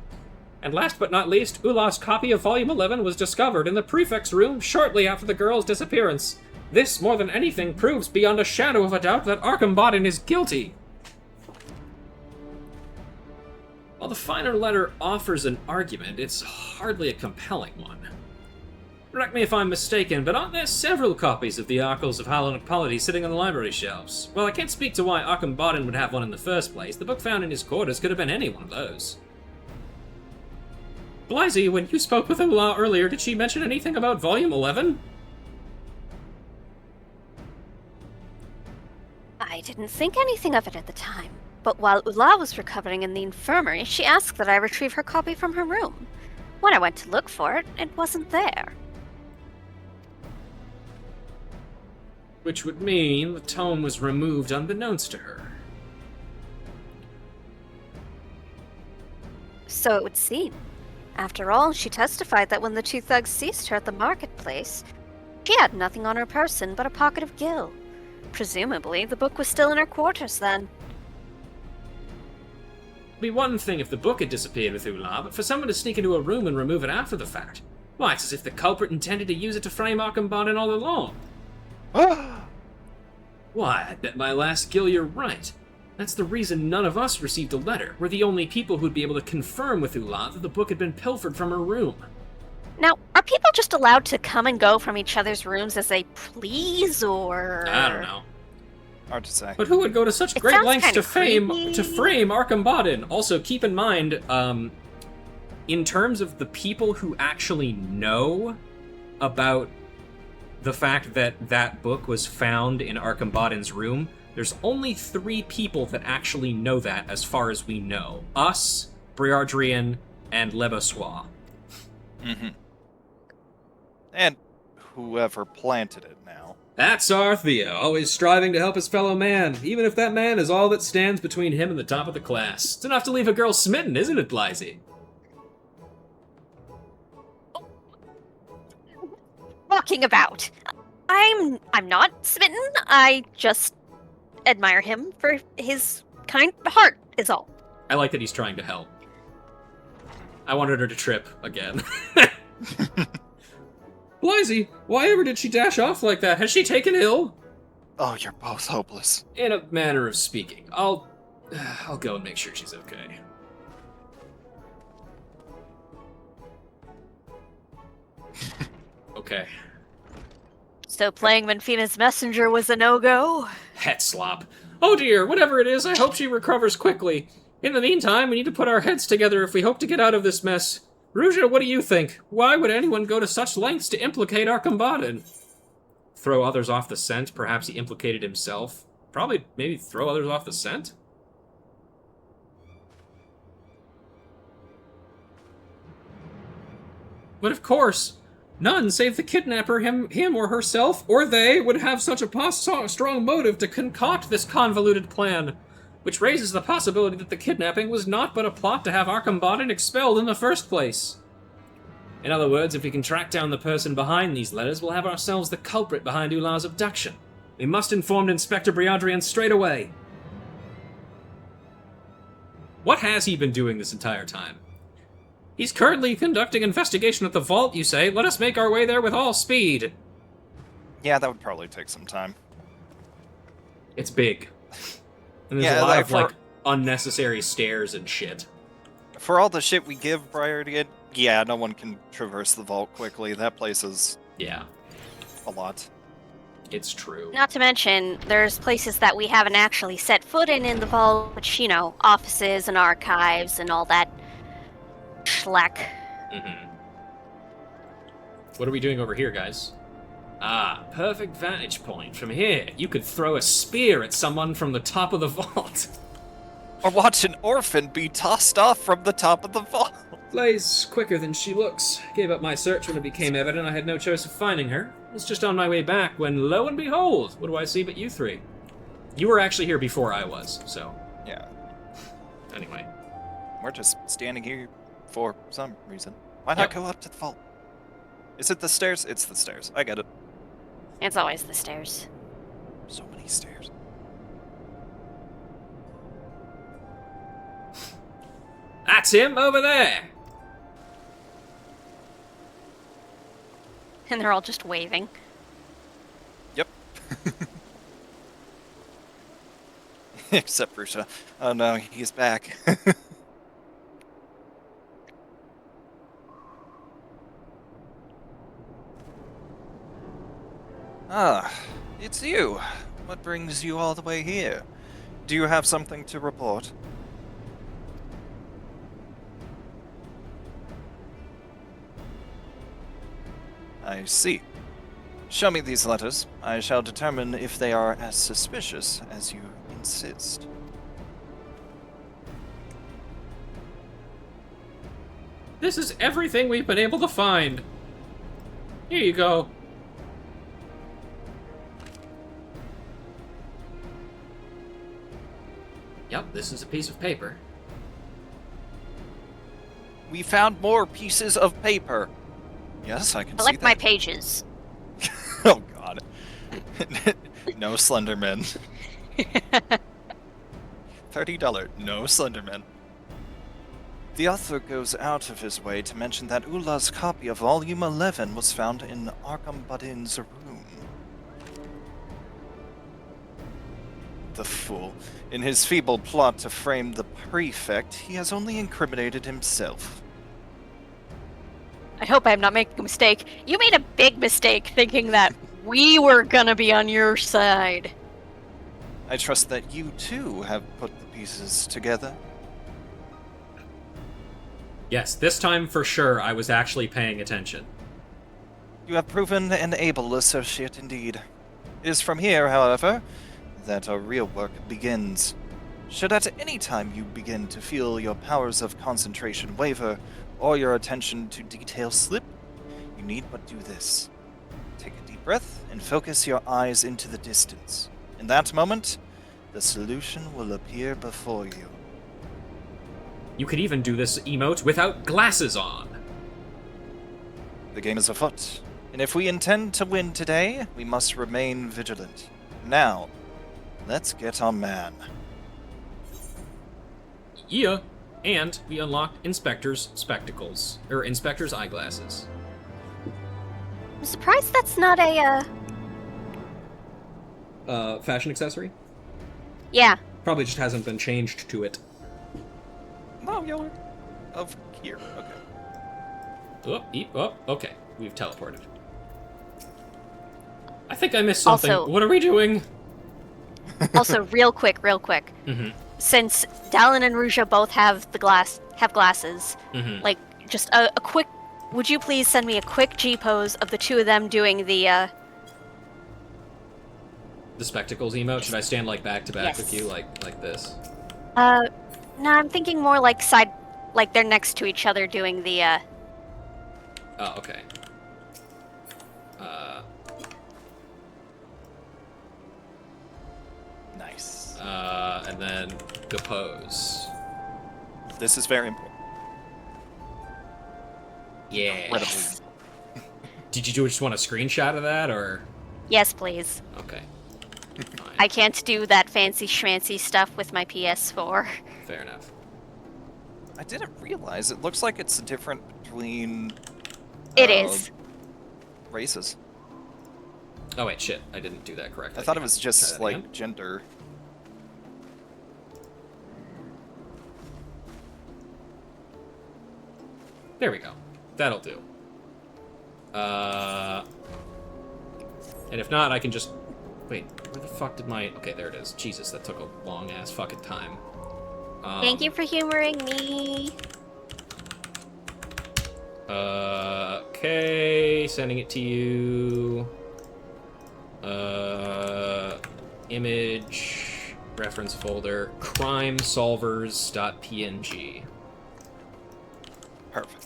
And last but not least, Ulah's copy of Volume 11 was discovered in the prefect's room shortly after the girl's disappearance. This, more than anything, proves beyond a shadow of a doubt that Arcambodin is guilty. While the finer letter offers an argument, it's hardly a compelling one. Correct me if I'm mistaken, but aren't there several copies of the Articles of Hellenic Polity sitting on the library shelves? Well, I can't speak to why Arcambodin would have one in the first place. The book found in his quarters could have been any one of those. Blythe, when you spoke with Ulah earlier, did she mention anything about Volume 11? I didn't think anything of it at the time. But while Ulah was recovering in the infirmary, she asked that I retrieve her copy from her room. When I went to look for it, it wasn't there. Which would mean the tome was removed unbeknownst to her. So it would seem. After all, she testified that when the 2 thugs seized her at the marketplace, she had nothing on her person but a pocket of gil. Presumably, the book was still in her quarters then. It'd be one thing if the book had disappeared with Ulah, but for someone to sneak into a room and remove it after the fact, why, it's as if the culprit intended to use it to frame Arcambodin all along. Why, I bet my last gil you're right. That's the reason none of us received a letter. We're the only people who'd be able to confirm with Ulah that the book had been pilfered from her room. Now, are people just allowed to come and go from each other's rooms as they please, or...? I don't know. Hard to say. But who would go to such It great sounds lengths kinda to frame creepy. Arcambodin? Also, keep in mind, in terms of the people who actually know about the fact that that book was found in Arcambodin's room, there's only 3 people that actually know that as far as we know. Us, Briardrian, and Lebessois. Mm-hmm. And whoever planted it now. That's Arthea, always striving to help his fellow man, even if that man is all that stands between him and the top of the class. It's enough to leave a girl smitten, isn't it, Blythe? Talking about. I'm not smitten. I just admire him for his kind heart, is all. I like that he's trying to help. I wanted her to trip again. Blythe, why ever did she dash off like that? Has she taken ill? Oh, you're both hopeless. In a manner of speaking, I'll go and make sure she's okay. Okay. So playing Menfina's messenger was a no-go? Het slop. Oh dear, whatever it is, I hope she recovers quickly. In the meantime, we need to put our heads together if we hope to get out of this mess. Ruja, what do you think? Why would anyone go to such lengths to implicate our combatant? Throw others off the scent? Perhaps he implicated himself? Probably, maybe throw others off the scent? But of course, none save the kidnapper, him or herself, or they, would have such a strong motive to concoct this convoluted plan, which raises the possibility that the kidnapping was not but a plot to have our combatant expelled in the first place. In other words, if we can track down the person behind these letters, we'll have ourselves the culprit behind Ulah's abduction. We must inform Inspector Briandrian straight away. What has he been doing this entire time? He's currently conducting investigation at the vault, you say? Let us make our way there with all speed. Yeah, that would probably take some time. It's big. And there's Yeah, a lot like of, like, unnecessary stairs and shit. For all the shit we give Briardian, yeah, no one can traverse the vault quickly. That place is Yeah, a lot. it's true. Not to mention, there's places that we haven't actually set foot in the vault, which, offices and archives and all that schlack. Mm-hmm. What are we doing over here, guys? Ah, perfect vantage point. From here, you could throw a spear at someone from the top of the vault. Or watch an orphan be tossed off from the top of the vault. Blaze quicker than she looks. Gave up my search when it became evident I had no choice of finding her. Was just on my way back when, lo and behold, what do I see but you three? You were actually here before I was, so Yeah, anyway. we're just standing here for some reason. Why not Yep. go up to the vault? Is it the stairs? It's the stairs. I get it. It's always the stairs. So many stairs. That's him over there! And they're all just waving. Yep. Except Rusha. Oh no, he's back. Ah, it's you. What brings you all the way here? Do you have something to report? I see. Show me these letters. I shall determine if they are as suspicious as you insist. This is everything we've been able to find. Here you go. Yep, this is a piece of paper. We found more pieces of paper. Yes, I can see Collect that. my pages. Oh god. No Slenderman. $30. No Slenderman. The author goes out of his way to mention that Ulah's copy of Volume 11 was found in Arkham Budin's room. The fool. In his feeble plot to frame the prefect, he has only incriminated himself. I hope I'm not making a mistake. You made a big mistake thinking that we were gonna be on your side. I trust that you too have put the pieces together. Yes, this time for sure I was actually paying attention. You have proven an able associate indeed. It is from here, however, that our real work begins. Should at any time you begin to feel your powers of concentration waver, or your attention to detail slip, you need but do this. Take a deep breath and focus your eyes into the distance. In that moment, the solution will appear before you. You could even do this emote without glasses on. The game is afoot. And if we intend to win today, we must remain vigilant. Now, let's get on man. Yeah. And we unlocked Inspector's spectacles. Or Inspector's eyeglasses. I'm surprised that's not a, Fashion accessory? Yeah. Probably just hasn't been changed to it. Oh, you're of here. Okay. Oh, okay. We've teleported. I think I missed something. Also- What are we doing? Also, real quick. Mm-hmm. Since Dallin and Ruja both have glasses, Mm-hmm. like, just a quick... Would you please send me a quick G-pose of the two of them doing the, The spectacles emote? Should I stand, like, back to back Yes. with you, like this? No, I'm thinking more like like they're next to each other doing the, Oh, okay. Nice. And then the pose. This is very important. Yeah. Incredibly. Did you just want a screenshot of that, or? Yes, please. Okay. Fine. I can't do that fancy schmancy stuff with my PS4. Fair enough. I didn't realize it looks like it's different between It is. races. Oh wait, shit. I didn't do that correctly. I thought it was Try just that like again. gender. There we go. That'll do. And if not, I can just... Wait, where the fuck did my... Okay, there it is. Jesus, that took a long-ass fucking time. Thank you for humoring me. Okay, sending it to you. Image, reference folder, crimesolvers.png. Perfect.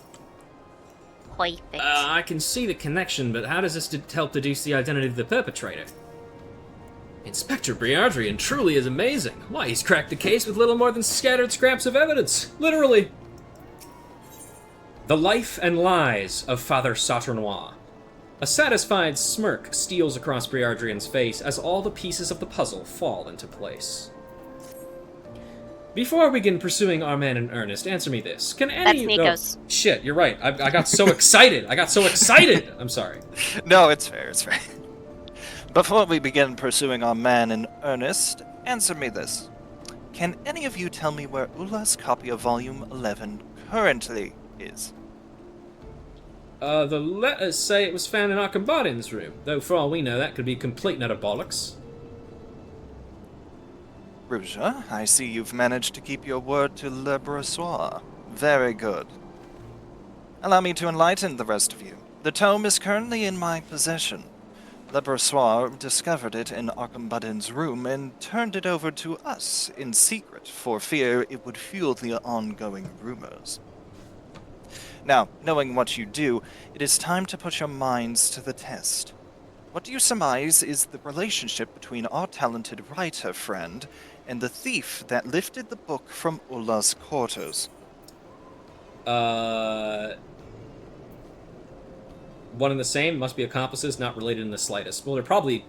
Perfect. I can see the connection, but how does this help deduce the identity of the perpetrator? Inspector Briardrian truly is amazing. Why, he's cracked the case with little more than scattered scraps of evidence. Literally. The life and lies of Father Saturnois. A satisfied smirk steals across Briardrian's face as all the pieces of the puzzle fall into place. Before we begin pursuing our man in earnest, answer me this. Can any... That's Nico's. Oh, shit, you're right. I got so excited. I'm sorry. No, it's fair, it's fair. Before we begin pursuing our man in earnest, answer me this. Can any of you tell me where Ula's copy of Volume 11 currently is? The letters say it was found in Arcambardin's room, though for all we know that could be complete and utter bollocks. Ruja, I see you've managed to keep your word to Le Brossois. Very good. Allow me to enlighten the rest of you. The tome is currently in my possession. Le Brossois discovered it in Arcambardin's room and turned it over to us in secret for fear it would fuel the ongoing rumors. Now, knowing what you do, it is time to put your minds to the test. What do you surmise is the relationship between our talented writer friend and the thief that lifted the book from Ula's quarters? One and the same, must be accomplices, not related in the slightest. Well, they're probably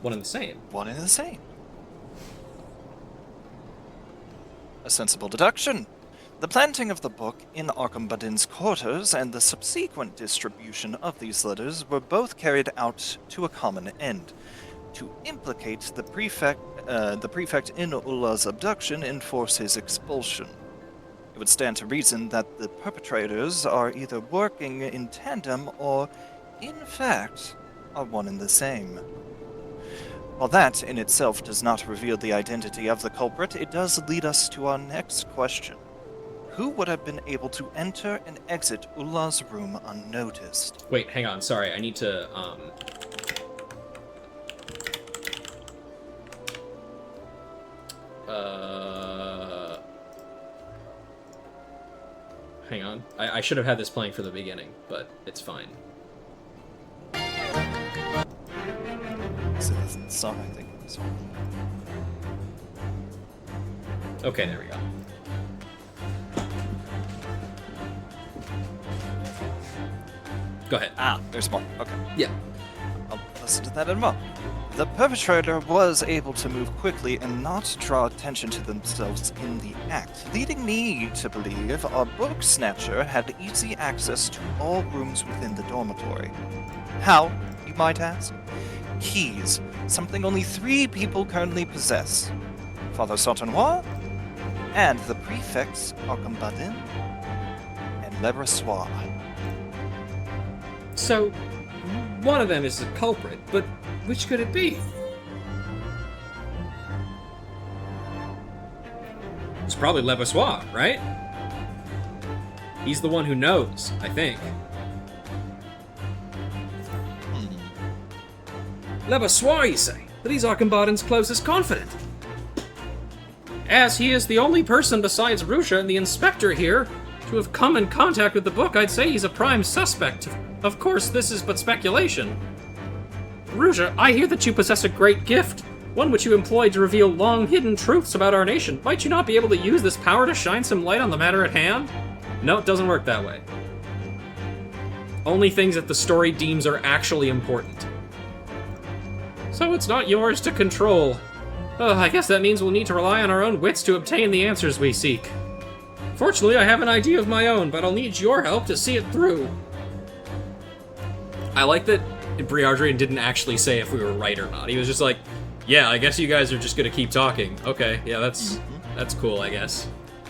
one and the same. One and the same. A sensible deduction. The planting of the book in Arcambardin's quarters and the subsequent distribution of these letters were both carried out to a common end: to implicate the prefect in Ula's abduction and force his expulsion. It would stand to reason that the perpetrators are either working in tandem or, in fact, are one and the same. While that in itself does not reveal the identity of the culprit, it does lead us to our next question. Who would have been able to enter and exit Ula's room unnoticed? Wait, hang on, sorry, I need to, hang on. I should have had this playing for the beginning, but it's fine. Is it the song, I think? Okay, there we go. Go ahead. Ah, there's more. Okay. Yeah. I'll listen to that in a moment. The perpetrator was able to move quickly and not draw attention to themselves in the act, leading me to believe our book snatcher had easy access to all rooms within the dormitory. How, you might ask? Keys, something only 3 people currently possess. Father Sauternois, and the prefects Arcambadin and Lebrassois. So, one of them is the culprit, but which could it be? It's probably Lebrassois, right? He's the one who knows, I think. Lebrassois, you say? But he's Arcambadin's closest confidant. As he is the only person besides Rusha and the inspector here to have come in contact with the book, I'd say he's a prime suspect. Of course, this is but speculation. Rusha, I hear that you possess a great gift, one which you employ to reveal long-hidden truths about our nation. Might you not be able to use this power to shine some light on the matter at hand? No, it doesn't work that way. Only things that the story deems are actually important. So it's not yours to control. I guess that means we'll need to rely on our own wits to obtain the answers we seek. Fortunately, I have an idea of my own, but I'll need your help to see it through. I like that Briardrian didn't actually say if we were right or not. He was just like, yeah, I guess you guys are just gonna keep talking. Okay, yeah, that's cool, I guess.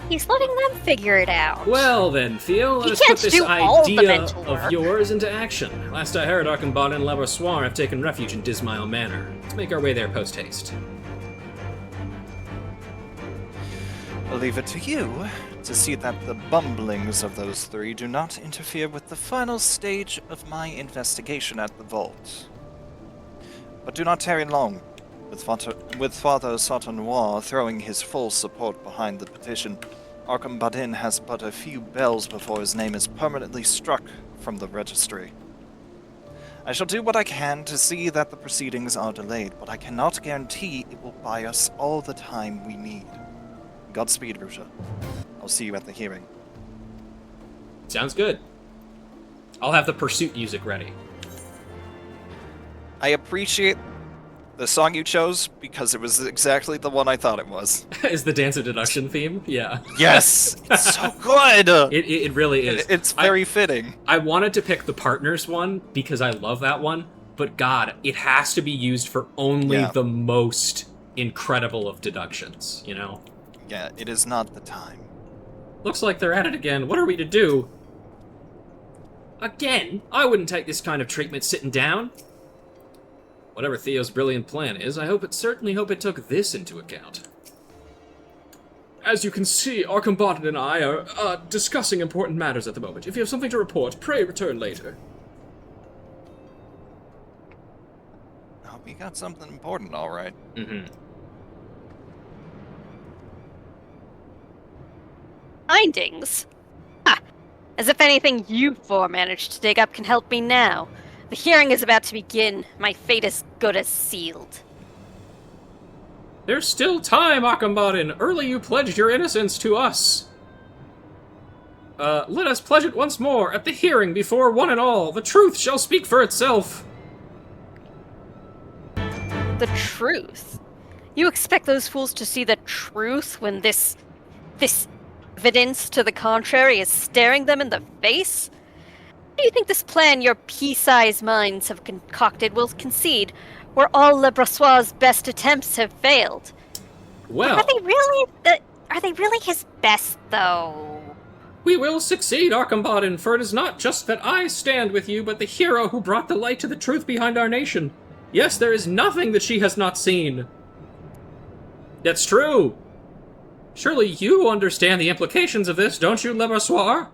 He's letting them figure it out. Well then, Theo, let us put this idea of yours into action. Last I heard, Arcambad and Lebrassois have taken refuge in Dismail Manor. Let's make our way there post-haste. I'll leave it to you to see that the bumblings of those 3 do not interfere with the final stage of my investigation at the vault. But do not tarry long. With Father Sauternois throwing his full support behind the petition, Arcambadin has but a few bells before his name is permanently struck from the registry. I shall do what I can to see that the proceedings are delayed, but I cannot guarantee it will buy us all the time we need. Godspeed, Rusha. I'll see you at the hearing. Sounds good. I'll have the pursuit music ready. I appreciate the song you chose because it was exactly the one I thought it was. Is the Dance of Deduction theme? Yeah. Yes! It's so good! It really is. It's very fitting. I wanted to pick the Partners one because I love that one, but God, it has to be used for only the most incredible of deductions, you know? Yeah, it is not the time. Looks like they're at it again. What are we to do? Again? I wouldn't take this kind of treatment sitting down. Whatever Theo's brilliant plan is, I certainly hope it took this into account. As you can see, Arcambadin and I are discussing important matters at the moment. If you have something to report, pray return later. Oh, we got something important, all right. Mm-hmm. Findings? Ha! As if anything you 4 managed to dig up can help me now. The hearing is about to begin. My fate is good as sealed. There's still time, Arcambadin. Early you pledged your innocence to us. Let us pledge it once more at the hearing before one and all. The truth shall speak for itself. The truth? You expect those fools to see the truth when this evidence to the contrary is staring them in the face? Do you think this plan your pea-sized minds have concocted will concede, where all Lebrassois' best attempts have failed? Well, are they really his best, though? We will succeed, Arcambadin, for it is not just that I stand with you, but the hero who brought the light to the truth behind our nation. Yes, there is nothing that she has not seen. That's true. Surely you understand the implications of this, don't you, Lebrassois?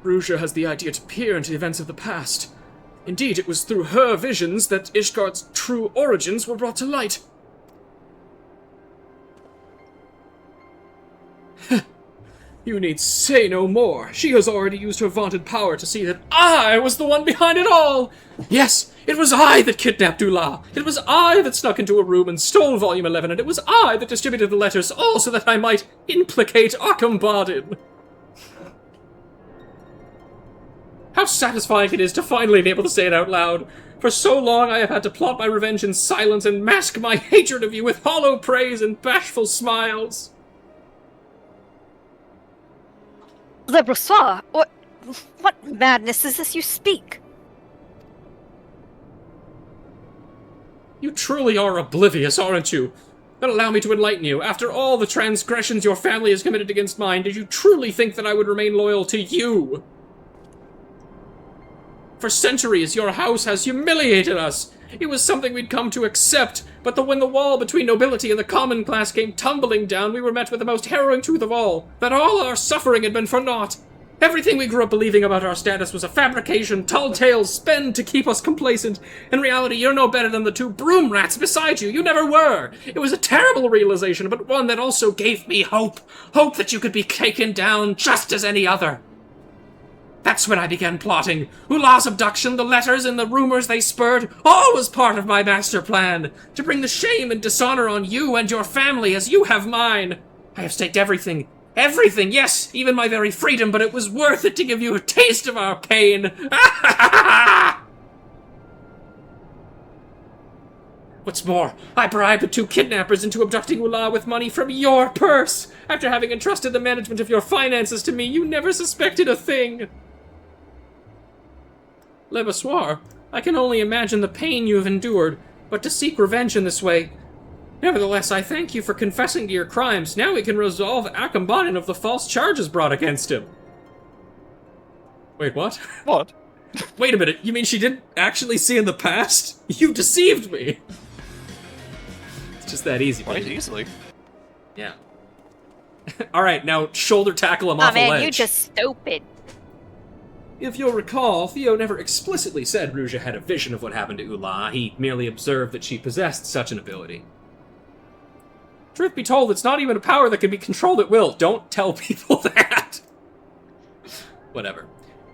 Rusha has the idea to peer into the events of the past. Indeed, it was through her visions that Ishgard's true origins were brought to light. You need say no more. She has already used her vaunted power to see that I was the one behind it all! Yes, it was I that kidnapped Ula. It was I that snuck into a room and stole Volume 11, and it was I that distributed the letters, all so that I might implicate Arkham. How satisfying it is to finally be able to say it out loud. For so long I have had to plot my revenge in silence and mask my hatred of you with hollow praise and bashful smiles. Le Brossois, what madness is this you speak? You truly are oblivious, aren't you? But allow me to enlighten you. After all the transgressions your family has committed against mine, did you truly think that I would remain loyal to you? For centuries, your house has humiliated us. It was something we'd come to accept, but when the wall between nobility and the common class came tumbling down, we were met with the most harrowing truth of all, that all our suffering had been for naught. Everything we grew up believing about our status was a fabrication, tall tales spun to keep us complacent. In reality, you're no better than the two broom rats beside you. You never were. It was a terrible realization, but one that also gave me hope. Hope that you could be taken down just as any other. That's when I began plotting. Ula's abduction, the letters, and the rumors they spurred, all was part of my master plan. To bring the shame and dishonor on you and your family as you have mine. I have staked everything. Everything, yes, even my very freedom, but it was worth it to give you a taste of our pain. What's more, I bribed the two kidnappers into abducting Ula with money from your purse. After having entrusted the management of your finances to me, you never suspected a thing. Le Brossois, I can only imagine the pain you have endured, but to seek revenge in this way... Nevertheless, I thank you for confessing to your crimes. Now we can resolve Arkham of the false charges brought against him. Wait, what? What? Wait a minute, you mean she didn't actually see in the past? You deceived me! It's just that easy, Quite baby. easily. Yeah. Alright, now shoulder tackle him Oh off a man, ledge. you just stupid. If you'll recall, Theo never explicitly said Rouge had a vision of what happened to Ula. He merely observed that she possessed such an ability. Truth be told, it's not even a power that can be controlled at will. Don't tell people that. Whatever.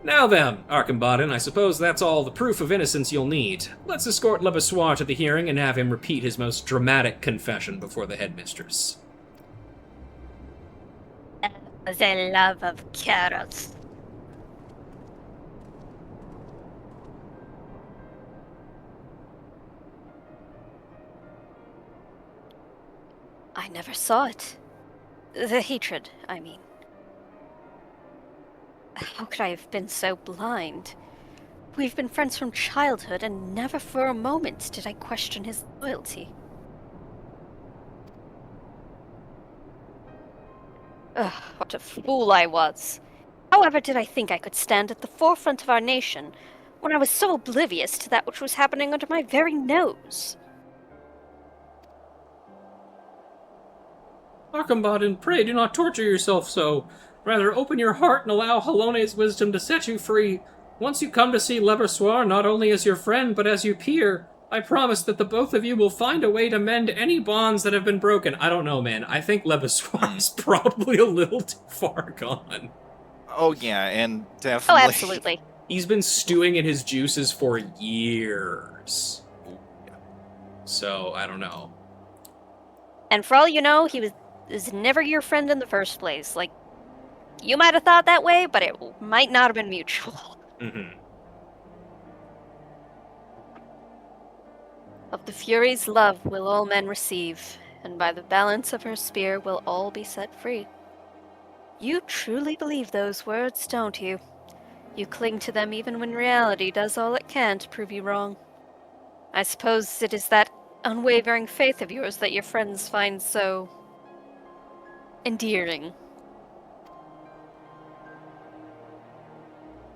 Now then, Arkham, I suppose that's all the proof of innocence you'll need. Let's escort Le Brossois to the hearing and have him repeat his most dramatic confession before the headmistress. The love of carrots. I never saw it. The hatred, I mean. How could I have been so blind? We've been friends from childhood, and never for a moment did I question his loyalty. Ugh, what a fool I was. However did I think I could stand at the forefront of our nation when I was so oblivious to that which was happening under my very nose? Arkham, pray do not torture yourself so. Rather, open your heart and allow Halone's wisdom to set you free. Once you come to see Le Brossois not only as your friend, but as your peer, I promise that the both of you will find a way to mend any bonds that have been broken. I don't know, man. I think Le Brossois is probably a little too far gone. Oh, yeah, and Oh, definitely... absolutely. He's been stewing in his juices for years. So, I don't know. And for all you know, he was never your friend in the first place. Like, you might have thought that way, but it might not have been mutual. Mm-hmm. Of the Fury's love will all men receive, and by the balance of her spear will all be set free. You truly believe those words, don't you? You cling to them even when reality does all it can to prove you wrong. I suppose it is that unwavering faith of yours that your friends find so... endearing.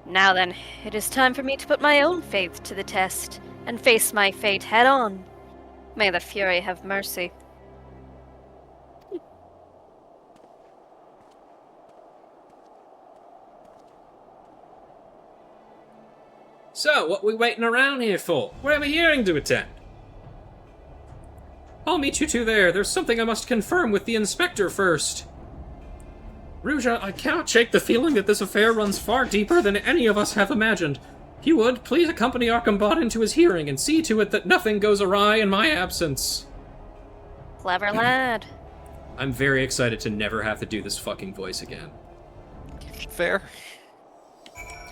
Now then, it is time for me to put my own faith to the test, and face my fate head-on. May the Fury have mercy. So, what we waiting around here for? We have a hearing to attend. I'll meet you two there. There's something I must confirm with the inspector first. Ruja, I cannot shake the feeling that this affair runs far deeper than any of us have imagined. If you would, please accompany our combatant to his hearing and see to it that nothing goes awry in my absence. Clever lad. I'm very excited to never have to do this fucking voice again. Fair.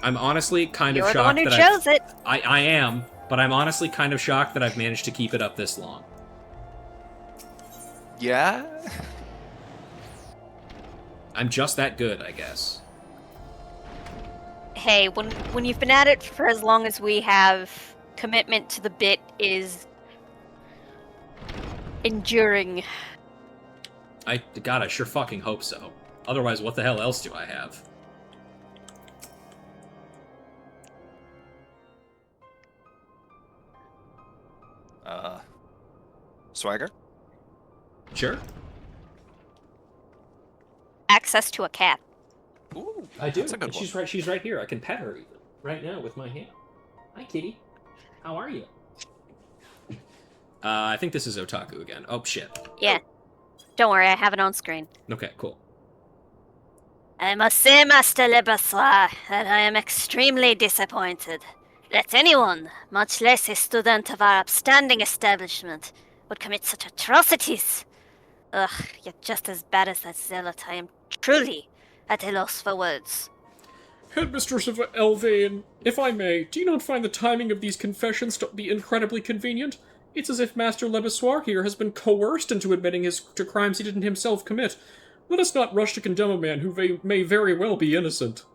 I'm honestly kind of You're the shocked one who that chose it. I am, but I'm honestly kind of shocked that I've managed to keep it up this long. Yeah? I'm just that good, I guess. Hey, when you've been at it for as long as we have, commitment to the bit is enduring. God, I sure fucking hope so. Otherwise, what the hell else do I have? Swagger? Sure. Access to a cat. Ooh, I do. That's a good one. She's right here. I can pet her even right now with my hand. Hi, kitty. How are you? I think this is Otaku again. Oh shit. Yeah. Don't worry, I have it on screen. Okay, cool. I must say, Master Lebrassois, that I am extremely disappointed that anyone, much less a student of our upstanding establishment, would commit such atrocities. Ugh, yet just as bad as that zealot, I am truly at a loss for words. Headmistress of Elvain, if I may, do you not find the timing of these confessions to be incredibly convenient? It's as if Master Lebessoir here has been coerced into admitting to crimes he didn't himself commit. Let us not rush to condemn a man who may very well be innocent.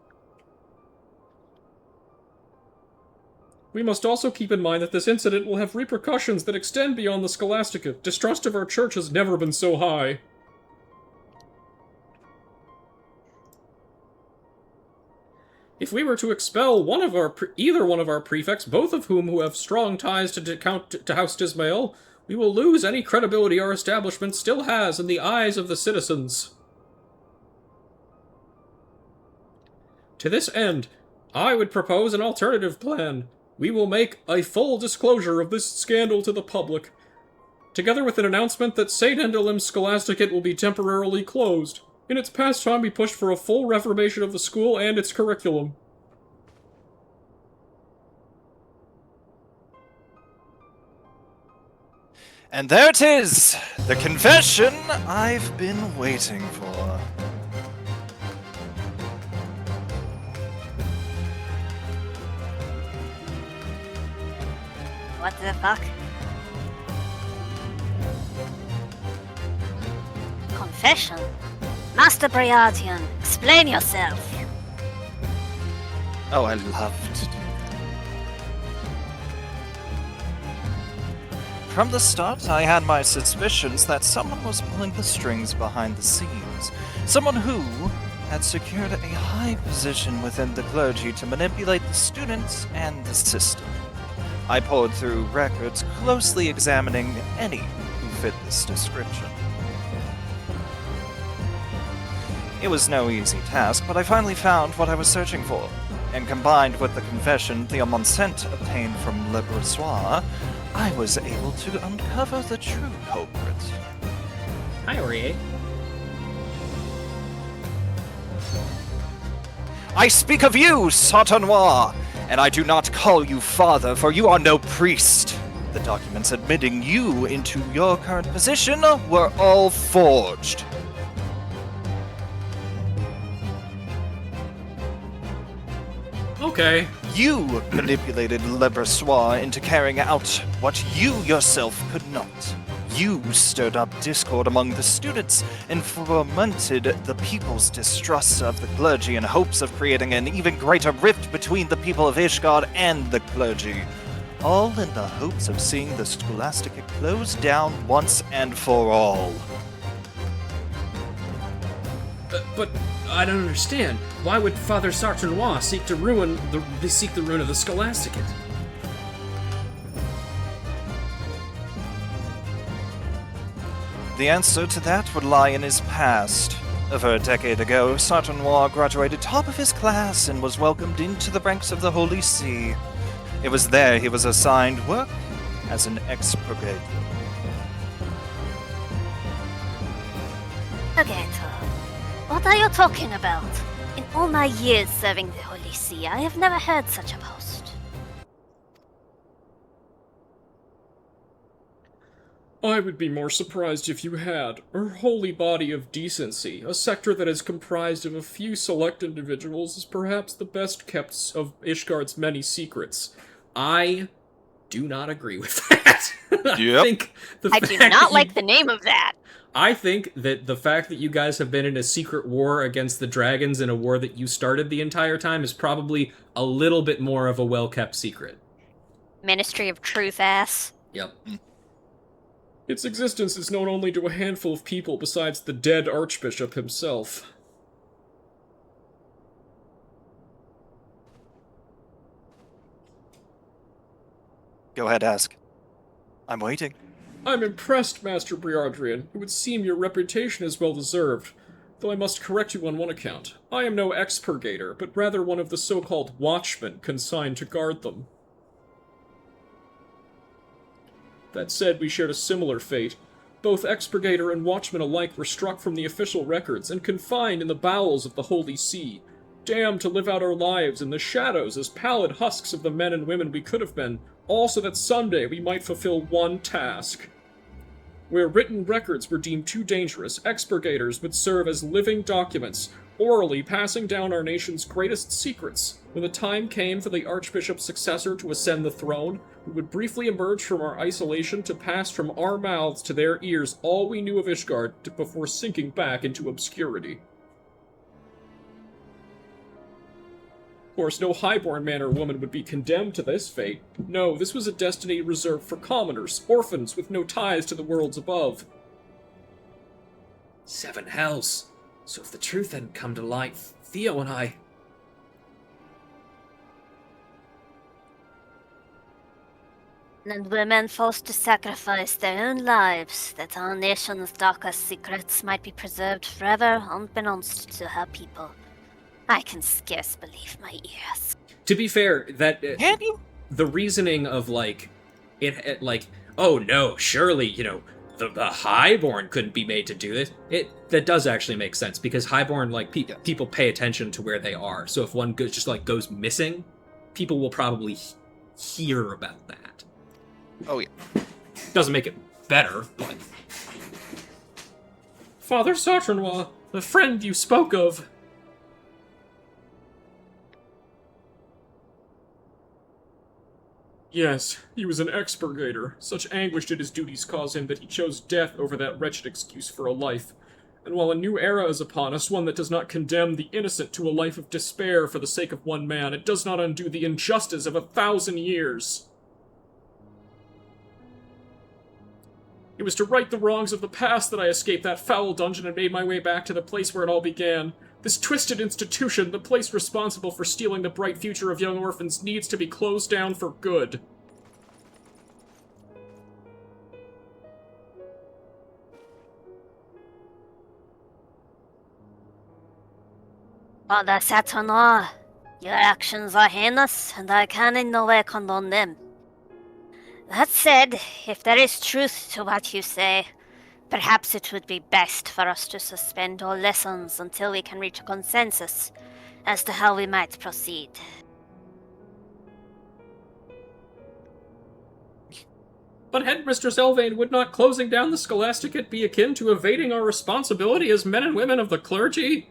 We must also keep in mind that this incident will have repercussions that extend beyond the Scholastica. Distrust of our church has never been so high. If we were to expel either one of our prefects, both of whom have strong ties to House Dismael, we will lose any credibility our establishment still has in the eyes of the citizens. To this end, I would propose an alternative plan. We will make a full disclosure of this scandal to the public, together with an announcement that St. Endelim's Scholasticate will be temporarily closed. In its past time, we pushed for a full reformation of the school and its curriculum. And there it is! The confession I've been waiting for. What the fuck? Confession? Master Briardian, explain yourself. Oh, I love to do that. From the start, I had my suspicions that someone was pulling the strings behind the scenes. Someone who had secured a high position within the clergy to manipulate the students and the system. I poured through records, closely examining any who fit this description. It was no easy task, but I finally found what I was searching for, and combined with the confession Theomonset obtained from Le Brossois, I was able to uncover the true culprit. Hi, Aurier. I speak of you, Sauternois, and I do not call you father, for you are no priest. The documents admitting you into your current position were all forged. Okay. You manipulated Le Brossois into carrying out what you yourself could not. You stirred up discord among the students and fomented the people's distrust of the clergy in hopes of creating an even greater rift between the people of Ishgard and the clergy. All in the hopes of seeing the Scholastica closed down once and for all. But I don't understand. Why would Father Sartenois seek the ruin of the Scholasticate? The answer to that would lie in his past. Over a decade ago, Sartenois graduated top of his class and was welcomed into the ranks of the Holy See. It was there he was assigned work as an expurgator. Okay, so What are you talking about? In all my years serving the Holy See, I have never heard such a boast. I would be more surprised if you had. Her holy body of decency, a sector that is comprised of a few select individuals, is perhaps the best kept of Ishgard's many secrets. I do not agree with that. Yep. I do not like the name of that. I think that the fact that you guys have been in a secret war against the dragons in a war that you started the entire time is probably a little bit more of a well-kept secret. Ministry of Truth ass. Yep. Its existence is known only to a handful of people besides the dead Archbishop himself. Go ahead, ask. I'm waiting. I'm impressed, Master Briardrian. It would seem your reputation is well deserved, though I must correct you on one account. I am no expurgator, but rather one of the so-called watchmen consigned to guard them. That said, we shared a similar fate. Both expurgator and watchman alike were struck from the official records and confined in the bowels of the Holy See, damned to live out our lives in the shadows as pallid husks of the men and women we could have been, all so that someday we might fulfill one task. Where written records were deemed too dangerous, expurgators would serve as living documents, orally passing down our nation's greatest secrets. When the time came for the Archbishop's successor to ascend the throne, we would briefly emerge from our isolation to pass from our mouths to their ears all we knew of Ishgard before sinking back into obscurity. Of course, no highborn man or woman would be condemned to this fate. No, this was a destiny reserved for commoners, orphans with no ties to the worlds above. 7 hells. So if the truth hadn't come to light, Theo and I... And women forced to sacrifice their own lives that our nation's darkest secrets might be preserved forever unbeknownst to her people. I can scarce believe my ears. To be fair, that... Can you? The reasoning of, like, it like, oh no, surely, you know, the highborn couldn't be made to do this. That does actually make sense, because highborn, like, people pay attention to where they are. So if one goes missing, people will probably hear about that. Oh, yeah. Doesn't make it better, but... Father Saturnois, the friend you spoke of... Yes, he was an expurgator. Such anguish did his duties cause him that he chose death over that wretched excuse for a life. And while a new era is upon us, one that does not condemn the innocent to a life of despair for the sake of one man, it does not undo the injustice of 1,000 years. It was to right the wrongs of the past that I escaped that foul dungeon and made my way back to the place where it all began. This twisted institution, the place responsible for stealing the bright future of young orphans, needs to be closed down for good. Father Saturnois, your actions are heinous, and I can in no way condone them. That said, if there is truth to what you say, perhaps it would be best for us to suspend all lessons until we can reach a consensus as to how we might proceed. But Headmistress Elvain, would not closing down the Scholasticate be akin to evading our responsibility as men and women of the clergy?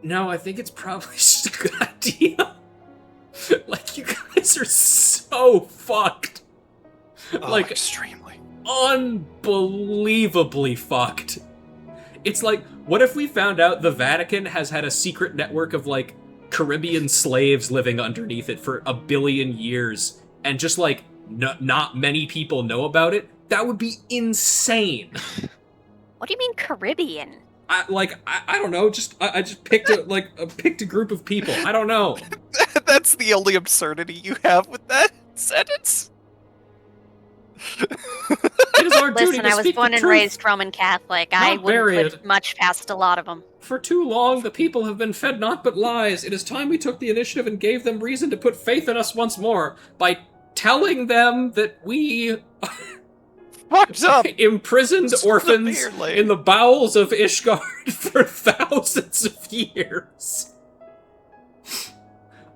No, I think it's probably just a good idea. Like, you guys are so fucked. Like, extremely. Unbelievably fucked. It's like, what if we found out the Vatican has had a secret network of, like, Caribbean slaves living underneath it for 1 billion years, and just, like, not many people know about it? That would be insane. What do you mean Caribbean? I don't know. I just picked a group of people. I don't know. That's the only absurdity you have with that sentence? It is our duty Listen, to I was speak born the and truth. raised Roman Catholic. I Not wouldn't put buried. much past a lot of them. For too long, the people have been fed naught but lies. It is time we took the initiative and gave them reason to put faith in us once more By telling them that we fucked up. imprisoned orphans Severely. in the bowels of Ishgard for thousands of years.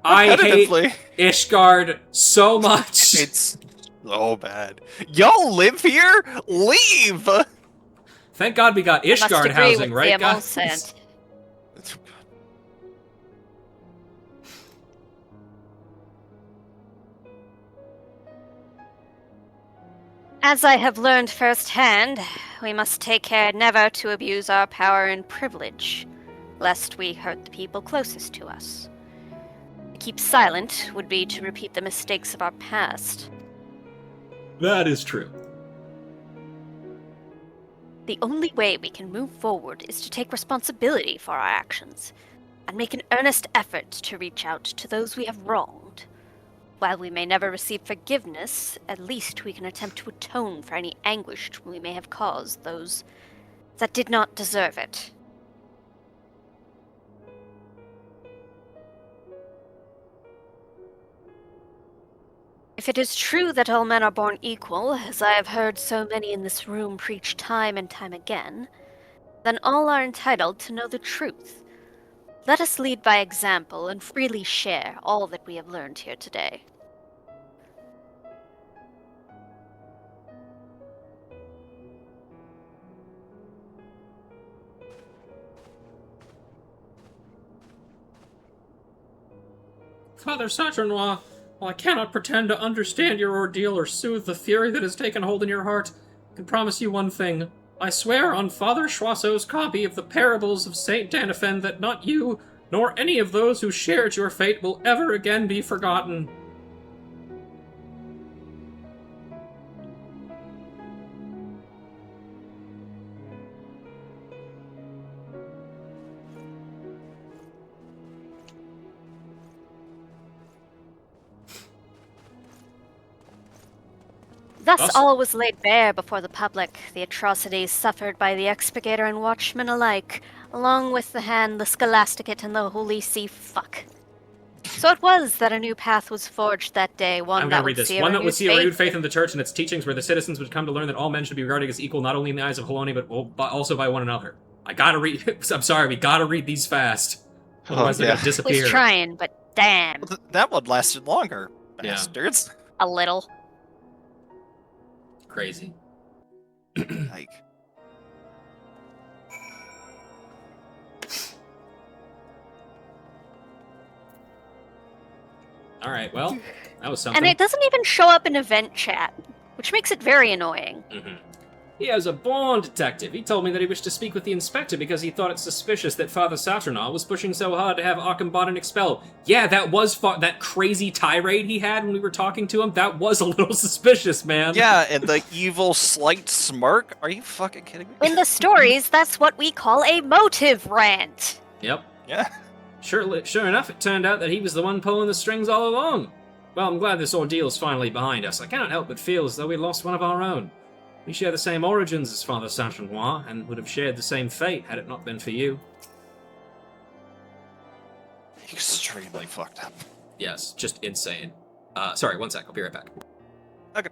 I hate Repetitively. Ishgard so much. It's so bad. Y'all live here? Leave! Thank God we got I must Ishgard agree housing, with right, the guys? said. As I have learned firsthand, we must take care never to abuse our power and privilege, lest we hurt the people closest to us. To keep silent would be to repeat the mistakes of our past. That is true. The only way we can move forward is to take responsibility for our actions, and make an earnest effort to reach out to those we have wronged. While we may never receive forgiveness, at least we can attempt to atone for any anguish we may have caused those that did not deserve it. If it is true that all men are born equal, as I have heard so many in this room preach time and time again, then all are entitled to know the truth. Let us lead by example and freely share all that we have learned here today. Father Saturnois, while I cannot pretend to understand your ordeal or soothe the fury that has taken hold in your heart, I can promise you one thing. I swear on Father Choisseau's copy of the Parables of Saint Danaphen that not you, nor any of those who shared your fate will ever again be forgotten. Thus all was laid bare before the public, the atrocities suffered by the Expurgator and Watchman alike, along with the hand, the Scholasticate, and the Holy See fuck. So it was that a new path was forged that day, one I'm that gonna would read this. see One a that would see a renewed faith faith in the church and its teachings, where the citizens would come to learn that all men should be regarded as equal, not only in the eyes of Haloni, but also by one another. I gotta read. I'm sorry, we gotta read these fast. Otherwise, they're gonna was disappear. trying, but damn, That one lasted longer, Yeah. bastards. a little. Crazy. Like, All right. Well, that was something. And it doesn't even show up in event chat, which makes it very annoying. Mhm. He is a born detective. He told me that he wished to speak with the inspector because he thought it suspicious that Father Saturnaw was pushing so hard to have Archambaud expelled. Yeah, that was that crazy tirade he had when we were talking to him. That was a little suspicious, man. yeah, and the evil slight smirk. Are you fucking kidding me? In the stories, that's what we call a motive rant. Yep. Yeah. Sure enough, it turned out that he was the one pulling the strings all along. Well, I'm glad this ordeal is finally behind us. I cannot help but feel as though we lost one of our own. We share the same origins as Father Saint-Renoir, and would have shared the same fate had it not been for you. Extremely fucked up. Yes, just insane. Sorry, one sec, I'll be right back. Okay.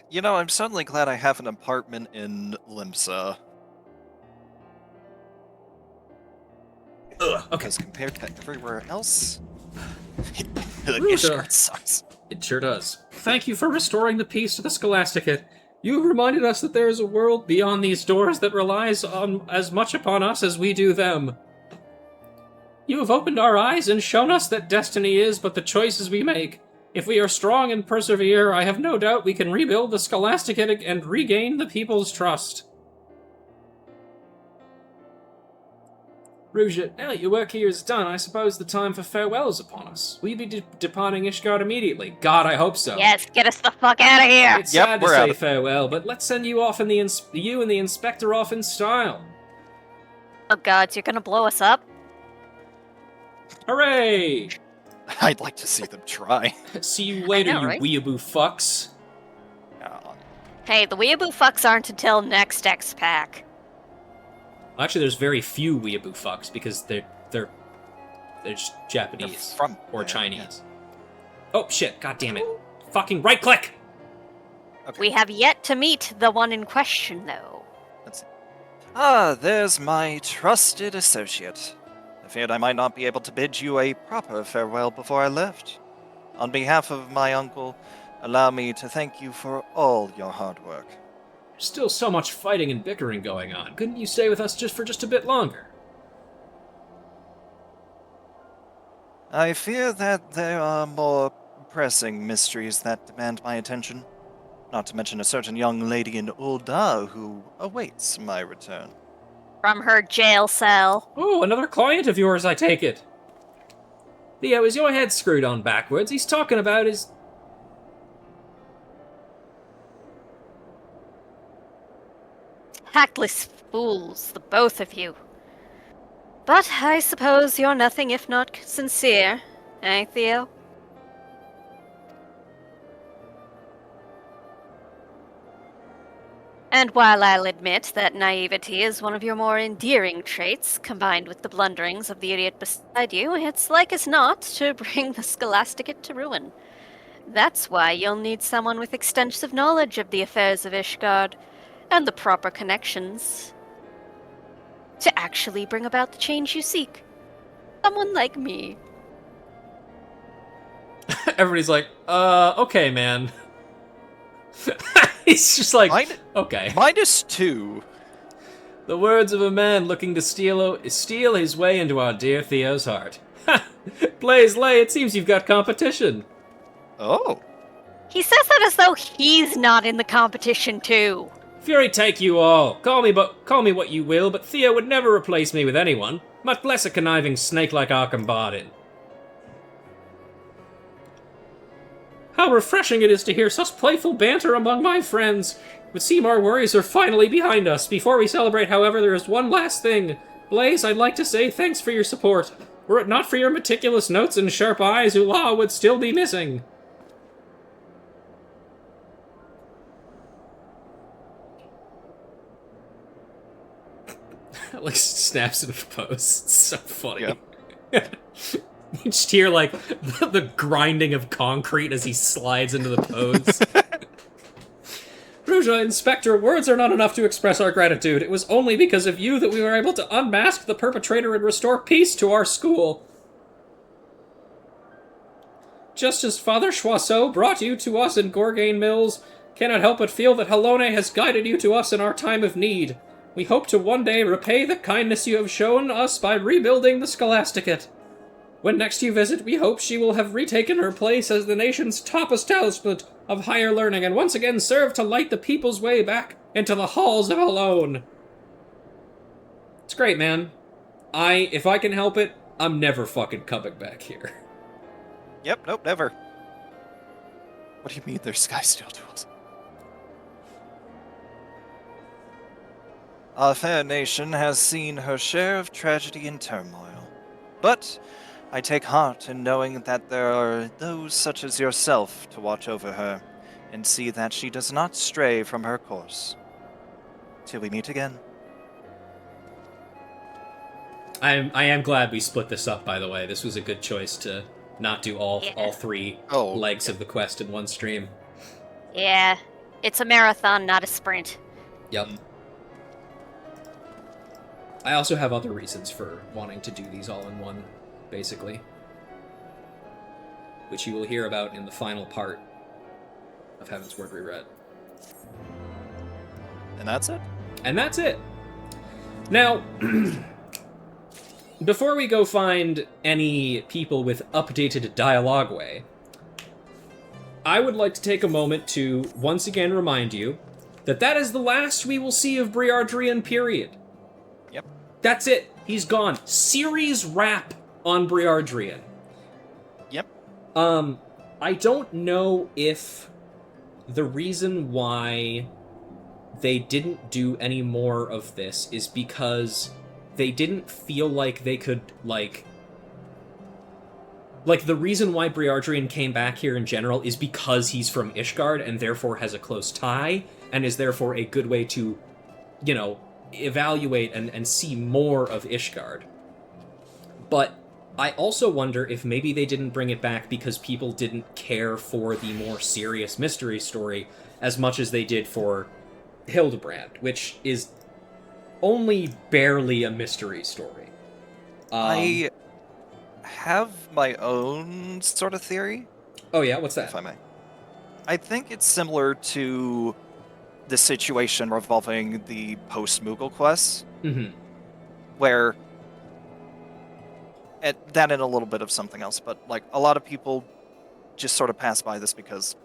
You know, I'm suddenly glad I have an apartment in Limsa. Ugh, okay. Because compared to everywhere else, the Ruja. Ishgard sucks. It sure does. Thank you for restoring the peace to the Scholasticate. You have reminded us that there is a world beyond these doors that relies on as much upon us as we do them. You have opened our eyes and shown us that destiny is but the choices we make. If we are strong and persevere, I have no doubt we can rebuild the Scholasticate and regain the people's trust. Ruja, now that your work here is done, I suppose the time for farewell is upon us. Will you be departing Ishgard immediately? God, I hope so. Yes, get us the fuck out of here! It's Yep, sad to we're say out. farewell, but let's send you off in you and the inspector off in style. Oh god, you're gonna blow us up? Hooray! I'd like to see them try. See you later, know, right? you weeaboo fucks. Hey, the weeaboo fucks aren't until next X-Pack. Well, actually, there's very few weeaboo fucks because they're It's Japanese. From Or there, Chinese. Oh, shit. God damn it. Fucking right-click! Okay. We have yet to meet the one in question, though. Let's see. Ah, there's my trusted associate. I feared I might not be able to bid you a proper farewell before I left. On behalf of my uncle, allow me to thank you for all your hard work. There's still so much fighting and bickering going on. Couldn't you stay with us just for a bit longer? I fear that there are more pressing mysteries that demand my attention. Not to mention a certain young lady in Ul'dah who awaits my return. From her jail cell. Oh, another client of yours, I take it. Theo, is your head screwed on backwards? He's talking about his... Tactless fools, the both of you. But I suppose you're nothing if not sincere, eh, Theo? And while I'll admit that naivety is one of your more endearing traits, combined with the blunderings of the idiot beside you, it's like as not to bring the Scholasticate to ruin. That's why you'll need someone with extensive knowledge of the affairs of Ishgard, and the proper connections, to actually bring about the change you seek. Someone like me. Everybody's like, okay, man. He's just like, okay. -2. The words of a man looking to steal his way into our dear Theo's heart. Ha! Blaze Lay, it seems you've got competition. Oh. He says that as though he's not in the competition too. Fury take you all. Call me what you will, but Theo would never replace me with anyone, much less a conniving snake like Arkham. How refreshing it is to hear such playful banter among my friends. It would seem our worries are finally behind us. Before we celebrate, however, there is one last thing. Blaze, I'd like to say thanks for your support. Were it not for your meticulous notes and sharp eyes, Ula would still be missing. Like, snaps into pose. It's so funny. Yeah. You just hear, like, the grinding of concrete as he slides into the pose. Ruja, Inspector, words are not enough to express our gratitude. It was only because of you that we were able to unmask the perpetrator and restore peace to our school. Just as Father Choiseau brought you to us in Gorgain Mills, cannot help but feel that Halone has guided you to us in our time of need. We hope to one day repay the kindness you have shown us by rebuilding the Scholasticate. When next you visit, we hope she will have retaken her place as the nation's top establishment of higher learning and once again serve to light the people's way back into the halls of Halone. It's great, man. If I can help it, I'm never fucking coming back here. Yep, nope, never. What do you mean there's Skysteel tools? Our fair nation has seen her share of tragedy and turmoil. But I take heart in knowing that there are those such as yourself to watch over her and see that she does not stray from her course. Till we meet again. I am glad we split this up, by the way. This was a good choice to not do all three legs of the quest in one stream. Yeah, it's a marathon, not a sprint. Yep. I also have other reasons for wanting to do these all in one, basically. Which you will hear about in the final part of Heavensward Reread. And that's it? And that's it! Now, before we go find any people with updated dialogue way, I would like to take a moment to once again remind you that that is the last we will see of Briardrian, period. Yep. That's it. He's gone. Series wrap on Briardrian. Yep. I don't know if the reason why they didn't do any more of this is because they didn't feel like they could, like the reason why Briardrian came back here in general is because he's from Ishgard and therefore has a close tie, and is therefore a good way to, you know, evaluate and see more of Ishgard. But I also wonder if maybe they didn't bring it back because people didn't care for the more serious mystery story as much as they did for Hildebrand, which is only barely a mystery story. I have my own sort of theory. Oh yeah, what's that? If I may. I think it's similar to the situation revolving the post-Moogle quests, where that and a little bit of something else, but like a lot of people just sort of pass by this because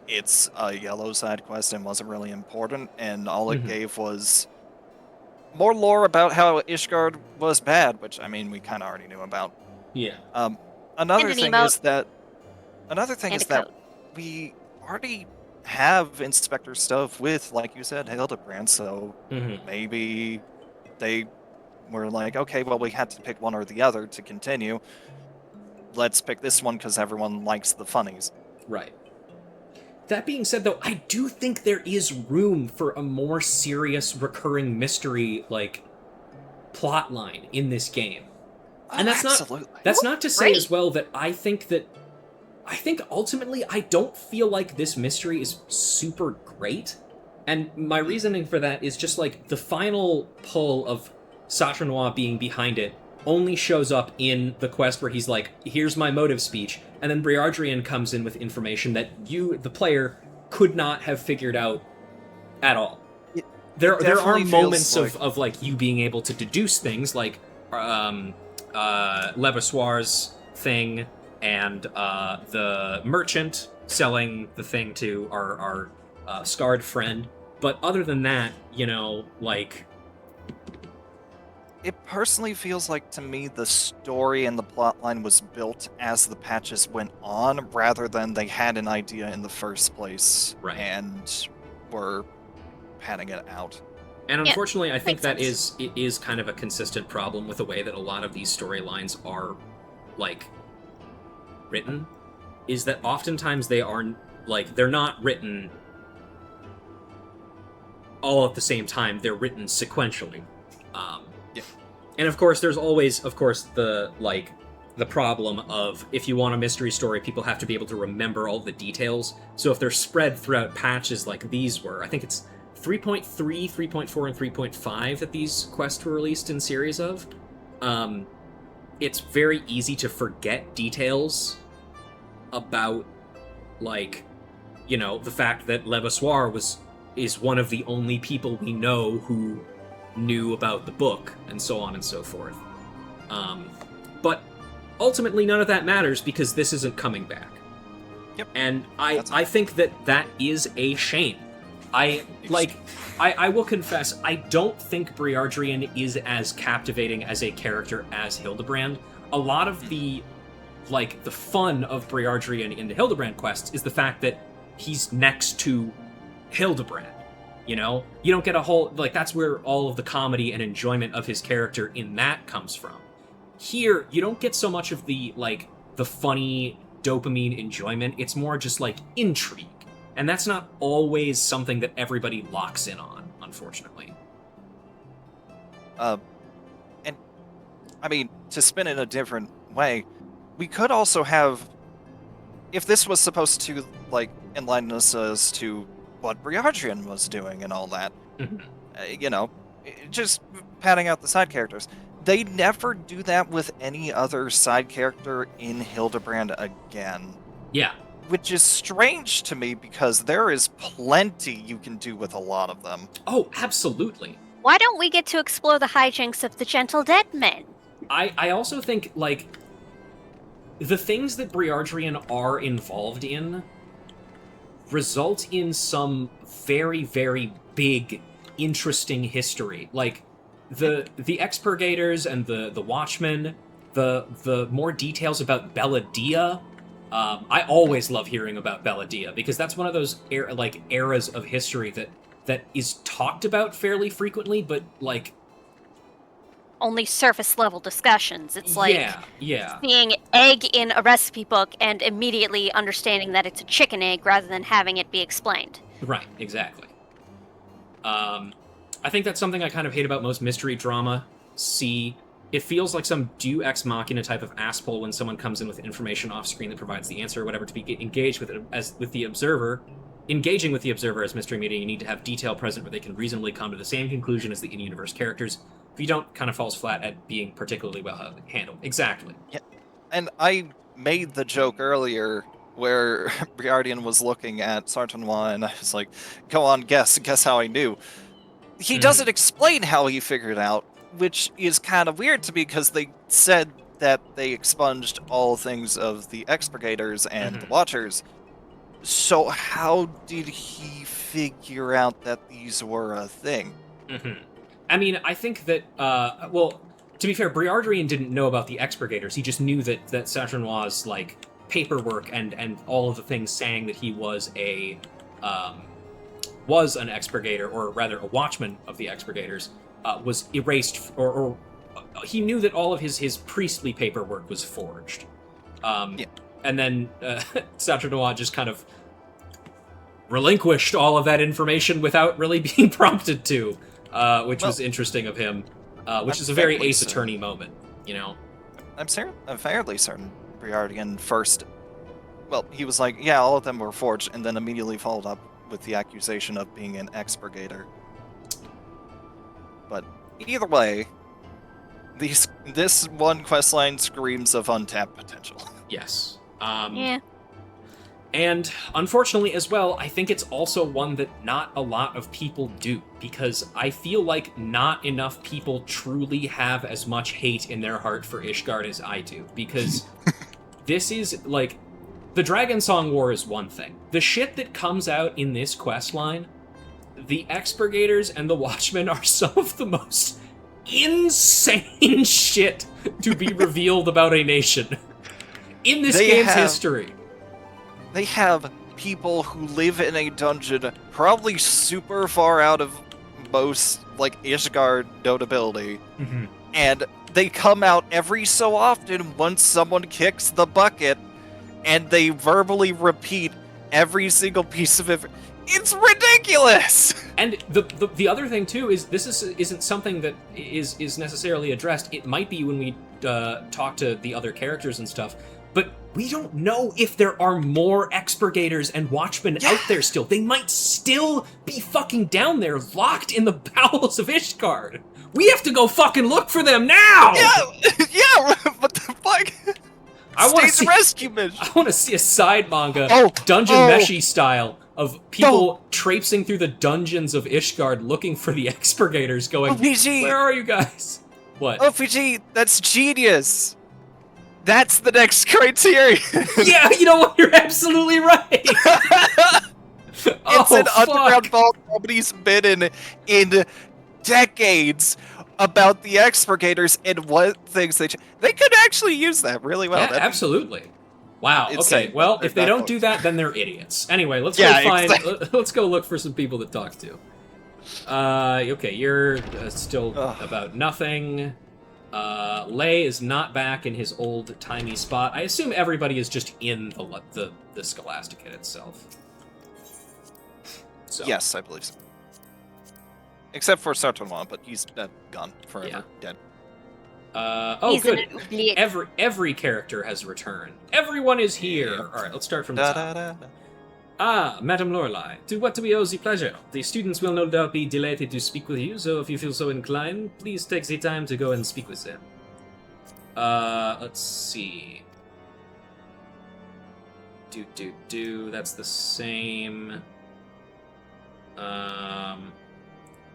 it's a yellow side quest and wasn't really important, and all it gave was more lore about how Ishgard was bad, which I mean we kind of already knew about. Yeah. Another And an thing emote. is that And a that code. we already have Inspector stuff with, like you said, Hildebrand, so maybe they were like, okay, well, we had to pick one or the other to continue. Let's pick this one because everyone likes the funnies. Right. That being said, though, I do think there is room for a more serious recurring mystery, like, plot line in this game. And that's absolutely. not to say Great. as well that I think ultimately I don't feel like this mystery is super great. And my reasoning for that is just like the final pull of Sacha Noir being behind it only shows up in the quest where he's like, here's my motive speech, and then Briardrian comes in with information that you, the player, could not have figured out at all. There are definitely moments feels of like you being able to deduce things, like Levasoir's thing and the merchant selling the thing to our scarred friend. But other than that, you know, like... It personally feels like, to me, the story and the plotline was built as the patches went on, rather than they had an idea in the first place and were padding it out. And unfortunately, I think makes it is kind of a consistent problem with the way that a lot of these storylines are, like, written, is that oftentimes they are, like, they're not written all at the same time, they're written sequentially. And of course, there's always, of course, the problem of, if you want a mystery story, people have to be able to remember all the details. So if they're spread throughout patches like these were, I think it's 3.3, 3.4, and 3.5 that these quests were released in series of, it's very easy to forget details about, like, you know, the fact that Levasoir is one of the only people we know who knew about the book, and so on and so forth. But ultimately, none of that matters because this isn't coming back. Yep. And I think that is a shame. I will confess, I don't think Briardrian is as captivating as a character as Hildebrand. A lot of the fun of Briardrian in the Hildebrand quests is the fact that he's next to Hildebrand. You know? You don't get a whole... Like, that's where all of the comedy and enjoyment of his character in that comes from. Here, you don't get so much of the funny dopamine enjoyment. It's more just, like, intrigue. And that's not always something that everybody locks in on, unfortunately. And, I mean, to spin it a different way, we could also have... If this was supposed to, like, enlighten us as to what Briardrian was doing and all that, you know, just padding out the side characters. They never do that with any other side character in Hildebrand again. Yeah. Which is strange to me because there is plenty you can do with a lot of them. Oh, absolutely. Why don't we get to explore the hijinks of the Gentle Dead Men? I also think, like, the things that Briardrian are involved in result in some very, very big, interesting history. Like, the Expurgators and the Watchmen, the more details about Belladia. I always love hearing about Belladia, because that's one of those eras of history that is talked about fairly frequently, but, like... Only surface level discussions. It's like seeing egg in a recipe book and immediately understanding that it's a chicken egg rather than having it be explained. Right, exactly. I think that's something I kind of hate about most mystery drama. It feels like some deus ex machina type of asshole when someone comes in with information off screen that provides the answer or whatever to be engaged with it with the observer. Engaging with the observer as mystery media, you need to have detail present where they can reasonably come to the same conclusion as the in-universe characters. If you don't, kind of falls flat at being particularly well handled. Exactly. Yeah, and I made the joke earlier where Briardian was looking at Sartanois, and I was like, "Go on, guess how I knew." He doesn't explain how he figured out, which is kind of weird to me because they said that they expunged all things of the Expurgators and the Watchers. So how did he figure out that these were a thing? I mean, I think that, well, to be fair, Briardrian didn't know about the Expurgators. He just knew that Saturnois' like, paperwork and all of the things saying that he was an Expurgator, or rather a Watchman of the Expurgators, was erased, or he knew that all of his priestly paperwork was forged. And then Saturnois just kind of relinquished all of that information without really being prompted to, which was interesting of him, which is a very Ace Attorney moment, you know? I'm fairly certain Briardian first... Well, he was like, yeah, all of them were forged, and then immediately followed up with the accusation of being an Expurgator. But either way, this one questline screams of untapped potential. Yes. Yeah. And unfortunately as well, I think it's also one that not a lot of people do, because I feel like not enough people truly have as much hate in their heart for Ishgard as I do, because this is, like, the Dragon Song War is one thing. The shit that comes out in this questline, the Expurgators and the Watchmen are some of the most insane shit to be revealed about a nation in this game's history. They have people who live in a dungeon probably super far out of most, like, Ishgard notability. And they come out every so often once someone kicks the bucket, and they verbally repeat every single piece of it. It's ridiculous! And the other thing, too, is this isn't something that is necessarily addressed. It might be when we talk to the other characters and stuff, but we don't know if there are more Expurgators and Watchmen out there still. They might still be fucking down there, locked in the bowels of Ishgard. We have to go fucking look for them now! Yeah, what the fuck? I want to see rescue mission. I want to see a side manga, Dungeon Meshi style, of people traipsing through the dungeons of Ishgard looking for the Expurgators, going, where are you guys? What? OPG, that's genius! That's the next criteria! Yeah, you know what? You're absolutely right! It's an underground vault nobody's been in decades about the Expurgators and what things they could actually use that really well. Yeah, absolutely. Wow. Okay. Well, if they don't do that, then they're idiots. Anyway, let's go look for some people to talk to. Okay, you're still about nothing. Lay is not back in his old-timey spot. I assume everybody is just in the Scholasticate itself. So. Yes, I believe so. Except for Sartanois, but he's gone forever, dead. Oh, good. Every character has returned. Everyone is here. All right, let's start from the top. Ah, Madame Lorelei, to what do we owe the pleasure? The students will no doubt be delighted to speak with you, so if you feel so inclined, please take the time to go and speak with them. Let's see. That's the same.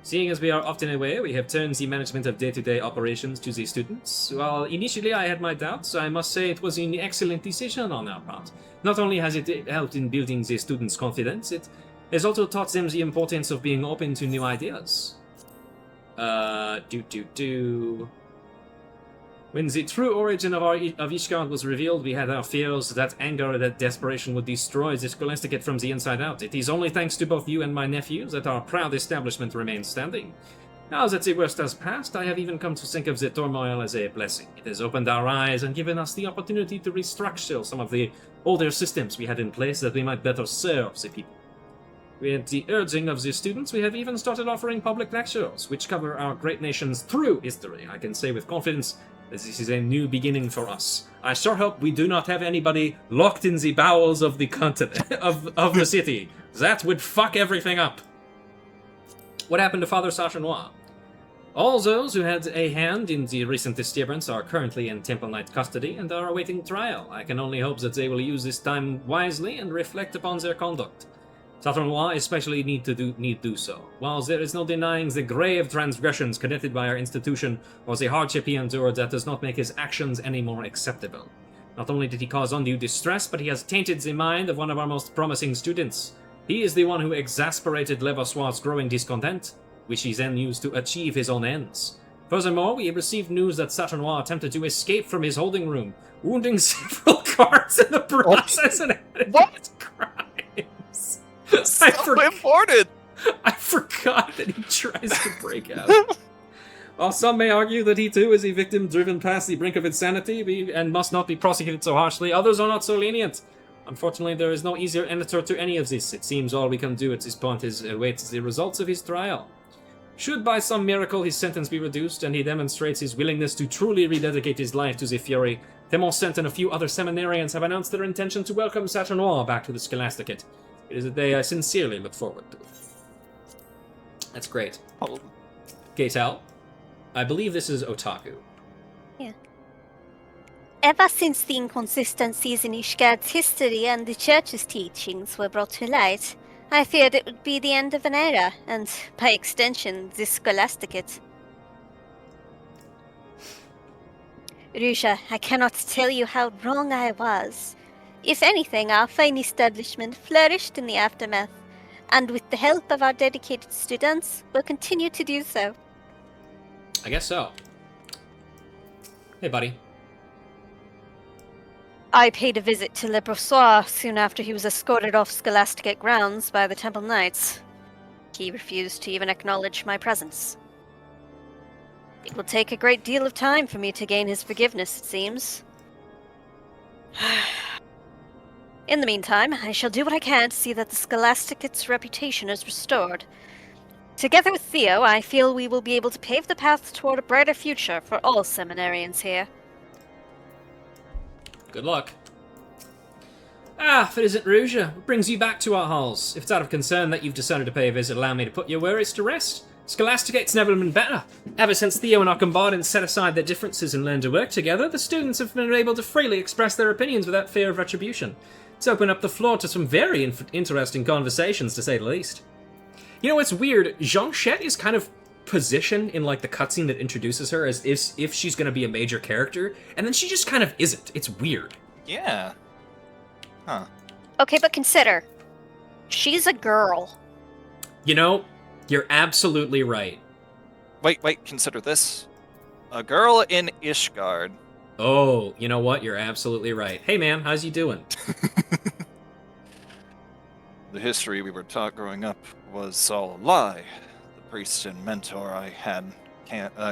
Seeing as we are often away, we have turned the management of day-to-day operations to the students. While initially I had my doubts, I must say it was an excellent decision on our part. Not only has it helped in building the students' confidence, it has also taught them the importance of being open to new ideas. When the true origin of Ishgard was revealed, we had our fears that anger, that desperation would destroy the Scholasticate from the inside out. It is only thanks to both you and my nephew that our proud establishment remains standing. Now that the worst has passed, I have even come to think of the turmoil as a blessing. It has opened our eyes and given us the opportunity to restructure some of the older systems we had in place that we might better serve the people. With the urging of the students, we have even started offering public lectures, which cover our great nation's true history. I can say with confidence that this is a new beginning for us. I sure hope we do not have anybody locked in the bowels of the continent, of the city. That would fuck everything up. What happened to Father Sachenois? All those who had a hand in the recent disturbance are currently in Temple Knight custody and are awaiting trial. I can only hope that they will use this time wisely and reflect upon their conduct. Sachenois especially need do so. While there is no denying the grave transgressions committed by our institution or the hardship he endured, that does not make his actions any more acceptable. Not only did he cause undue distress, but he has tainted the mind of one of our most promising students. He is the one who exasperated Leversoir's growing discontent, which he then used to achieve his own ends. Furthermore, we have received news that Sachenois attempted to escape from his holding room, wounding several guards in the process and added to his crimes. Important! I forgot that he tries to break out. While some may argue that he too is a victim driven past the brink of insanity and must not be prosecuted so harshly, others are not so lenient. Unfortunately, there is no easier answer to any of this. It seems all we can do at this point is await the results of his trial. Should by some miracle his sentence be reduced and he demonstrates his willingness to truly rededicate his life to the Fury, Themoncent and a few other seminarians have announced their intention to welcome Sachenois back to the Scholasticate. It is a day I sincerely look forward to. That's great. Oh. Gaetal, I believe this is Otaku. Yeah. Ever since the inconsistencies in Ishgard's history and the Church's teachings were brought to light, I feared it would be the end of an era, and, by extension, the Scholasticate. Ruja, I cannot tell you how wrong I was. If anything, our fine establishment flourished in the aftermath, and with the help of our dedicated students, will continue to do so. I guess so. Hey, buddy. I paid a visit to Le Brossois soon after he was escorted off Scholasticate grounds by the Temple Knights. He refused to even acknowledge my presence. It will take a great deal of time for me to gain his forgiveness, it seems. In the meantime, I shall do what I can to see that the Scholasticate's reputation is restored. Together with Theo, I feel we will be able to pave the path toward a brighter future for all seminarians here. Good luck. Ah, if it isn't Ruja, what brings you back to our halls? If it's out of concern that you've decided to pay a visit, allow me to put your worries to rest. Scholasticate's never been better. Ever since Theo and our combatants set aside their differences and learned to work together, the students have been able to freely express their opinions without fear of retribution. It's opened up the floor to some very interesting conversations, to say the least. You know what's weird? Jean Chet is kind of positioned in like the cutscene that introduces her as if she's going to be a major character, and then she just kind of isn't. It's weird. Yeah. Huh. Okay, but consider, she's a girl. You know, you're absolutely right. Wait, consider this. A girl in Ishgard. Oh, you know what? You're absolutely right. Hey man, how's you doing? The history we were taught growing up was all a lie. The priest and mentor I had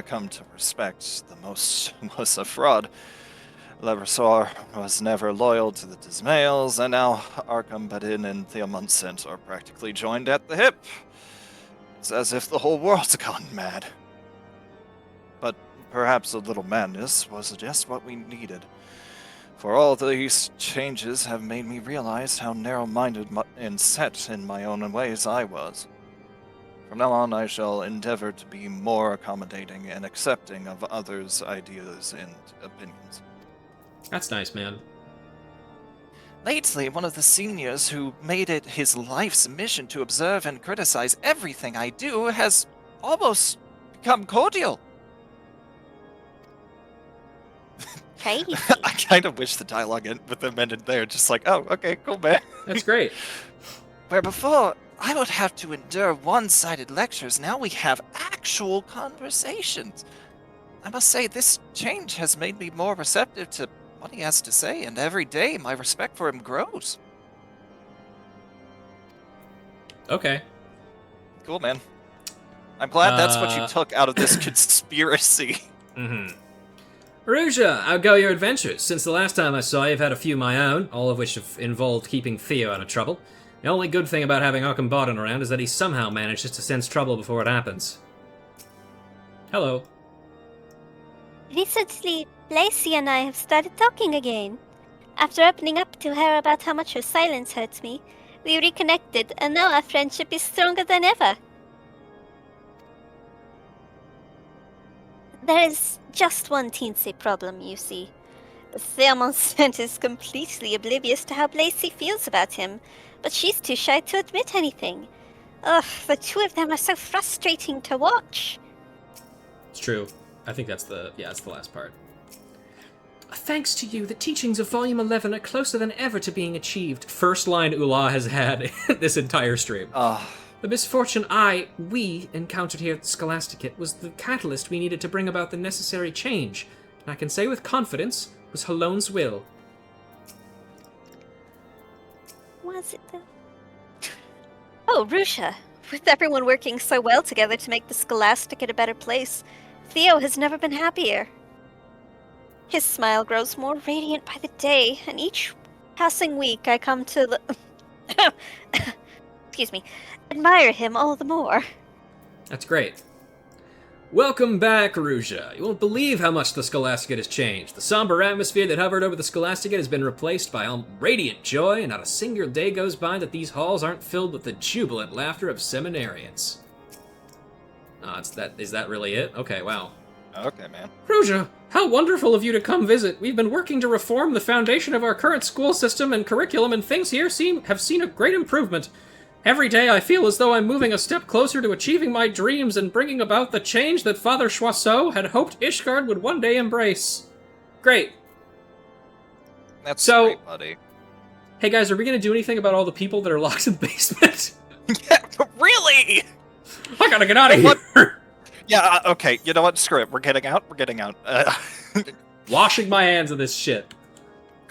come to respect the most was a fraud. Leversoir was never loyal to the Dismails, and now Arkham Badin and Theomoncent are practically joined at the hip. It's as if the whole world's gone mad. But perhaps a little madness was just what we needed. For all these changes have made me realize how narrow-minded and set in my own ways I was. From now on, I shall endeavor to be more accommodating and accepting of others' ideas and opinions. That's nice, man. Lately, one of the seniors who made it his life's mission to observe and criticize everything I do has almost become cordial. Hey. I kind of wish the dialogue with them ended there, just like, oh, okay, cool, man. That's great. Where before, I would have to endure one-sided lectures, now we have actual conversations. I must say, this change has made me more receptive to what he has to say, and every day my respect for him grows. Okay. Cool, man. I'm glad that's what you took out of this conspiracy. Mm-hmm. Ruja, how go your adventures? Since the last time I saw you, I've had a few of my own, all of which have involved keeping Theo out of trouble. The only good thing about having Akhenbaden around is that he somehow manages to sense trouble before it happens. Hello. Recently, Lacey and I have started talking again. After opening up to her about how much her silence hurts me, we reconnected, and now our friendship is stronger than ever. There is just one teensy problem, you see. Thermonscent is completely oblivious to how Lacey feels about him, but she's too shy to admit anything. Ugh, the two of them are so frustrating to watch. It's true. I think that's the last part. Thanks to you, the teachings of Volume 11 are closer than ever to being achieved. First line Ula has had this entire stream. The misfortune we encountered here at the Scholasticate was the catalyst we needed to bring about the necessary change. And I can say with confidence, it was Halone's will. Was it though? Oh, Rusha. With everyone working so well together to make the Scholasticate a better place, Theo has never been happier. His smile grows more radiant by the day, and each passing week I come to excuse me, admire him all the more. That's great. Welcome back, Ruja. You won't believe how much the Scholasticate has changed. The somber atmosphere that hovered over the Scholasticate has been replaced by radiant joy, and not a single day goes by that these halls aren't filled with the jubilant laughter of seminarians. Is that really it? Okay, wow. Okay, man. Ruja, how wonderful of you to come visit. We've been working to reform the foundation of our current school system and curriculum, and things here have seen a great improvement. Every day I feel as though I'm moving a step closer to achieving my dreams and bringing about the change that Father Choiseul had hoped Ishgard would one day embrace. Great. That's So- great, buddy. Hey guys, are we gonna do anything about all the people that are locked in the basement? Yeah, really? I gotta get out of What? here! Yeah, okay, you know what? Screw it. We're getting out. Washing my hands of this shit.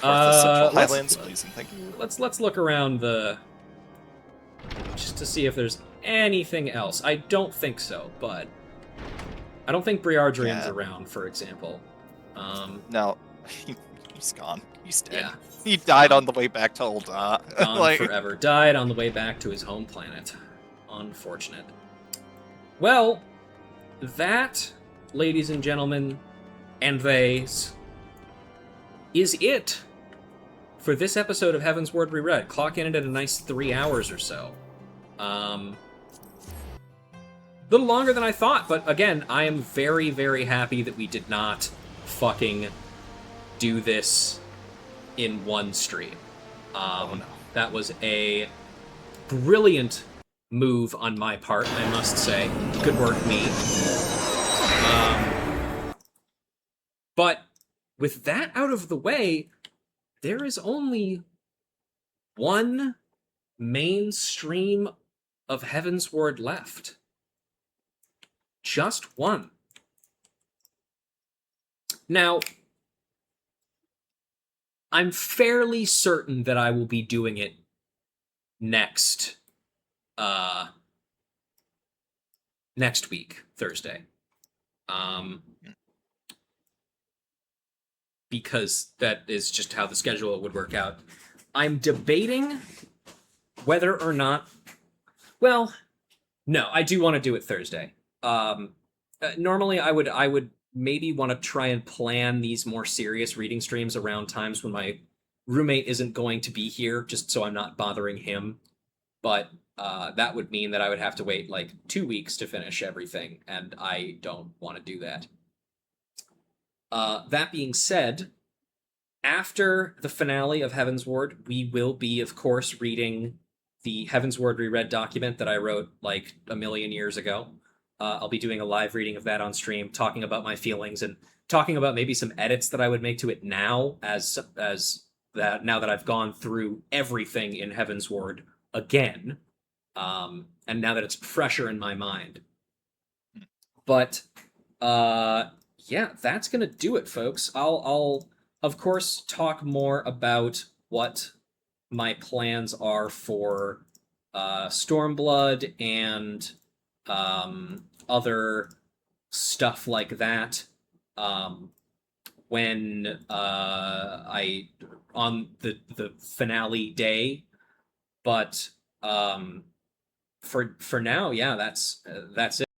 Central let's- Highlands, please and thank you. Let's look around just to see if there's anything else. I don't think so, but I don't think Briardrian's Yeah. around, for example. No, he's gone. He's dead. Yeah, He died on the way back to Ul'dah. gone forever. Died on the way back to his home planet. Unfortunate. Well, that, ladies and gentlemen, and theys, is it for this episode of Heavensward Reread. Clock in it at a nice 3 hours or so. Little longer than I thought, but again, I am very, very happy that we did not fucking do this in one stream. no. That was a brilliant move on my part, I must say. Good work, me. But with that out of the way, there is only one main stream of Heavensward left. Just one. Now, I'm fairly certain that I will be doing it next week, Thursday. Because that is just how the schedule would work out. I'm debating whether or not... Well, no, I do want to do it Thursday. Normally, I would maybe want to try and plan these more serious reading streams around times when my roommate isn't going to be here, just so I'm not bothering him. But that would mean that I would have to wait like 2 weeks to finish everything, and I don't want to do that. That being said, after the finale of Heavensward, we will be, of course, reading the Heavensward Reread document that I wrote like a million years ago. I'll be doing a live reading of that on stream, talking about my feelings and talking about maybe some edits that I would make to it now, as that now that I've gone through everything in Heavensward again, and now that it's fresher in my mind. But yeah, that's gonna do it, folks. I'll of course talk more about what my plans are for Stormblood and other stuff like that when I on the finale day. But For now, yeah, that's it.